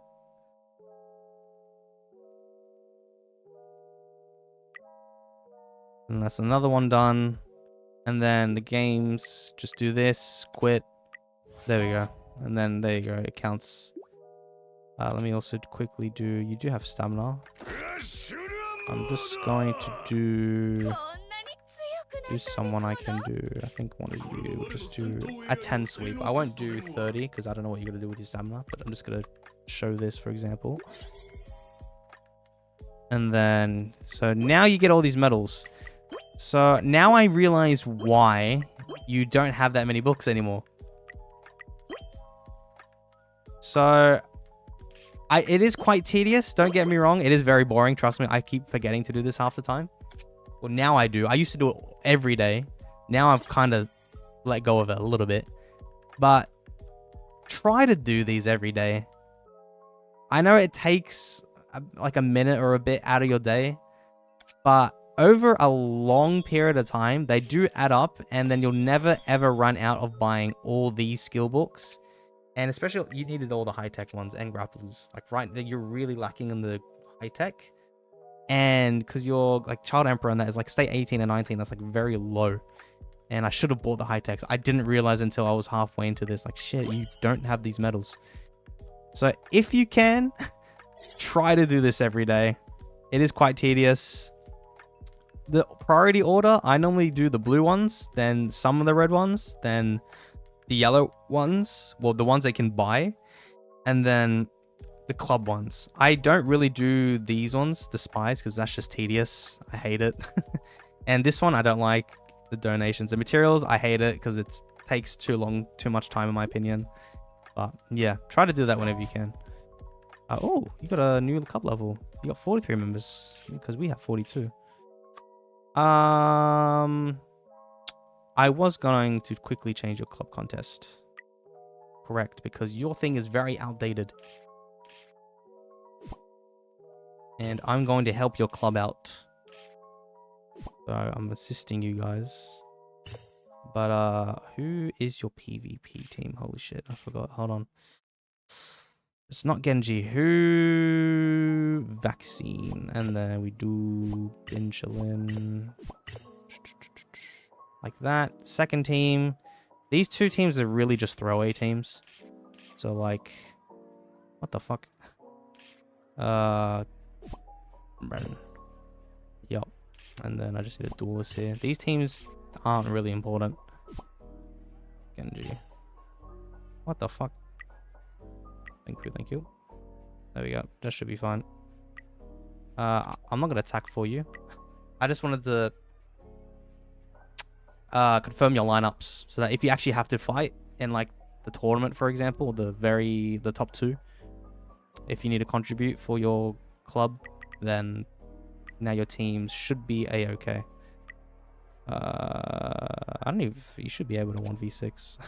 And that's another one done. And then the games, just do this, quit. There we go. And then there you go, it counts. Let me also quickly do, you do have stamina. I'm just going to do someone I can do. I think one of you will just do a 10 sweep. I won't do 30 because I don't know what you're going to do with your stamina. But I'm just going to show this, for example. And then, so now you get all these medals. So now I realize why you don't have that many books anymore. So it is quite tedious. Don't get me wrong. It is very boring. Trust me. I keep forgetting to do this half the time. Well, now I do. I used to do it every day. Now I've kind of let go of it a little bit. But try to do these every day. I know it takes like a minute or a bit out of your day. But over a long period of time, they do add up, and then you'll never ever run out of buying all these skill books. And especially, you needed all the high-tech ones and grapplers. Like, right, you're really lacking in the high-tech. And because you're, like, Child Emperor, and that is, like, state 18 and 19, that's, like, very low. And I should have bought the high-techs. I didn't realize until I was halfway into this. Like, shit, you don't have these medals. So, if you can, try to do this every day. It is quite tedious. The priority order, I normally do the blue ones, then some of the red ones, then the yellow ones, well, the ones they can buy, and then the club ones. I don't really do these ones, the spies, because that's just tedious. I hate it. And this one, I don't like the donations. The materials, I hate it because it takes too much time in my opinion. But yeah, try to do that whenever you can. Oh, you got a new club level. You got 43 members because we have 42. I was going to quickly change your club contest. Correct, because your thing is very outdated. And I'm going to help your club out. So I'm assisting you guys. But who is your PvP team? Holy shit, I forgot. Hold on. It's not Genji. Who? Vaccine. And then we do insulin. Like that. Second team. These two teams are really just throwaway teams. So like, what the fuck? Brennan. Yup. And then I just need a duelist here. These teams aren't really important. Genji. What the fuck? Thank you, thank you. There we go. That should be fine. I'm not gonna attack for you. I just wanted to confirm your lineups so that if you actually have to fight in like the tournament, for example, the top two, if you need to contribute for your club, then Now your teams should be a-okay. I don't know if you should be able to 1v6.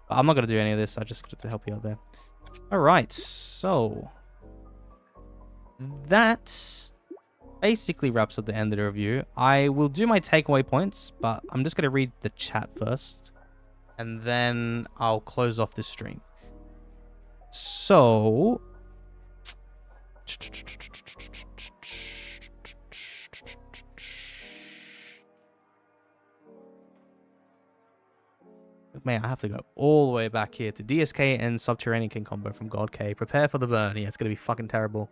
I'm not going to do any of this. I just got to help you out there. All right. So that basically wraps up the end of the review. I will do my takeaway points, but I'm just going to read the chat first. And then I'll close off this stream. So man, I have to go all the way back here to DSK and Subterranean King combo from God K. Prepare for the burn. Yeah, it's going to be fucking terrible.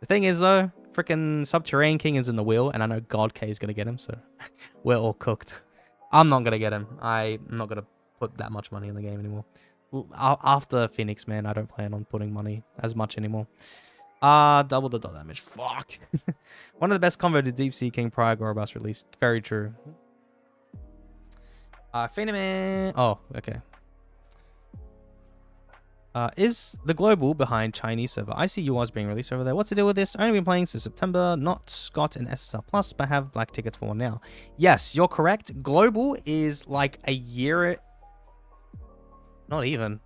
The thing is, though, freaking Subterranean King is in the wheel, and I know God K is going to get him, so we're all cooked. I'm not going to get him. I'm not going to put that much money in the game anymore. After Phoenix, man, I don't plan on putting money as much anymore. Double the dot damage. Fuck. One of the best combo to Deep Sea King prior Gorobas released. Very true. Phenom. Oh, okay. Is the global behind Chinese server? I see URs being released over there. What's the deal with this? Only been playing since September. Not got an SSR Plus, but have black tickets for now. Yes, you're correct. Global is like a year. Not even.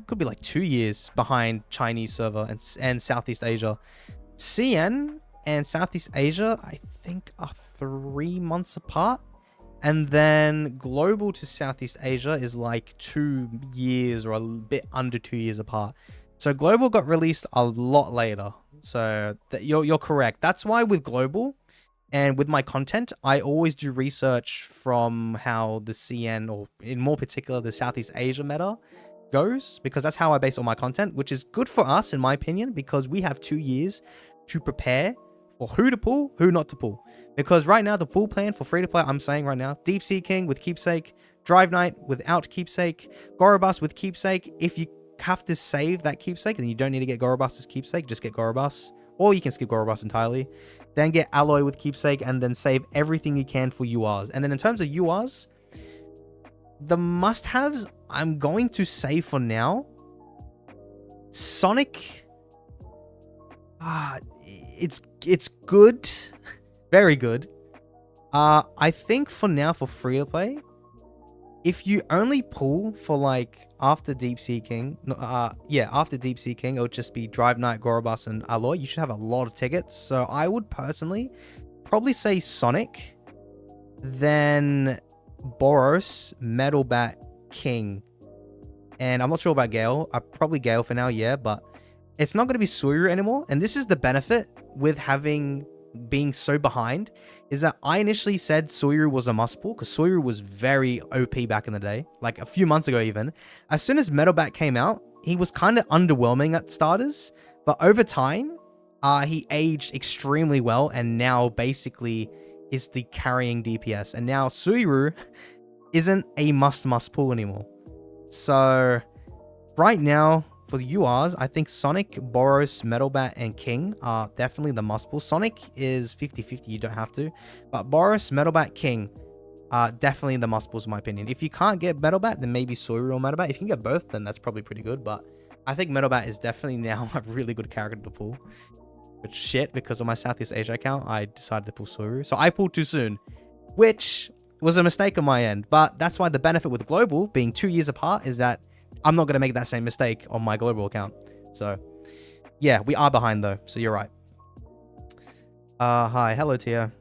Could be like 2 years behind Chinese server and Southeast Asia. CN and Southeast Asia, I think, are 3 months apart. And then global to Southeast Asia is like 2 years or a bit under 2 years apart. So global got released a lot later. So you're correct. That's why with global and with my content, I always do research from how the CN, or in more particular, the Southeast Asia meta goes, because that's how I base all my content, which is good for us, in my opinion, because we have 2 years to prepare for who to pull, who not to pull. Because right now, the pool plan for free-to-play, I'm saying right now, Deep Sea King with Keepsake, Drive Knight without Keepsake, Gorobas with Keepsake. If you have to save that Keepsake, then you don't need to get Gorobas as Keepsake, just get Gorobas. Or you can skip Gorobas entirely. Then get Alloy with Keepsake, and then save everything you can for URs. And then in terms of URs, the must-haves, I'm going to say for now, Sonic, it's good. Very good. I think for now, for free to play, if you only pull for like after Deep Sea King, after Deep Sea King, it'll just be Drive Knight, Gorobas, and Alloy. You should have a lot of tickets. So I would personally probably say Sonic, then Boros, Metal Bat, King, and I'm not sure about Gale. Probably Gale for now, yeah, but it's not going to be Suiru anymore. And this is the benefit with being so behind, is that I initially said Suiru was a must pull because Suiru was very OP back in the day, like a few months ago even. As soon as Metal Bat came out, he was kind of underwhelming at starters, but over time, he aged extremely well and now basically is the carrying DPS. And now Suiru isn't a must pull anymore. So right now, for the URs, I think Sonic, Boros, Metal Bat, and King are definitely the must pull. Sonic is 50-50, you don't have to. But Boros, Metal Bat, King are definitely the must pulls in my opinion. If you can't get Metal Bat, then maybe Suiru or Metal Bat. If you can get both, then that's probably pretty good. But I think Metal Bat is definitely now a really good character to pull. But shit, because of my Southeast Asia account, I decided to pull Suiru. So I pulled too soon, which was a mistake on my end. But that's why the benefit with Global being 2 years apart is that I'm not going to make that same mistake on my global account. So, yeah, we are behind, though. So, you're right. Hi. Hello, Tia.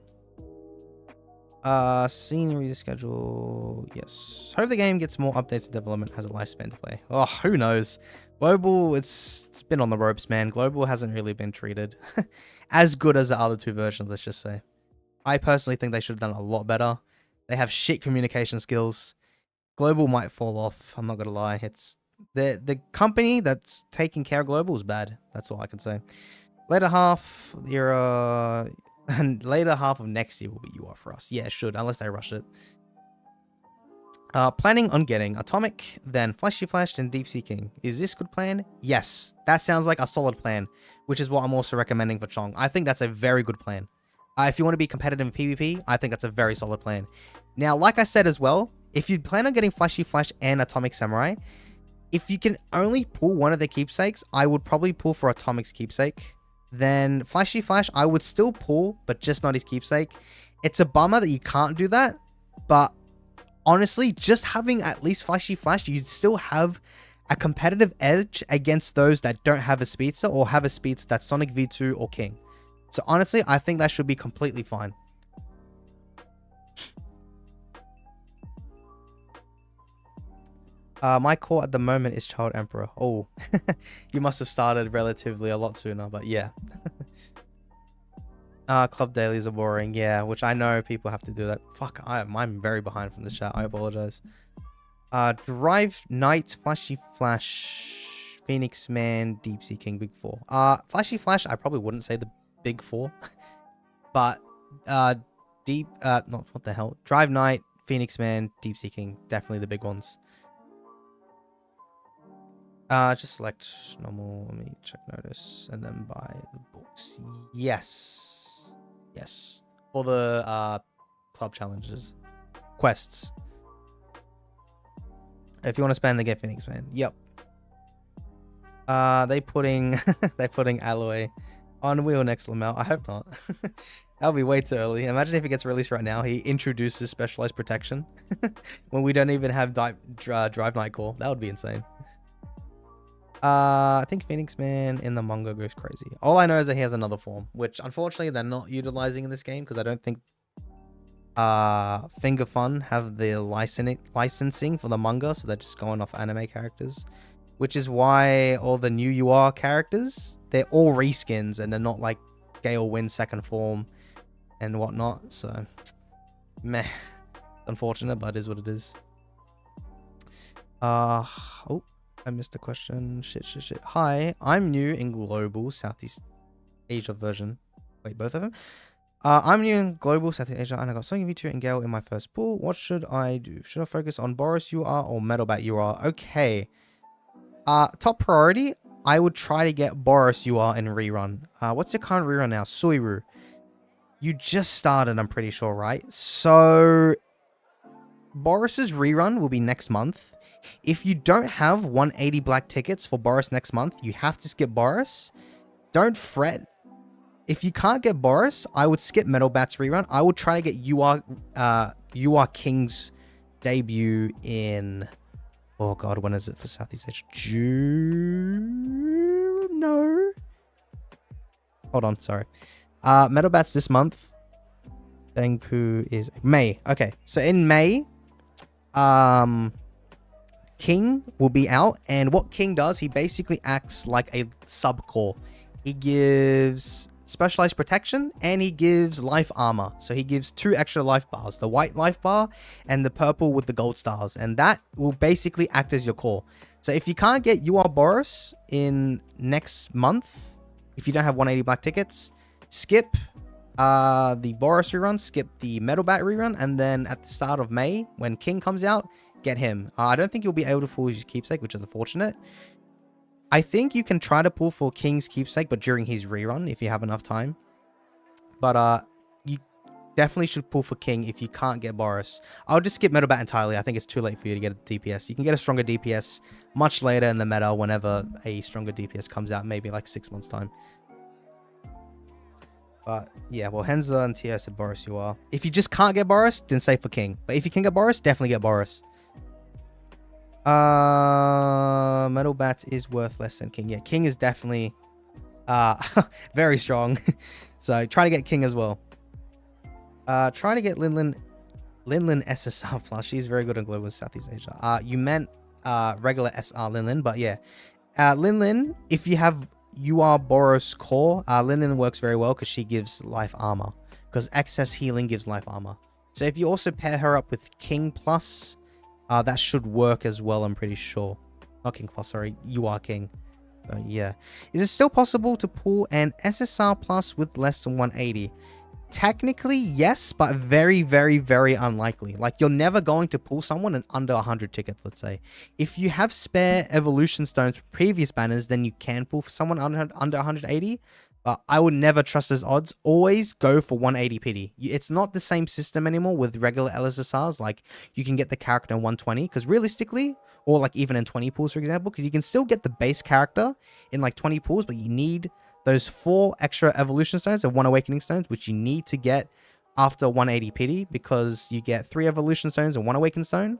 Scenery schedule. Yes. Hope the game gets more updates and development, has a lifespan to play. Oh, who knows? Global, it's been on the ropes, man. Global hasn't really been treated as good as the other two versions, let's just say. I personally think they should have done a lot better. They have shit communication skills. Global might fall off. I'm not gonna lie. It's the company that's taking care of Global is bad. That's all I can say. Later half of the year, and later half of next year will be UR for us. Yeah, it should, unless they rush it. Planning on getting Atomic, then Fleshy Flash, then Deep Sea King. Is this good plan? Yes, that sounds like a solid plan, which is what I'm also recommending for Chong. I think that's a very good plan. If you want to be competitive in PvP, I think that's a very solid plan. Now, like I said as well, if you plan on getting Fleshy Flash and Atomic Samurai, if you can only pull one of the keepsakes, I would probably pull for Atomic's keepsake. then Flashy Flash, I would still pull, but just not his keepsake. It's a bummer that you can't do that, but honestly, just having at least Flashy Flash, you still have a competitive edge against those that don't have a speedster or have a speedster that's Sonic V2 or King. So honestly, I think that should be completely fine. My core at the moment is Child Emperor. Oh, you must have started relatively a lot sooner, but yeah. Club dailies are boring, yeah, which I know people have to do that. Fuck, I'm very behind from the chat. I apologize. Drive Knight, Flashy Flash, Phoenix Man, Deep Sea King, Big Four. Flashy Flash, I probably wouldn't say the Big Four, but what the hell? Drive Knight, Phoenix Man, Deep Sea King, definitely the big ones. Just select normal. Let me check notice and then buy the books. Yes. Yes. For the club challenges. Quests. If you want to spend, they get Phoenix Man. Yep. They putting Alloy on wheel next Lamel. I hope not. That'll be way too early. Imagine if it gets released right now. He introduces specialized protection when we don't even have Drive Night Core. That would be insane. I think Phoenix Man in the manga goes crazy. All I know is that he has another form, which unfortunately they're not utilizing in this game because I don't think fingerfun have the licensing for the manga, so they're just going off anime characters, which is why all the new UR characters, they're all reskins and they're not like Gale Win second form and whatnot. So meh, unfortunate, but it is what it is. Oh, I missed a question. Shit. Hi, I'm new in Global Southeast Asia version. Wait, both of them? I'm new in Global Southeast Asia and I got Sonic V2 and Gale in my first pool. What should I do? Should I focus on Boros UR or Metalbat UR? Okay. Top priority, I would try to get Boros UR in rerun. What's your current rerun now? Suiru. You just started, I'm pretty sure, right? So Boros's rerun will be next month. If you don't have 180 black tickets for Boros next month, you have to skip Boros. Don't fret. If you can't get Boros, I would skip Metalbat's rerun. I would try to get UR King's debut in... Oh god, when is it for Southeast Asia? June? No. Hold on, sorry. Metalbat's this month. Bangpoo is May. Okay, so in May, King will be out, and what King does, he basically acts like a sub-core. He gives specialized protection, and he gives life armor. So he gives 2 extra life bars, the white life bar and the purple with the gold stars, and that will basically act as your core. So if you can't get UR Boros in next month, if you don't have 180 black tickets, skip the Boros rerun, skip the Metalbat rerun, and then at the start of May, when King comes out, get him. I don't think you'll be able to pull his keepsake, which is unfortunate. I think you can try to pull for King's keepsake, but during his rerun, if you have enough time. But you definitely should pull for King if you can't get Boros. I'll just skip Metalbat entirely. I think it's too late for you to get a DPS. You can get a stronger DPS much later in the meta whenever a stronger DPS comes out, maybe like 6 months time. But yeah, well, Henza and Tia said Boros you are. If you just can't get Boros, then say for King. But if you can get Boros, definitely get Boros. Metalbat is worth less than King. Yeah, King is definitely very strong. So try to get King as well. Try to get Linlin SSR plus. She's very good in Global Southeast Asia. You meant regular SR Linlin, but yeah. Linlin, if you have UR Boros core, Linlin works very well because she gives life armor. Because excess healing gives life armor. So if you also pair her up with King plus, that should work as well, I'm pretty sure. Not King plus, sorry. UR King. Yeah. Is it still possible to pull an SSR plus with less than 180? Technically, yes, but very, very, very unlikely. Like, you're never going to pull someone in under 100 tickets, let's say. If you have spare evolution stones from previous banners, then you can pull for someone under 180. But I would never trust those odds. Always go for 180 pity. It's not the same system anymore with regular LSSRs. Like, you can get the character in 120. Because realistically, or like even in 20 pools, for example, because you can still get the base character in like 20 pools, but you need those 4 extra evolution stones and 1 awakening stones, which you need to get after 180 pity, because you get 3 evolution stones and 1 awakened stone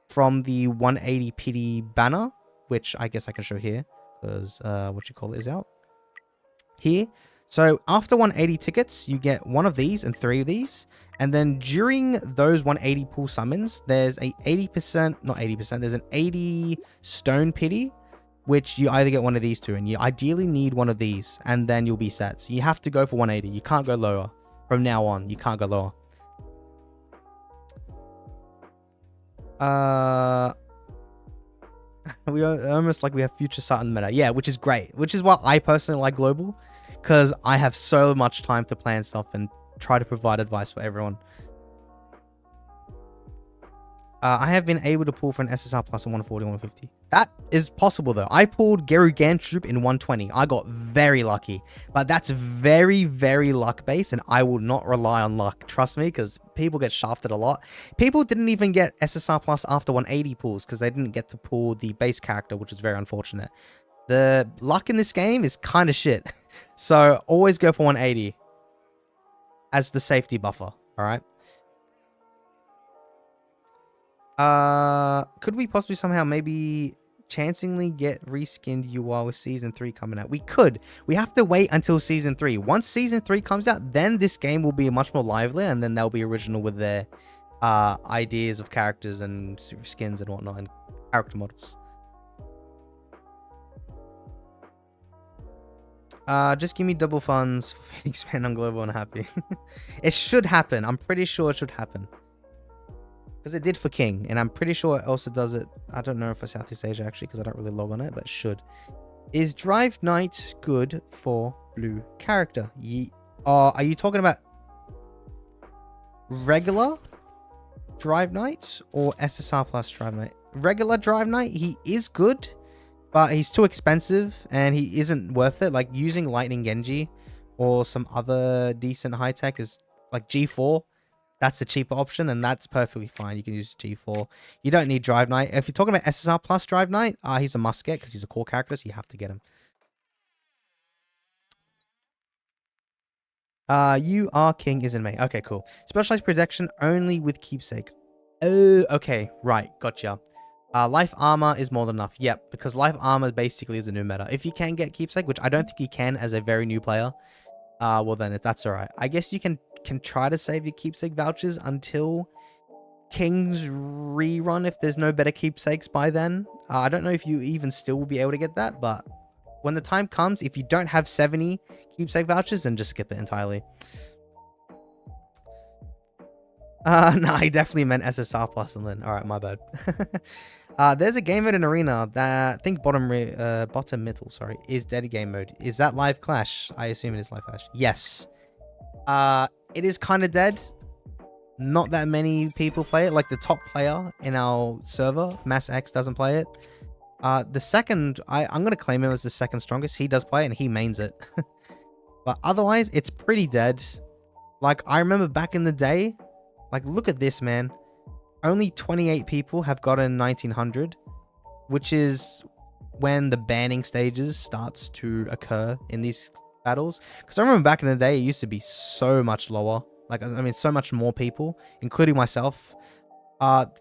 from the 180 pity banner, which I guess I can show here because is out here. So after 180 tickets, you get 1 of these and 3 of these. And then during those 180 pool summons, there's a 80%, not 80%, there's an 80 stone pity, which you either get 1 of these 2, and you ideally need 1 of these, and then you'll be set. So you have to go for 180. You can't go lower. From now on, you can't go lower. We are almost like we have future start in the meta. Yeah, which is great. Which is why I personally like global, because I have so much time to plan stuff and try to provide advice for everyone. I have been able to pull for an SSR plus in 140, 150. That is possible though. I pulled geryuganshoop in 120. I got very lucky, but that's very, very luck based, and I will not rely on luck. Trust me, because people get shafted a lot. People didn't even get SSR plus after 180 pulls because they didn't get to pull the base character, which is very unfortunate. The luck in this game is kind of shit. So always go for 180 as the safety buffer. All right. Could we possibly somehow maybe chancingly get reskinned UI with season 3 coming out? We could. We have to wait until season 3. Once season 3 comes out, then this game will be much more lively, and then they'll be original with their ideas of characters and skins and whatnot and character models. Just give me double funds for expand on global and happy. It should happen. I'm pretty sure it should happen. Because it did for King, and I'm pretty sure it also does it. I don't know for Southeast Asia actually, because I don't really log on it, but it should. Is Drive Knight good for blue character? Are you talking about regular Drive Knight or SSR plus Drive Knight? Regular Drive Knight, he is good, but he's too expensive and he isn't worth it. Like using Lightning Genji or some other decent high tech is like G4. That's a cheaper option, and that's perfectly fine. You can use G4. You don't need Drive Knight. If you're talking about SSR plus Drive Knight, he's a must get because he's a core character, so you have to get him. You are king is in May. Okay, cool. Specialized protection only with keepsake. Oh, okay. Right. Gotcha. Life armor is more than enough. Yep, because life armor basically is a new meta. If you can get keepsake, which I don't think you can as a very new player, well then that's alright. I guess you can try to save your keepsake vouchers until King's rerun if there's no better keepsakes by then. I don't know if you even still will be able to get that, but when the time comes, if you don't have 70 keepsake vouchers, then just skip it entirely. No, I definitely meant SSR plus and then. Alright, my bad. There's a game mode in Arena that I think bottom middle, sorry, is dead game mode. Is that live clash? I assume it is live clash. Yes. It is kind of dead. Not that many people play it. Like the top player in our server, Mass X, doesn't play it. The second, I'm going to claim him as the second strongest. He does play it and he mains it. But otherwise, it's pretty dead. Like, I remember back in the day, like, look at this, man. Only 28 people have gotten 1900, which is when the banning stages starts to occur in these battles. Because I remember back in the day, it used to be so much lower. Like, I mean, so much more people, including myself.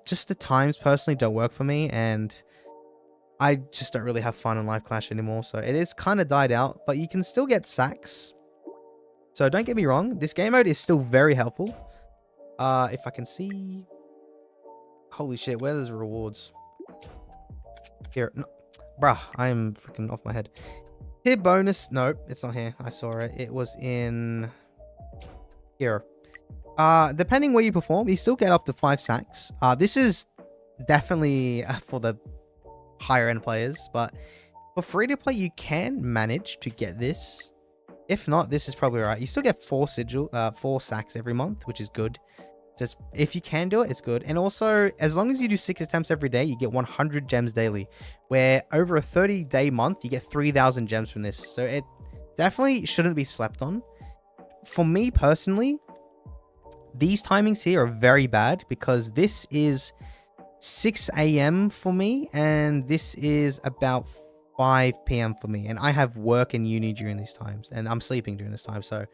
Just the times personally don't work for me, and I just don't really have fun in Live Clash anymore. So it is kind of died out, but you can still get sacks. So don't get me wrong, this game mode is still very helpful. If I can see... Holy shit, where are the rewards? Here, no. Bruh, I am freaking off my head. Here bonus, no, it's not here. I saw it. It was in here. Depending where you perform, you still get up to 5 sacks. This is definitely for the higher end players, but for free to play, you can manage to get this. If not, this is probably right. You still get 4 sacks every month, which is good. So if you can do it, it's good. And also, as long as you do 6 attempts every day, you get 100 gems daily. Where over a 30-day month, you get 3,000 gems from this. So it definitely shouldn't be slept on. For me personally, these timings here are very bad because this is 6 AM for me, and this is about 5 p.m. for me, and I have work and uni during these times, and I'm sleeping during this time, so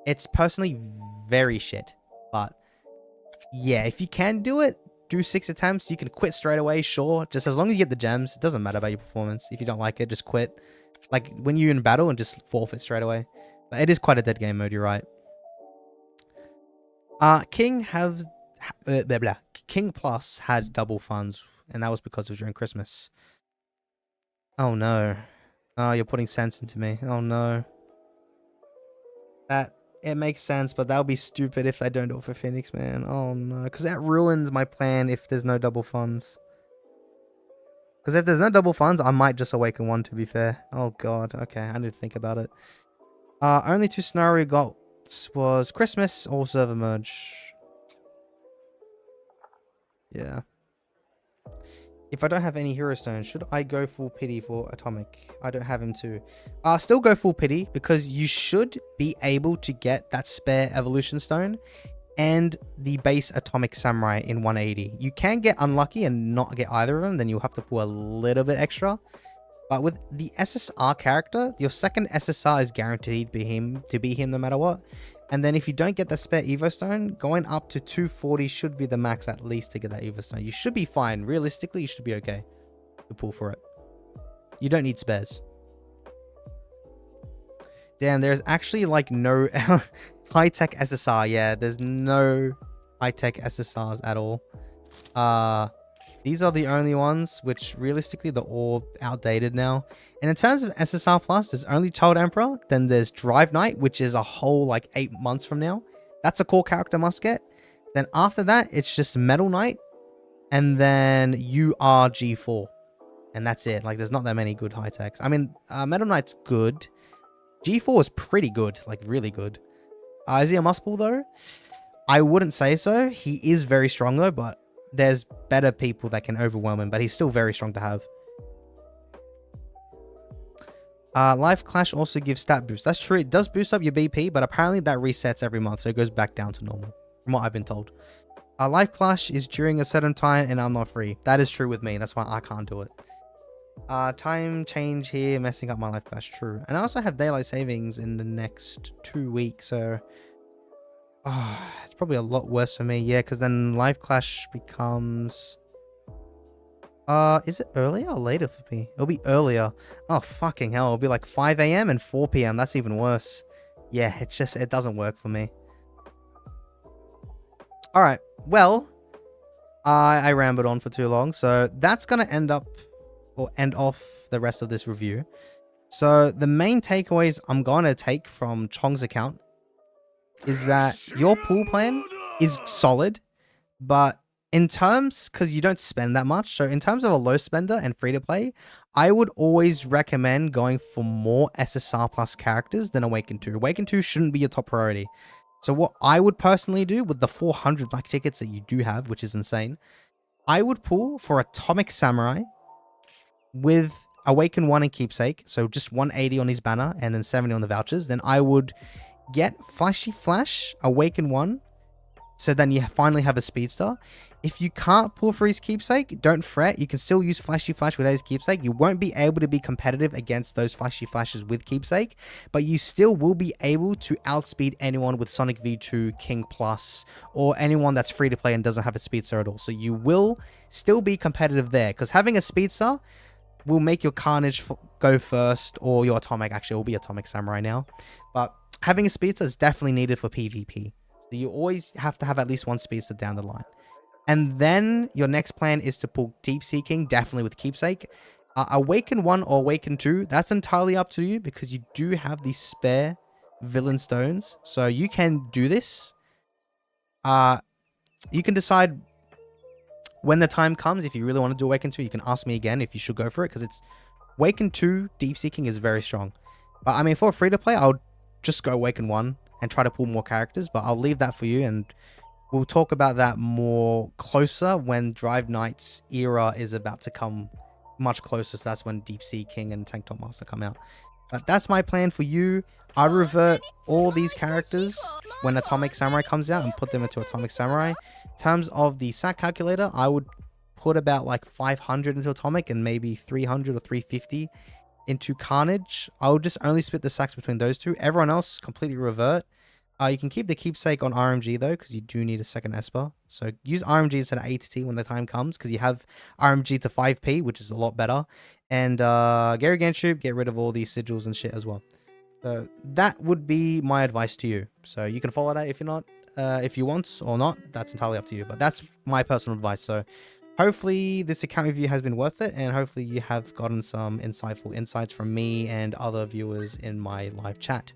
it's personally very shit. But yeah, if you can do it, do 6 attempts. You can quit straight away, sure. Just as long as you get the gems, it doesn't matter about your performance. If you don't like it, just quit. Like when you're in battle and just forfeit straight away. But it is quite a dead game mode, you're right. King Plus had double funds, and that was because it was during Christmas. Oh no. Oh, you're putting sense into me. Oh no. It makes sense, but that would be stupid if they don't do it for Phoenix, man. Oh no. Because that ruins my plan if there's no double funds. Because if there's no double funds, I might just awaken one, to be fair. Oh god. Okay, I need to think about it. Only 2 scenario got was Christmas or server merge. Yeah. If I don't have any hero stones, should I go full pity for atomic? I don't have him too. Still go full pity, because you should be able to get that spare evolution stone and the base atomic samurai in 180. You can get unlucky and not get either of them, then you'll have to pull a little bit extra. But with the SSR character, your second SSR is guaranteed to be him no matter what. And then if you don't get the spare Evo Stone, going up to 240 should be the max at least to get that Evo Stone. You should be fine. Realistically, you should be okay to pull for it. You don't need spares. Damn, there's actually like no high-tech SSR. Yeah, there's no high-tech SSRs at all. These are the only ones, which realistically they're all outdated now. And in terms of SSR Plus, there's only Child Emperor. Then there's Drive Knight, which is a whole like 8 months from now. That's a core character must get. Then after that, it's just Metal Knight. And then URG4. And that's it. Like there's not that many good high techs. I mean, Metal Knight's good. G4 is pretty good. Like really good. Is he a must pull though? I wouldn't say so. He is very strong though, but there's better people that can overwhelm him, but he's still very strong to have. Life Clash also gives stat boost. That's true. It does boost up your BP, but apparently that resets every month, so it goes back down to normal, from what I've been told. Life Clash is during a certain time, and I'm not free. That is true with me. That's why I can't do it. Time change here, messing up my Life Clash. True. And I also have daylight savings in the next 2 weeks, so... it's probably a lot worse for me. Yeah, because then Life Clash becomes... is it earlier or later for me? It'll be earlier. Oh, fucking hell. It'll be like 5 a.m. and 4 p.m. That's even worse. Yeah, it doesn't work for me. Alright, well, I rambled on for too long. So that's going to end off the rest of this review. So the main takeaways I'm going to take from Chong's account is that your pool plan is solid, but in terms, because you don't spend that much, so in terms of a low spender and free to play, I would always recommend going for more SSR plus characters than Awaken 2. Awaken 2 shouldn't be your top priority. So what I would personally do with the 400 black tickets that you do have, which is insane, I would pull for Atomic Samurai with Awaken 1 and Keepsake, so just 180 on his banner and then 70 on the vouchers. Then I would get Flashy Flash, Awaken 1, so then you finally have a Speedster. If you can't pull for his Keepsake, don't fret. You can still use Flashy Flash without his Keepsake. You won't be able to be competitive against those Flashy Flashes with Keepsake, but you still will be able to outspeed anyone with Sonic V2, King Plus, or anyone that's free to play and doesn't have a Speedster at all. So you will still be competitive there, because having a Speedster will make your Carnage go first, or your Atomic. Actually, it will be Atomic Samurai now. But having a Speedster is definitely needed for PvP. So you always have to have at least one Speedster down the line. And then your next plan is to pull Deep Seeking, definitely with Keepsake. Awaken 1 or Awaken 2, that's entirely up to you, because you do have these spare villain stones. So you can do this. You can decide when the time comes. If you really want to do Awaken 2, you can ask me again if you should go for it, because it's Awaken 2 Deep Seeking is very strong. But I mean, for free to play, I would just go Awaken 1 and try to pull more characters, but I'll leave that for you, and we'll talk about that more closer when Drive Knight's era is about to come much closer. So that's when Deep Sea King and Tank Top Master come out. But that's my plan for you. I revert all these characters when Atomic Samurai comes out and put them into Atomic Samurai. In terms of the SAT calculator, I would put about like 500 into Atomic and maybe 300 or 350 into Carnage. I'll just only split the sacks between those two. Everyone else completely revert. You can keep the keepsake on RMG though, because you do need a second Esper. So use RMG instead of ATT when the time comes, because you have RMG to 5p, which is a lot better. And geryuganshoop, get rid of all these sigils and shit as well. So that would be my advice to you. So you can follow that if you're not, if you want or not. That's entirely up to you. But that's my personal advice. So hopefully this account review has been worth it, and hopefully you have gotten some insightful insights from me and other viewers in my live chat.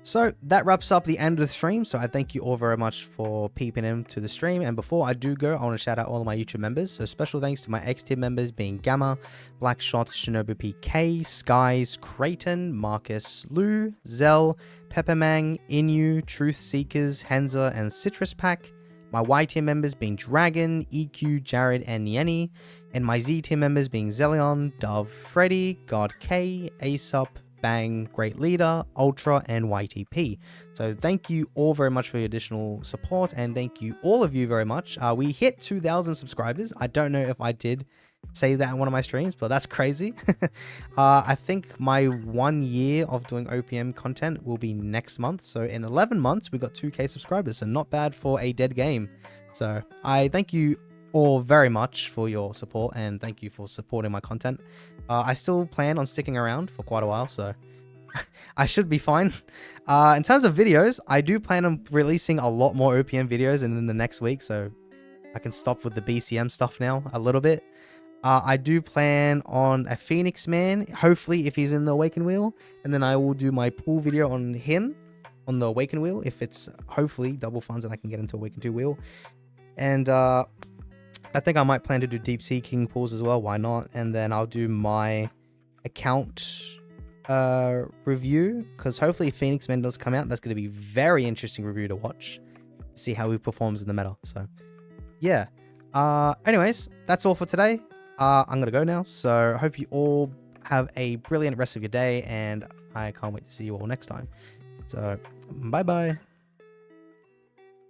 So that wraps up the end of the stream. So I thank you all very much for peeping into the stream. And before I do go, I want to shout out all of my YouTube members. So special thanks to my X-tier members being Gamma, Blackshot, Shinobu PK, Skies, Creighton, Marcus, Lou, Zell, Peppermang, Inu, Truth Seekers, Henza, and Citrus Pack. My Y-tier members being Dragon, EQ, Jared, and Nieni. And my Z-tier members being Zelion, Dove, Freddy, God K, Aesop, Bang, Great Leader, Ultra, and YTP. So thank you all very much for your additional support, and thank you all of you very much. We hit 2,000 subscribers. I don't know if I did say that in one of my streams, but that's crazy. I think my 1 year of doing OPM content will be next month. So in 11 months, we got 2k subscribers, so not bad for a dead game. So I thank you all very much for your support, and thank you for supporting my content. I still plan on sticking around for quite a while, so I should be fine. In terms of videos, I do plan on releasing a lot more OPM videos in the next week, so I can stop with the BCM stuff now a little bit. I do plan on a Phoenix Man, hopefully if he's in the Awaken Wheel, and then I will do my pool video on him on the Awaken Wheel if it's hopefully double funds and I can get into Awaken 2 wheel. And I think I might plan to do deep sea king pools as well. Why not? And then I'll do my account review, because hopefully Phoenix Man does come out. That's going to be very interesting review to watch. See how he performs in the meta. So yeah. Anyways, that's all for today. I'm going to go now. So I hope you all have a brilliant rest of your day, and I can't wait to see you all next time. So bye bye.